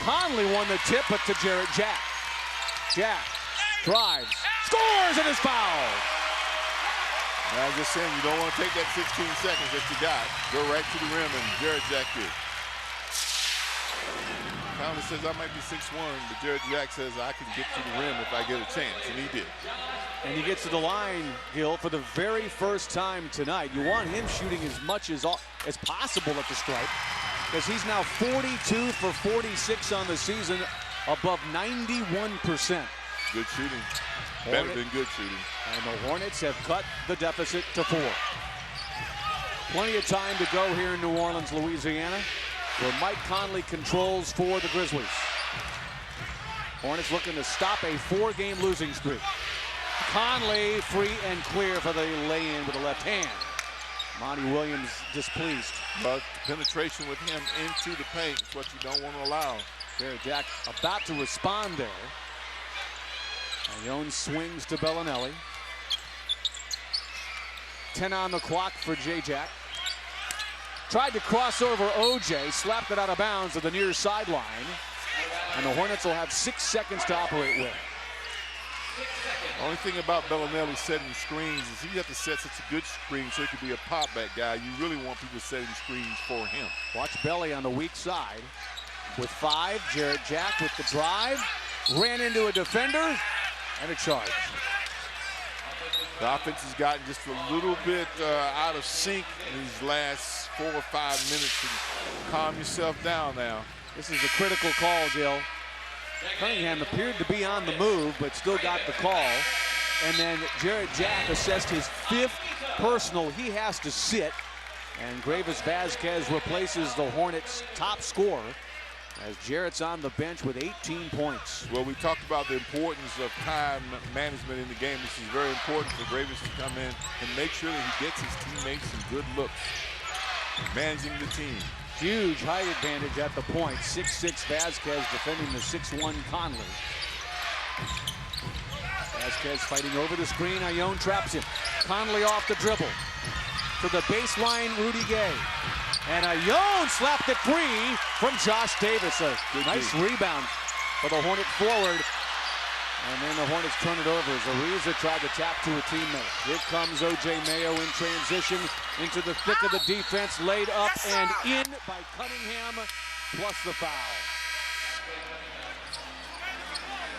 Conley won the tip, but to Jarrett Jack. Jack drives, scores, and is fouled. I was just saying, you don't want to take that 16 seconds that you got. Go right to the rim, and Jarrett Jack did. Conley says, I might be 6'1", but Jarrett Jack says, I can get to the rim if I get a chance, and he did. And he gets to the line, Gil, for the very first time tonight. You want him shooting as much as possible at the stripe, because he's now 42 for 46 on the season, above 91%. Good shooting. Better than good shooting. And the Hornets have cut the deficit to 4. Plenty of time to go here in New Orleans, Louisiana, where Mike Conley controls for the Grizzlies. Hornets looking to stop a 4-game losing streak. Conley free and clear for the lay-in with the left hand. Monty Williams displeased. But penetration with him into the paint is what you don't want to allow. Jarrett Jack about to respond there. Ione swings to Bellinelli. 10 on the clock for J-Jack. Tried to cross over OJ, slapped it out of bounds at the near sideline. And the Hornets will have 6 seconds to operate with. Only thing about Bellinelli setting screens is he has to set such a good screen so he could be a pop-back guy. You really want people setting screens for him. Watch Belly on the weak side. With 5, Jarrett Jack with the drive. Ran into a defender and a charge. The offense has gotten just a little bit out of sync in these last 4 or 5 minutes. And calm yourself down now. This is a critical call, Gil. Cunningham appeared to be on the move, but still got the call. And then Jarrett Jack assessed his 5th personal. He has to sit. And Gravis Vasquez replaces the Hornets' top scorer as Jarrett's on the bench with 18 points. Well, we talked about the importance of time management in the game. This is very important for Gravis to come in and make sure that he gets his teammates some good looks. Managing the team. Huge height advantage at the point. 6'6" Vasquez defending the 6'1" Conley. Vasquez fighting over the screen. Ione traps him. Conley off the dribble. To the baseline, Rudy Gay. And Ione slapped it free from Josh Davis. A nice rebound for the Hornet forward. And then the Hornets turn it over as Ariza tried to tap to a teammate. Here comes O.J. Mayo in transition into the thick of the defense. Laid up and in by Cunningham. plus the foul.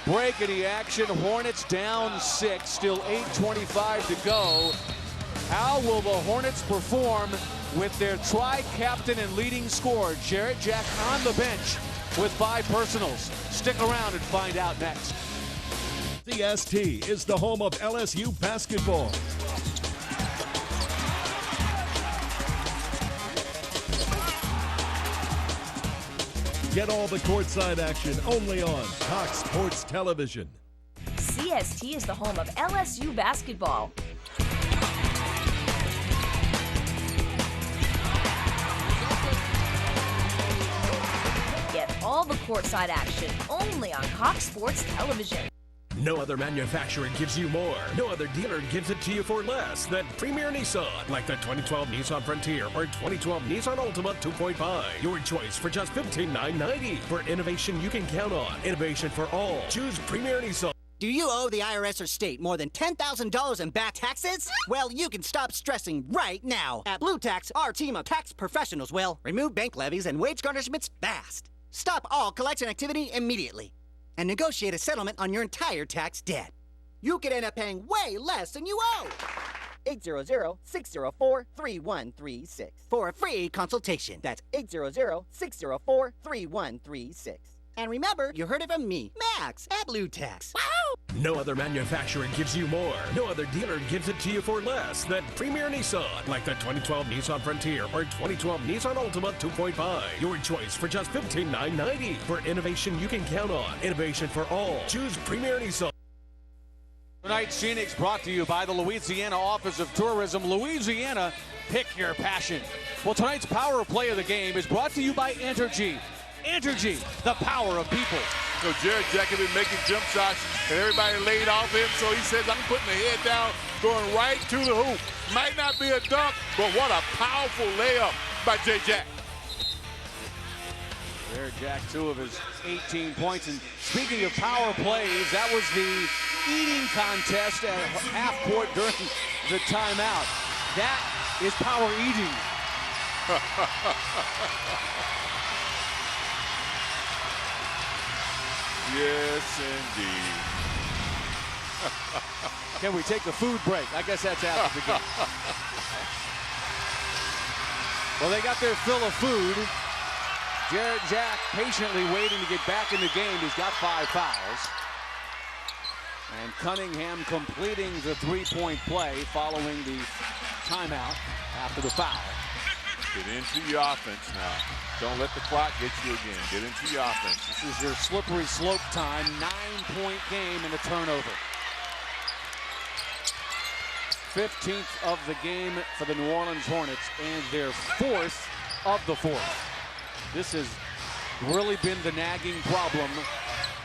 Break in the action. Hornets down 6. Still 8:25 to go. How will the Hornets perform with their tri-captain and leading scorer, Jarrett Jack, on the bench with 5 personals? Stick around and find out next. CST is the home of LSU basketball. Get all the courtside action only on Cox Sports Television. CST is the home of LSU basketball. Get all the courtside action only on Cox Sports Television. No other manufacturer gives you more. No other dealer gives it to you for less than Premier Nissan. Like the 2012 Nissan Frontier or 2012 Nissan Altima 2.5. Your choice for just $15,990. For innovation you can count on. Innovation for all. Choose Premier Nissan. Do you owe the IRS or state more than $10,000 in back taxes? Well, you can stop stressing right now. At Blue Tax, our team of tax professionals will remove bank levies and wage garnishments fast. Stop all collection activity immediately. And negotiate a settlement on your entire tax debt. You could end up paying way less than you owe. 800-604-3136 for a free consultation. That's 800-604-3136. And remember, you heard it from me, Max, at Blue Tax. Wow! No other manufacturer gives you more. No other dealer gives it to you for less than Premier Nissan. Like the 2012 Nissan Frontier or 2012 Nissan Altima 2.5. Your choice for just $15,990. For innovation you can count on. Innovation for all. Choose Premier Nissan. Tonight's Phoenix brought to you by the Louisiana Office of Tourism. Louisiana, pick your passion. Well, tonight's power play of the game is brought to you by Entergy. Entergy, the power of people. So Jarrett Jack had been making jump shots, and everybody laid off him, so he says, I'm putting the head down, going right to the hoop. Might not be a dunk, but what a powerful layup by J. Jack. Jarrett Jack, 2 of his 18 points. And speaking of power plays, that was the eating contest at half court during the timeout. That is power eating. Yes, indeed. Can we take a food break? I guess that's after the game. Well, they got their fill of food. Jarrett Jack patiently waiting to get back in the game. He's got 5 fouls. And Cunningham completing the 3-point play following the timeout after the foul. Get into your offense now. Don't let the clock get you again. Get into your offense. This is your slippery slope time. 9-point game and a turnover. 15th of the game for the New Orleans Hornets and their 4th of the 4th. This has really been the nagging problem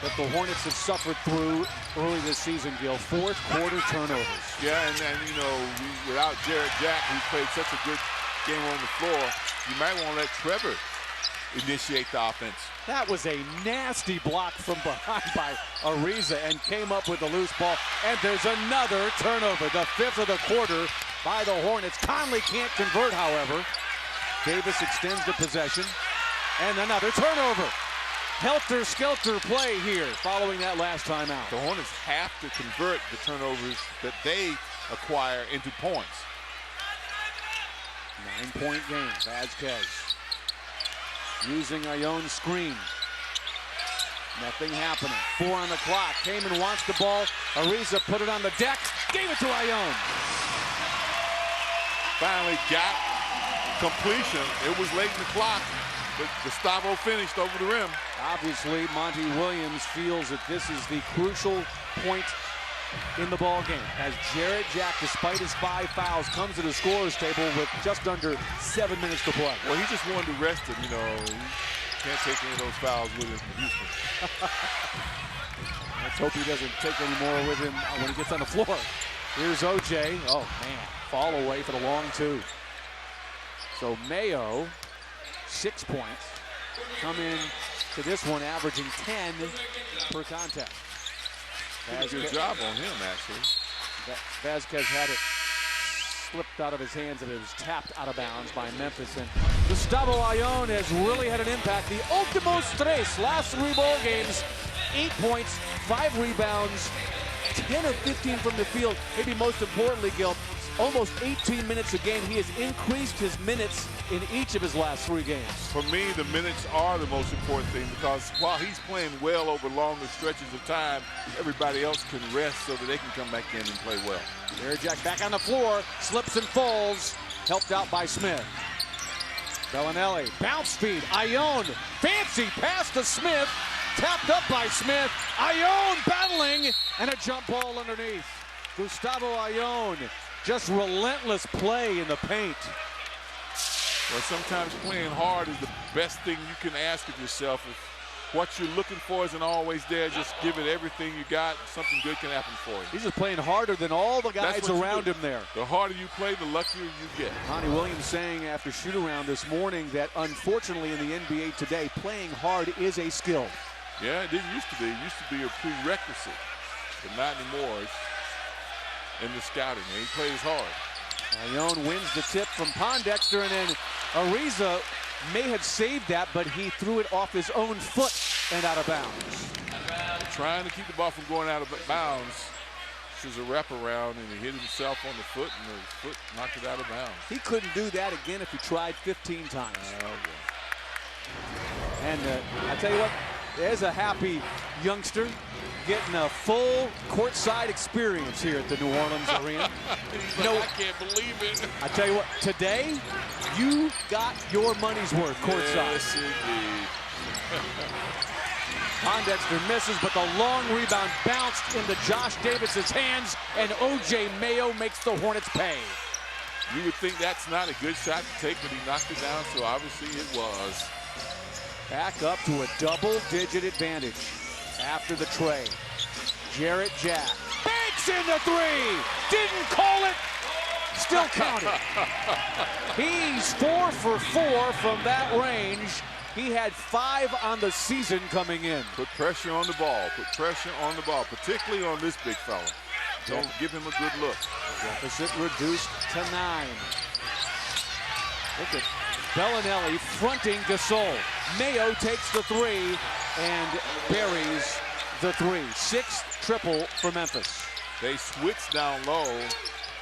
that the Hornets have suffered through early this season, Gil. 4th quarter turnovers. Yeah, and you know, without Jarrett Jack, who played such a good game on the floor, you might want to let Trevor initiate the offense. That was a nasty block from behind by Ariza and came up with a loose ball. And there's another turnover, the 5th of the quarter by the Hornets. Conley can't convert, however. Davis extends the possession. And another turnover. Helter-skelter play here following that last timeout. The Hornets have to convert the turnovers that they acquire into points. 9-point game. Vazquez using Ione screen. Nothing happening. 4 on the clock. Kaman wants the ball. Ariza put it on the deck. Gave it to Ione. Finally got completion. It was late in the clock, but Gustavo finished over the rim. Obviously, Monty Williams feels that this is the crucial point in the ball game, as Jarrett Jack, despite his 5 fouls, comes to the scorer's table with just under 7 minutes to play. Well, he just wanted to rest him. You know, he can't take any of those fouls with him from Houston. Let's hope he doesn't take any more with him when he gets on the floor. Here's OJ. Oh, man. Fall away for the long 2. So Mayo, 6 points. Come in to this one averaging 10 per contest. Did a good job on him, actually. Vazquez had it slipped out of his hands and it was tapped out of bounds by Memphis. And Gustavo Ayllón has really had an impact. The últimos tres, last 3 ball games, 8 points, 5 rebounds, 10 of 15 from the field. Maybe most importantly, Gil, almost 18 minutes a game. He has increased his minutes in each of his last 3 games. For me, the minutes are the most important thing, because while he's playing well over longer stretches of time, everybody else can rest so that they can come back in and play well. Jack back on the floor, slips and falls, helped out by Smith. Bellinelli, bounce feed, Ayllón, fancy pass to Smith, tapped up by Smith. Ayllón battling, and a jump ball underneath. Gustavo Ayllón, just relentless play in the paint. Well, sometimes playing hard is the best thing you can ask of yourself. If what you're looking for isn't always there, just give it everything you got. Something good can happen for you. He's just playing harder than all the guys around him there. The harder you play, the luckier you get. Monty Williams saying after shoot-around this morning that unfortunately in the NBA today, playing hard is a skill. Yeah, it didn't used to be. It used to be a prerequisite, but not anymore. It's in the scouting, and he plays hard. Ayllón wins the tip from Pondexter, and then Ariza may have saved that, but he threw it off his own foot and out of bounds. Trying to keep the ball from going out of bounds. This is a wraparound, and he hit himself on the foot, and the foot knocked it out of bounds. He couldn't do that again if he tried 15 times. And I tell you what, there's a happy youngster getting a full courtside experience here at the New Orleans Arena. You know, I can't believe it. I tell you what, today you got your money's worth courtside. Yes, indeed. Pondexter misses, but the long rebound bounced into Josh Davis's hands, and O.J. Mayo makes the Hornets pay. You would think that's not a good shot to take, but he knocked it down, so obviously it was. Back up to a double-digit advantage after the trade. Jarrett Jack banks in the 3. Didn't call it. Still counted. He's 4 for 4 from that range. He had 5 on the season coming in. Put pressure on the ball. Put pressure on the ball, particularly on this big fella. Don't give him a good look. Deficit reduced to 9. Look at Bellinelli fronting Gasol. Mayo takes the 3 and buries the 3. 6th triple for Memphis. They switched down low,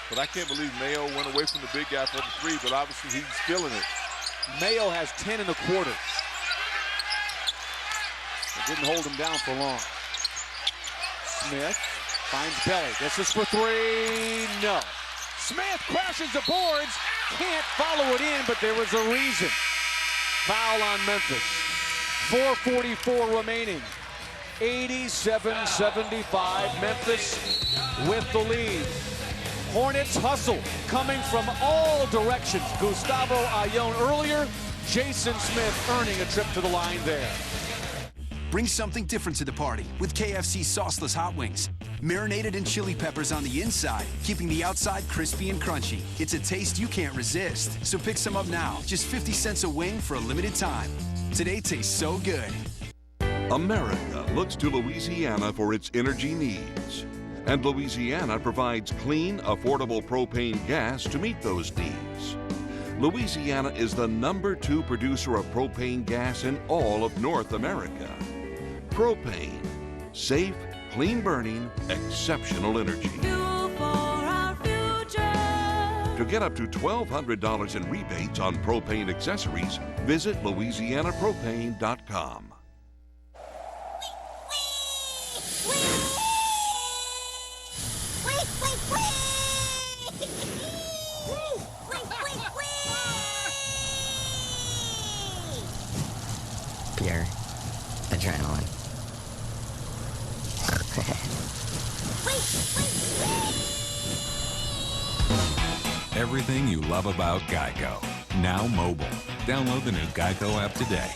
but I can't believe Mayo went away from the big guy for the 3, but obviously he's feeling it. Mayo has 10 in the quarter. It didn't hold him down for long. Smith finds Belly. This is for 3. No. Smith crashes the boards. Can't follow it in, but there was a reason. Foul on Memphis. 4:44 remaining. 87-75. Memphis with the lead. Hornets hustle coming from all directions. Gustavo Ayllón earlier. Jason Smith earning a trip to the line there. Bring something different to the party with KFC sauceless hot wings. Marinated in chili peppers on the inside, keeping the outside crispy and crunchy. It's a taste you can't resist. So pick some up now. Just 50 cents a wing for a limited time. Today tastes so good. America looks to Louisiana for its energy needs. And Louisiana provides clean, affordable propane gas to meet those needs. Louisiana is the #2 producer of propane gas in all of North America. Propane. Safe, clean burning, exceptional energy. Fuel for our future. To get up to $1,200 in rebates on propane accessories, visit LouisianaPropane.com. Pure adrenaline. Everything you love about Geico. Now mobile. Download the new Geico app today.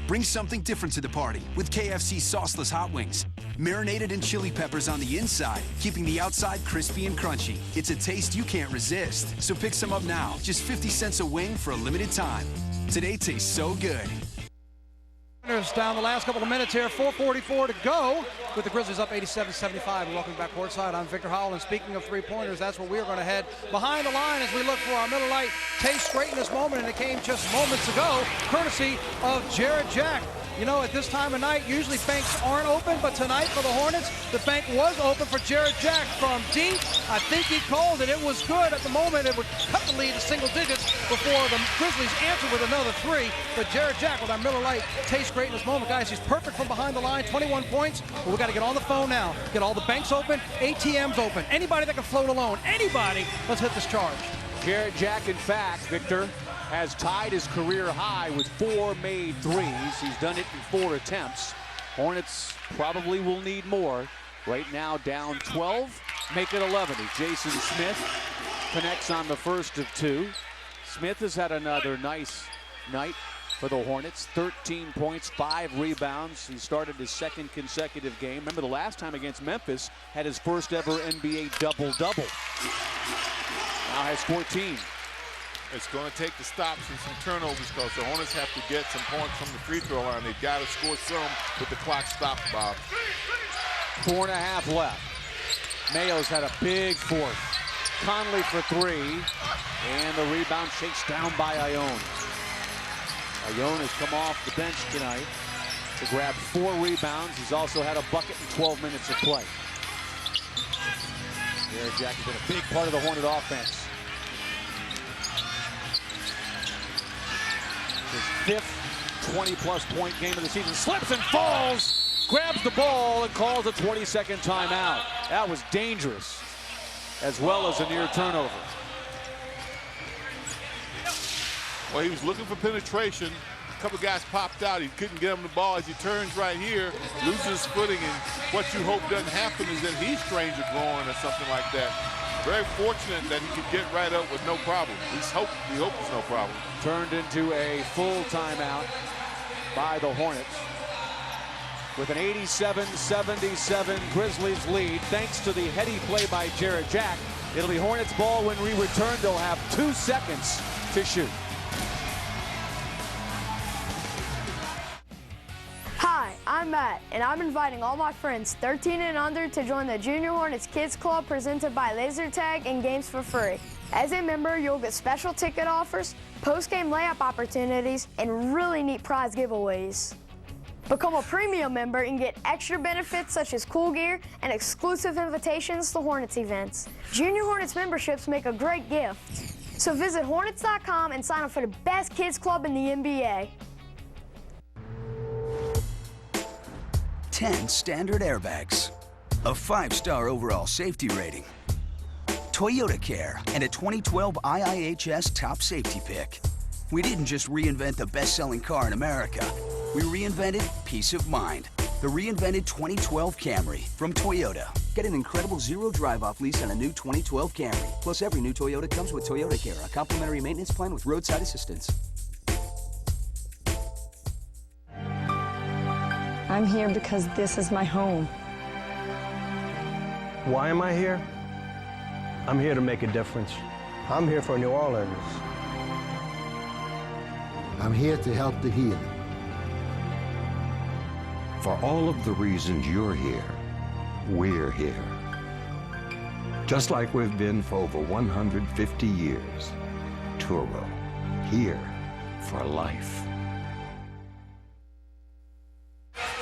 Bring something different to the party with KFC sauceless hot wings. Marinated in chili peppers on the inside, keeping the outside crispy and crunchy. It's a taste you can't resist. So pick some up now. Just 50 cents a wing for a limited time. Today tastes so good. Warriors down the last couple of minutes here. 4:44 to go with the Grizzlies up 87-75. Welcome back courtside. I'm Victor Howell, and speaking of three-pointers, that's where we're going to head behind the line as we look for our Miller Lite taste straight in this moment, and it came just moments ago, courtesy of Jarrett Jack. You know, at this time of night, usually banks aren't open, but tonight for the Hornets, the bank was open for Jarrett Jack from deep. I think he called it. It was good. At the moment, it would cut the lead to single digits before the Grizzlies answered with another three. But Jarrett Jack with our Miller Lite tastes great in this moment. Guys, he's perfect from behind the line, 21 points. But we got to get on the phone now. Get all the banks open, ATMs open. Anybody that can float a loan, anybody, let's hit this charge. Jarrett Jack, in fact, Victor, has tied his career high with 4 made threes. He's done it in 4 attempts. Hornets probably will need more. Right now down 12, make it 11. Jason Smith connects on the first of 2. Smith has had another nice night for the Hornets. 13 points, 5 rebounds. He started his 2nd consecutive game. Remember the last time against Memphis, had his first ever NBA double-double. Now has 14. It's going to take the stops and some turnovers because the Hornets have to get some points from the free throw line. They've got to score some with the clock stopped, Bob. 4.5 left. Mayo's had a big fourth. Conley for 3, and the rebound chased down by Ione. Ione has come off the bench tonight to grab 4 rebounds. He's also had a bucket in 12 minutes of play. Jarrett Jack has been a big part of the Hornet offense. His 5th 20-plus point game of the season. Slips and falls, grabs the ball, and calls a 20-second timeout. That was dangerous, as well as a near turnover. Well, he was looking for penetration. A couple guys popped out. He couldn't get him the ball as he turns right here, loses his footing, and what you hope doesn't happen is that he strains a groin or something like that. Very fortunate that he could get right up with no problem. We hope it's no problem. Turned into a full timeout by the Hornets with an 87-77 Grizzlies lead. Thanks to the heady play by Jarrett Jack, it'll be Hornets ball when we return. They'll have 2 seconds to shoot. Hi, I'm Matt, and I'm inviting all my friends 13 and under to join the Junior Hornets Kids Club presented by Laser Tag and games for free. As a member, you'll get special ticket offers, post-game layup opportunities, and really neat prize giveaways. Become a premium member and get extra benefits such as cool gear and exclusive invitations to Hornets events. Junior Hornets memberships make a great gift. So visit Hornets.com and sign up for the best kids club in the NBA. 10 standard airbags, a 5-star overall safety rating, Toyota Care, and a 2012 IIHS top safety pick. We didn't just reinvent the best-selling car in America. We reinvented peace of mind. The reinvented 2012 Camry from Toyota. Get an incredible zero drive-off lease on a new 2012 Camry. Plus, every new Toyota comes with Toyota Care, a complimentary maintenance plan with roadside assistance. I'm here because this is my home. Why am I here? I'm here to make a difference. I'm here for New Orleans. I'm here to help the healing. For all of the reasons you're here, we're here. Just like we've been for over 150 years. Turo, here for life.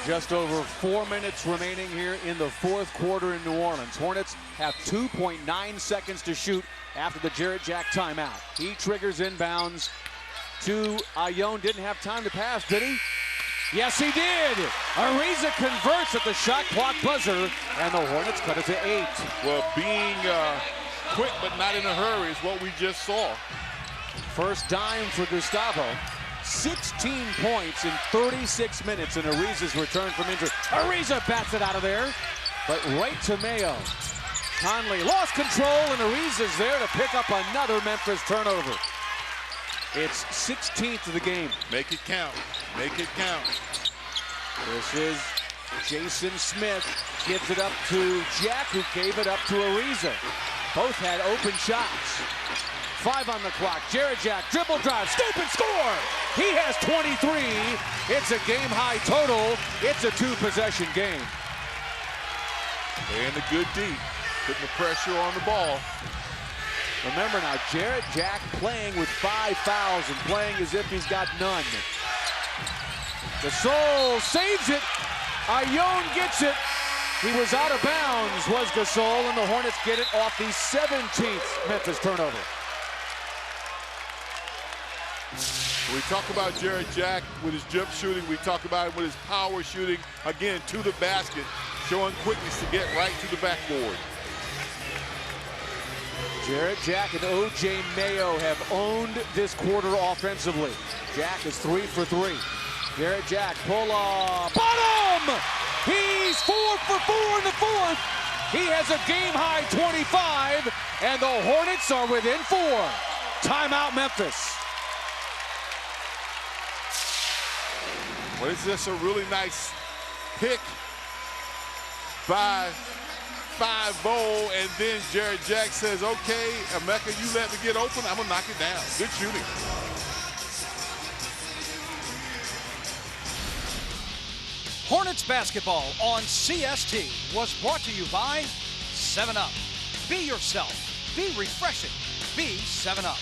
Just over 4 minutes remaining here in the 4th quarter in New Orleans. Hornets have 2.9 seconds to shoot after the Jarrett Jack timeout. He triggers inbounds to Ione. Didn't have time to pass, did he? Yes, he did. Ariza converts at the shot clock buzzer, and the Hornets cut it to 8. Well, being quick but not in a hurry is what we just saw. First dime for Gustavo. 16 points in 36 minutes in Ariza's return from injury. Ariza bats it out of there, but right to Mayo. Conley lost control, and Ariza's there to pick up another Memphis turnover. It's 16th of the game. Make it count. Make it count. This is Jason Smith. Gives it up to Jack, who gave it up to Ariza. Both had open shots. 5 on the clock. Jarrett Jack, dribble drive, scoop and score. He has 23. It's a game high total. It's a 2-possession game. And a good D, putting the pressure on the ball. Remember now, Jarrett Jack playing with 5 fouls and playing as if he's got none. Gasol saves it. Ione gets it. He was out of bounds, was Gasol, and the Hornets get it off the 17th Memphis turnover. We talk about Jarrett Jack with his jump shooting. We talk about him with his power shooting. Again, to the basket, showing quickness to get right to the backboard. Jarrett Jack and O.J. Mayo have owned this quarter offensively. Jack is 3 for 3. Jarrett Jack, pull up, bottom! He's 4 for 4 in the fourth. He has a game-high 25, and the Hornets are within 4. Timeout, Memphis. Well, it's just a really nice pick by 5-0, and then Jarrett Jack says, okay, Emeka, you let me get open, I'm gonna knock it down. Good shooting. Hornets basketball on CST was brought to you by 7-Up. Be yourself. Be refreshing. Be 7-Up.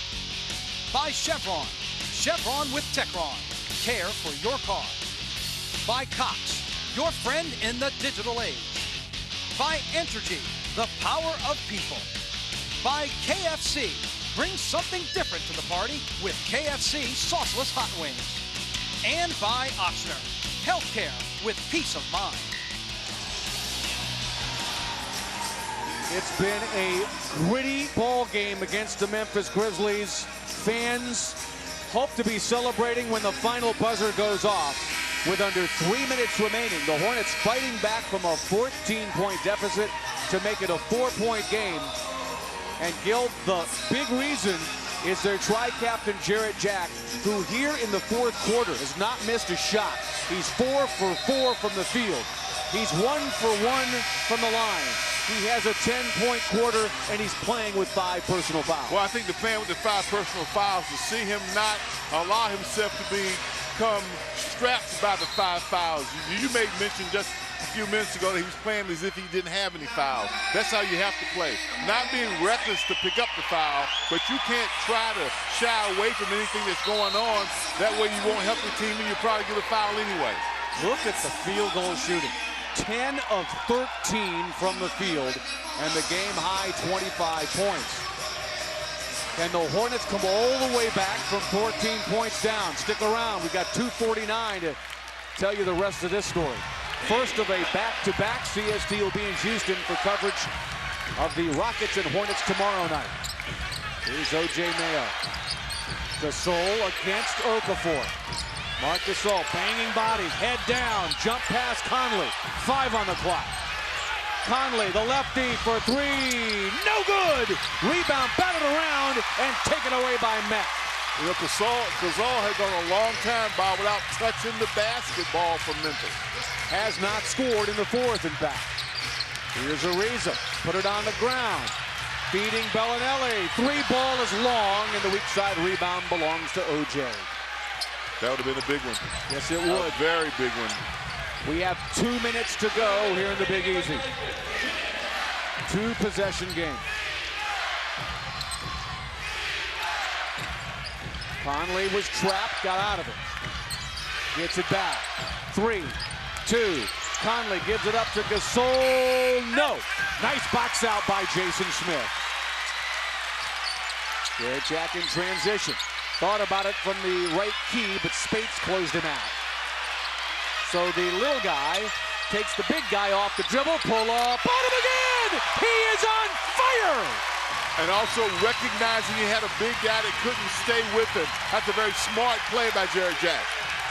By Chevron. Chevron with Techron. Care for your car. By Cox, your friend in the digital age. By Entergy, the power of people. By KFC, bring something different to the party with KFC sauceless hot wings. And by Ochsner, healthcare with peace of mind. It's been a gritty ball game against the Memphis Grizzlies. Fans hope to be celebrating when the final buzzer goes off. With under 3 minutes remaining, the Hornets fighting back from a 14-point deficit to make it a 4-point game. And Gil, the big reason is their tri-captain Jarrett Jack, who here in the fourth quarter has not missed a shot. He's 4 for 4 from the field. He's 1 for 1 from the line. He has a 10-point quarter, and he's playing with 5 personal fouls. Well, I think the fan with the 5 personal fouls, to see him not allow himself to become strapped by the 5 fouls. You made mention just a few minutes ago that he was playing as if he didn't have any fouls. That's how you have to play. Not being reckless to pick up the foul, but you can't try to shy away from anything that's going on. That way you won't help the team and you'll probably get a foul anyway. Look at the field goal shooting. 10 of 13 from the field, and the game-high 25 points. And the Hornets come all the way back from 14 points down. Stick around. We've got 2:49 to tell you the rest of this story. First of a back-to-back, CST will be in Houston for coverage of the Rockets and Hornets tomorrow night. Here's O.J. Mayo. Gasol against Okafor. Marc Gasol, banging body, head down, jump past Conley. 5 on the clock. Conley, the lefty for 3, no good! Rebound batted around and taken away by Matt. You know, Gasol had gone a long time by without touching the basketball from Memphis. Has not scored in the fourth, in fact. Here's Ariza, put it on the ground. Feeding Bellinelli, 3 ball is long, and the weak side rebound belongs to O.J. That would have been a big one. Yes, it would. A very big one. We have 2 minutes to go here in the Big Easy. 2-possession game. Conley was trapped, got out of it. Gets it back. 3, 2. Conley gives it up to Gasol. No. Nice box out by Jason Smith. Jarrett Jack in transition. Thought about it from the right key, but Spates closed him out. So the little guy takes the big guy off the dribble, pull up, bottom again! He is on fire! And also recognizing he had a big guy that couldn't stay with him. That's a very smart play by Jarrett Jack.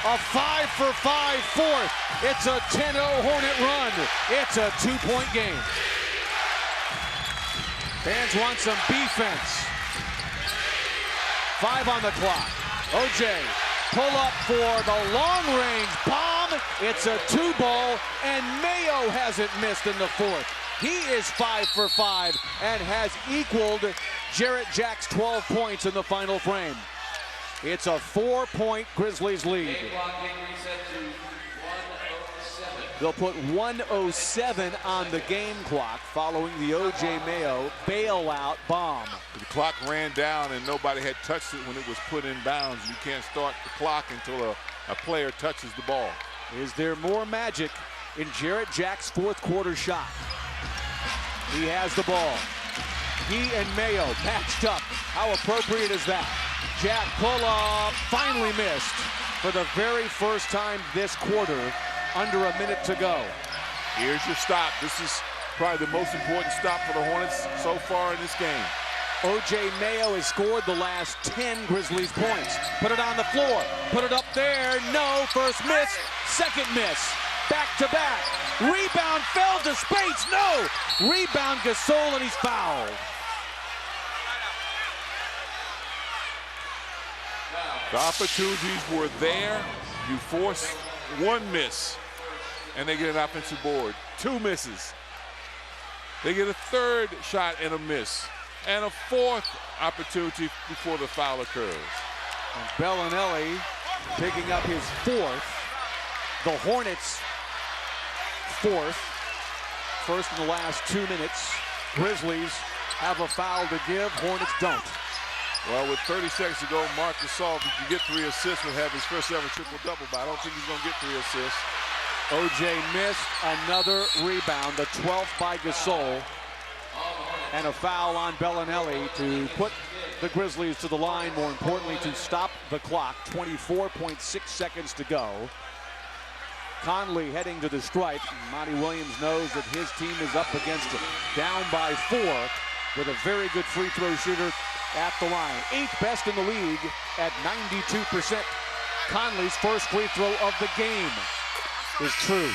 A 5 for 5 fourth. It's a 10-0 Hornet run. It's a 2-point game. Fans want some defense. 5 on the clock. O.J. pull up for the long-range bomb. It's a 2 ball, and Mayo hasn't missed in the fourth. He is 5 for 5 and has equaled Jarrett Jack's 12 points in the final frame. It's a 4-point Grizzlies lead. They'll put 1:07 on the game clock following the O.J. Mayo bailout bomb. The clock ran down and nobody had touched it when it was put in bounds. You can't start the clock until a player touches the ball. Is there more magic in Jarrett Jack's fourth quarter shot? He has the ball. He and Mayo matched up. How appropriate is that? Jack pull-up, finally missed for the very first time this quarter, under a minute to go. Here's your stop. This is probably the most important stop for the Hornets so far in this game. O.J. Mayo has scored the last 10 Grizzlies points. Put it on the floor. Put it up there. No. First miss. Second miss. Back to back. Rebound fell to Spates. No. Rebound Gasol, and he's fouled. The opportunities were there. You force one miss, and they get an offensive board. 2 misses. They get a third shot and a miss, and a fourth opportunity before the foul occurs. And Bellinelli picking up his fourth. The Hornets' fourth. First in the last 2 minutes. Grizzlies have a foul to give. Hornets don't. Well, with 30 seconds to go, Marc Gasol, if he can get 3 assists, will have his first ever triple-double, but I don't think he's going to get 3 assists. O.J. missed another rebound, the 12th by Gasol, and a foul on Bellinelli to put the Grizzlies to the line, more importantly, to stop the clock. 24.6 seconds to go. Conley heading to the stripe. Monty Williams knows that his team is up against it, down by 4, with a very good free throw shooter at the line. 8th best in the league at 92%. Conley's first free throw of the game is true.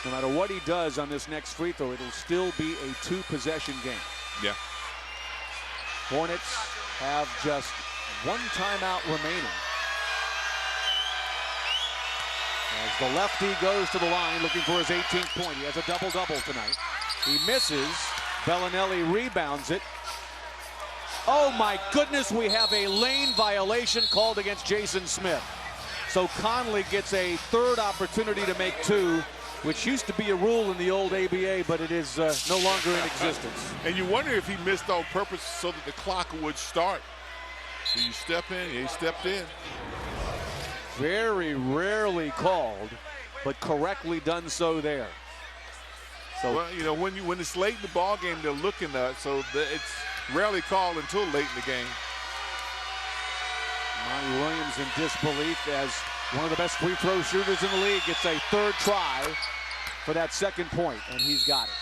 No matter what he does on this next free throw, it'll still be a 2-possession game. Yeah. Hornets have just 1 timeout remaining. As the lefty goes to the line looking for his 18th point. He has a double-double tonight. He misses. Bellinelli rebounds it. Oh my goodness, we have a lane violation called against Jason Smith. So Conley gets a third opportunity to make 2, which used to be a rule in the old ABA, but it is no longer in existence. And you wonder if he missed on purpose so that the clock would start. So you step in, he stepped in. Very rarely called, but correctly done so there. So, well, you know, when it's late in the ball game, they're looking at it, so it's rarely called until late in the game. Monty Williams in disbelief as one of the best free throw shooters in the league gets a third try for that second point, and he's got it.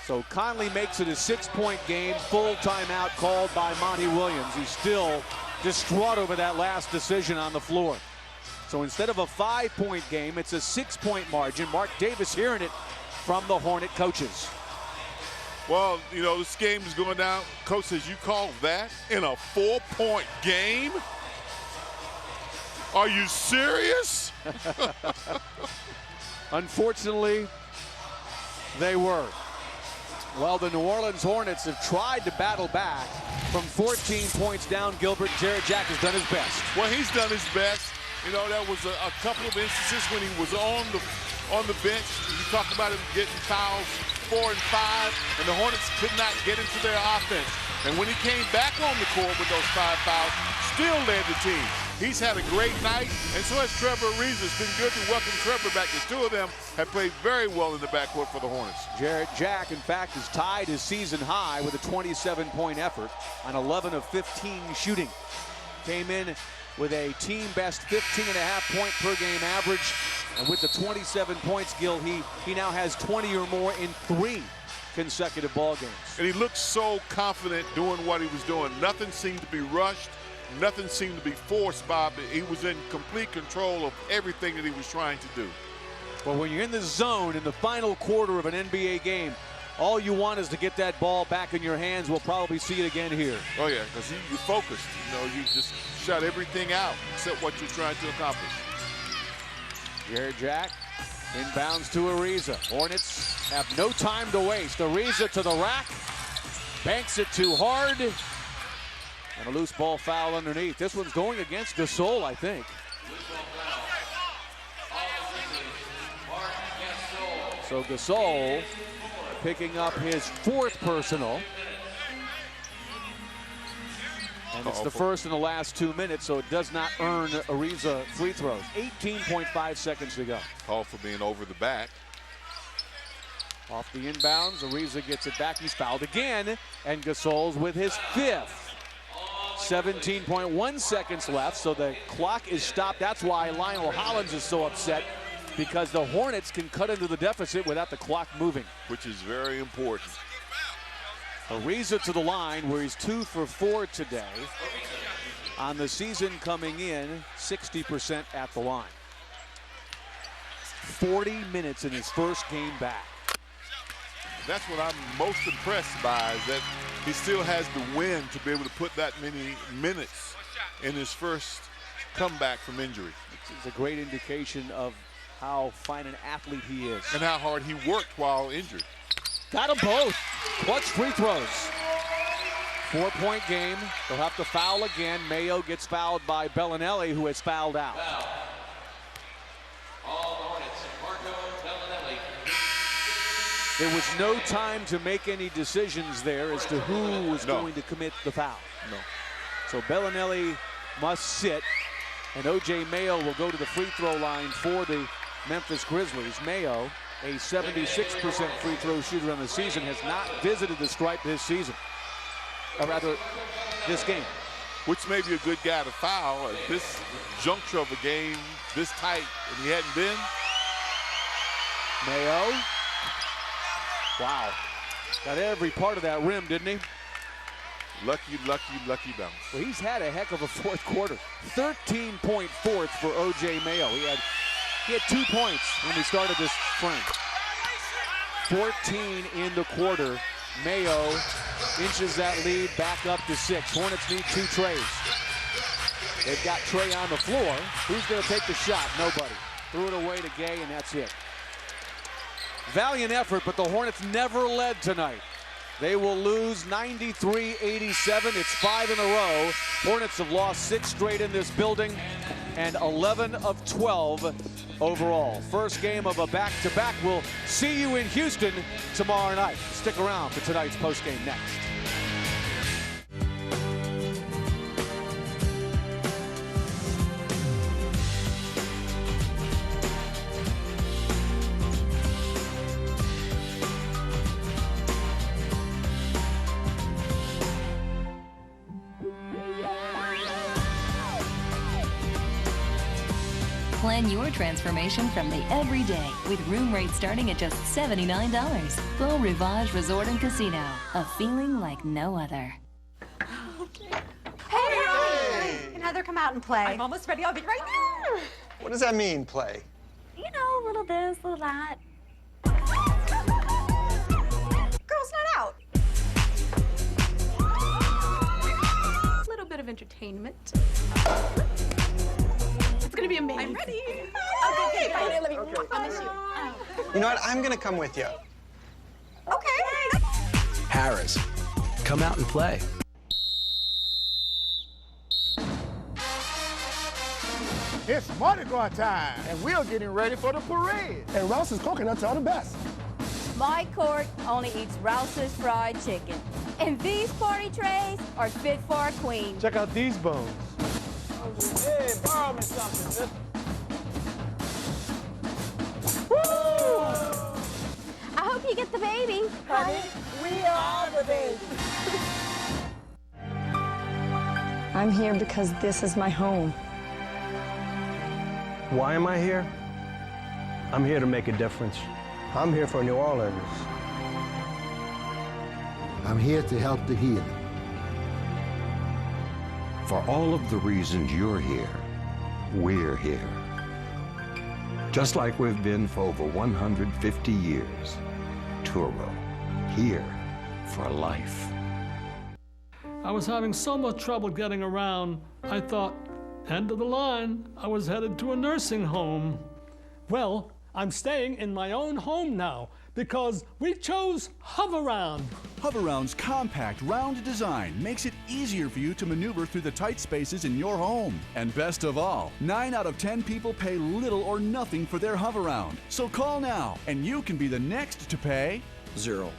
So Conley makes it a 6-point game, full timeout called by Monty Williams. He's still distraught over that last decision on the floor. So instead of a 5-point game, it's a 6-point margin. Mark Davis hearing it from the Hornet coaches. Well, you know, this game is going down. Coach says, you call that in a 4-point game? Are you serious? Unfortunately, they were. Well, the New Orleans Hornets have tried to battle back. From 14 points down, Gilbert, Jarrett Jack has done his best. Well, he's done his best. You know, there was a couple of instances when he was on the bench. You talk about him getting fouls 4 and 5, and the Hornets could not get into their offense. And when he came back on the court with those 5 fouls, still led the team. He's had a great night, and so has Trevor Ariza. It's been good to welcome Trevor back. The 2 of them have played very well in the backcourt for the Hornets. Jarrett Jack, in fact, has tied his season high with a 27-point effort on 11 of 15 shooting. Came in with a team-best 15.5-point per game average, and with the 27 points, Gil, he now has 20 or more in 3 consecutive ball games. And he looked so confident doing what he was doing. Nothing seemed to be rushed. Nothing seemed to be forced, Bob. He was in complete control of everything that he was trying to do. Well, when you're in the zone in the final quarter of an NBA game, all you want is to get that ball back in your hands. We'll probably see it again here. Oh, yeah, because you're focused. You know, you just shut everything out except what you're trying to accomplish. Here, Jack. Inbounds to Ariza. Hornets have no time to waste. Ariza to the rack. Banks it too hard. And a loose ball foul underneath. This one's going against Gasol, I think. So Gasol picking up his 4th personal. And it's the first in the last 2 minutes, so it does not earn Ariza free throws. 18.5 seconds to go. Call for being over the back. Off the inbounds, Ariza gets it back. He's fouled again, and Gasol's with his 5th. 17.1 seconds left, so the clock is stopped. That's why Lionel Hollins is so upset, because the Hornets can cut into the deficit without the clock moving. Which is very important. Ariza to the line, where he's 2 for 4 today. On the season coming in, 60% at the line. 40 minutes in his first game back. That's what I'm most impressed by, is that he still has the wind to be able to put that many minutes in his first comeback from injury. It's a great indication of how fine an athlete he is. And how hard he worked while injured. Got them both. Clutch free throws. 4-point game. They'll have to foul again. Mayo gets fouled by Bellinelli, who has fouled out. There was no time to make any decisions there as to who was going to commit the foul. No. So Bellinelli must sit, and O.J. Mayo will go to the free throw line for the Memphis Grizzlies. Mayo, a 76% free throw shooter on the season, has not visited the stripe this season. Or rather, this game. Which may be a good guy to foul at this juncture of a game this tight, and he hadn't been. Mayo. Wow. Got every part of that rim, didn't he? Lucky bounce. Well, he's had a heck of a 4th quarter. 13-point 4th for O.J. Mayo. He had 2 points when we started this frame. 14 in the quarter. Mayo inches that lead back up to 6. Hornets need 2 trays. They've got Trey on the floor. Who's going to take the shot? Nobody. Threw it away to Gay, and that's it. Valiant effort, but the Hornets never led tonight. They will lose 93-87. It's 5 in a row. Hornets have lost 6 straight in this building and 11 of 12 overall. First game of a back-to-back. We'll see you in Houston tomorrow night. Stick around for tonight's postgame next. Plan your transformation from the everyday with room rates starting at just $79. Beau Rivage Resort and Casino, a feeling like no other. Hey! Can Heather come out and play? I'm almost ready. I'll be right there. What does that mean, play? You know, a little this, a little that. Girls' night out. A little bit of entertainment. It's gonna be amazing. I'm ready. Okay, bye. Let me. I miss you. You know what? I'm gonna come with you. Okay. Harris, come out and play. It's Mardi Gras time, and we're getting ready for the parade. And Rouse's coconuts are the best. My court only eats Rouse's fried chicken. And these party trays are fit for a queen. Check out these bones. Hey, borrow me something, mister. Woo! I hope you get the baby. Honey, we are the baby. I'm here because this is my home. Why am I here? I'm here to make a difference. I'm here for New Orleans. I'm here to help the healing. For all of the reasons you're here, we're here. Just like we've been for over 150 years. Turo, here for life. I was having so much trouble getting around, I thought, end of the line, I was headed to a nursing home. Well, I'm staying in my own home now because we chose Hover-Round. Hover-Round's compact, round design makes it easier for you to maneuver through the tight spaces in your home. And best of all, 9 out of 10 people pay little or nothing for their Hover-Round. So call now, and you can be the next to pay 0.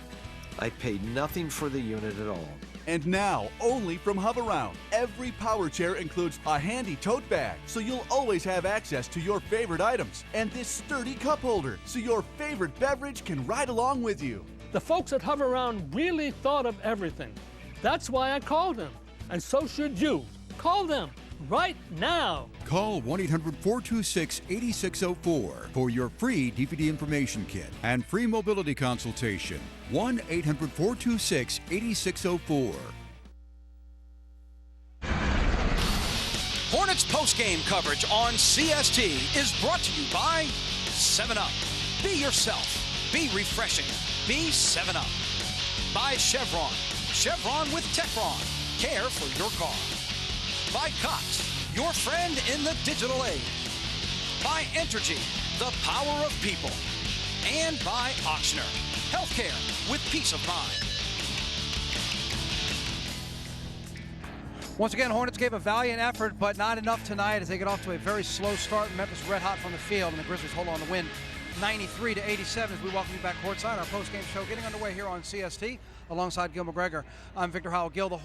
I paid nothing for the unit at all. And now, only from Hover-Round, every power chair includes a handy tote bag, so you'll always have access to your favorite items, and this sturdy cup holder, so your favorite beverage can ride along with you. The folks at Hover-Round really thought of everything. That's why I called them, and so should you. Call them right now. Call 1-800-426-8604 for your free DVD information kit and free mobility consultation. 1-800-426-8604. Hornets postgame coverage on CST is brought to you by 7-Up. Be yourself. Be refreshing. Be 7-Up. By Chevron. Chevron with Techron. Care for your car. By Cox, your friend in the digital age. By Entergy, the power of people. And by Ochsner, healthcare with peace of mind. Once again, Hornets gave a valiant effort, but not enough tonight as they get off to a very slow start. Memphis red hot from the field, and the Grizzlies hold on to win 93-87 as we welcome you back courtside. Our post-game show getting underway here on CST alongside Gil McGregor. I'm Victor Howell. Gil, the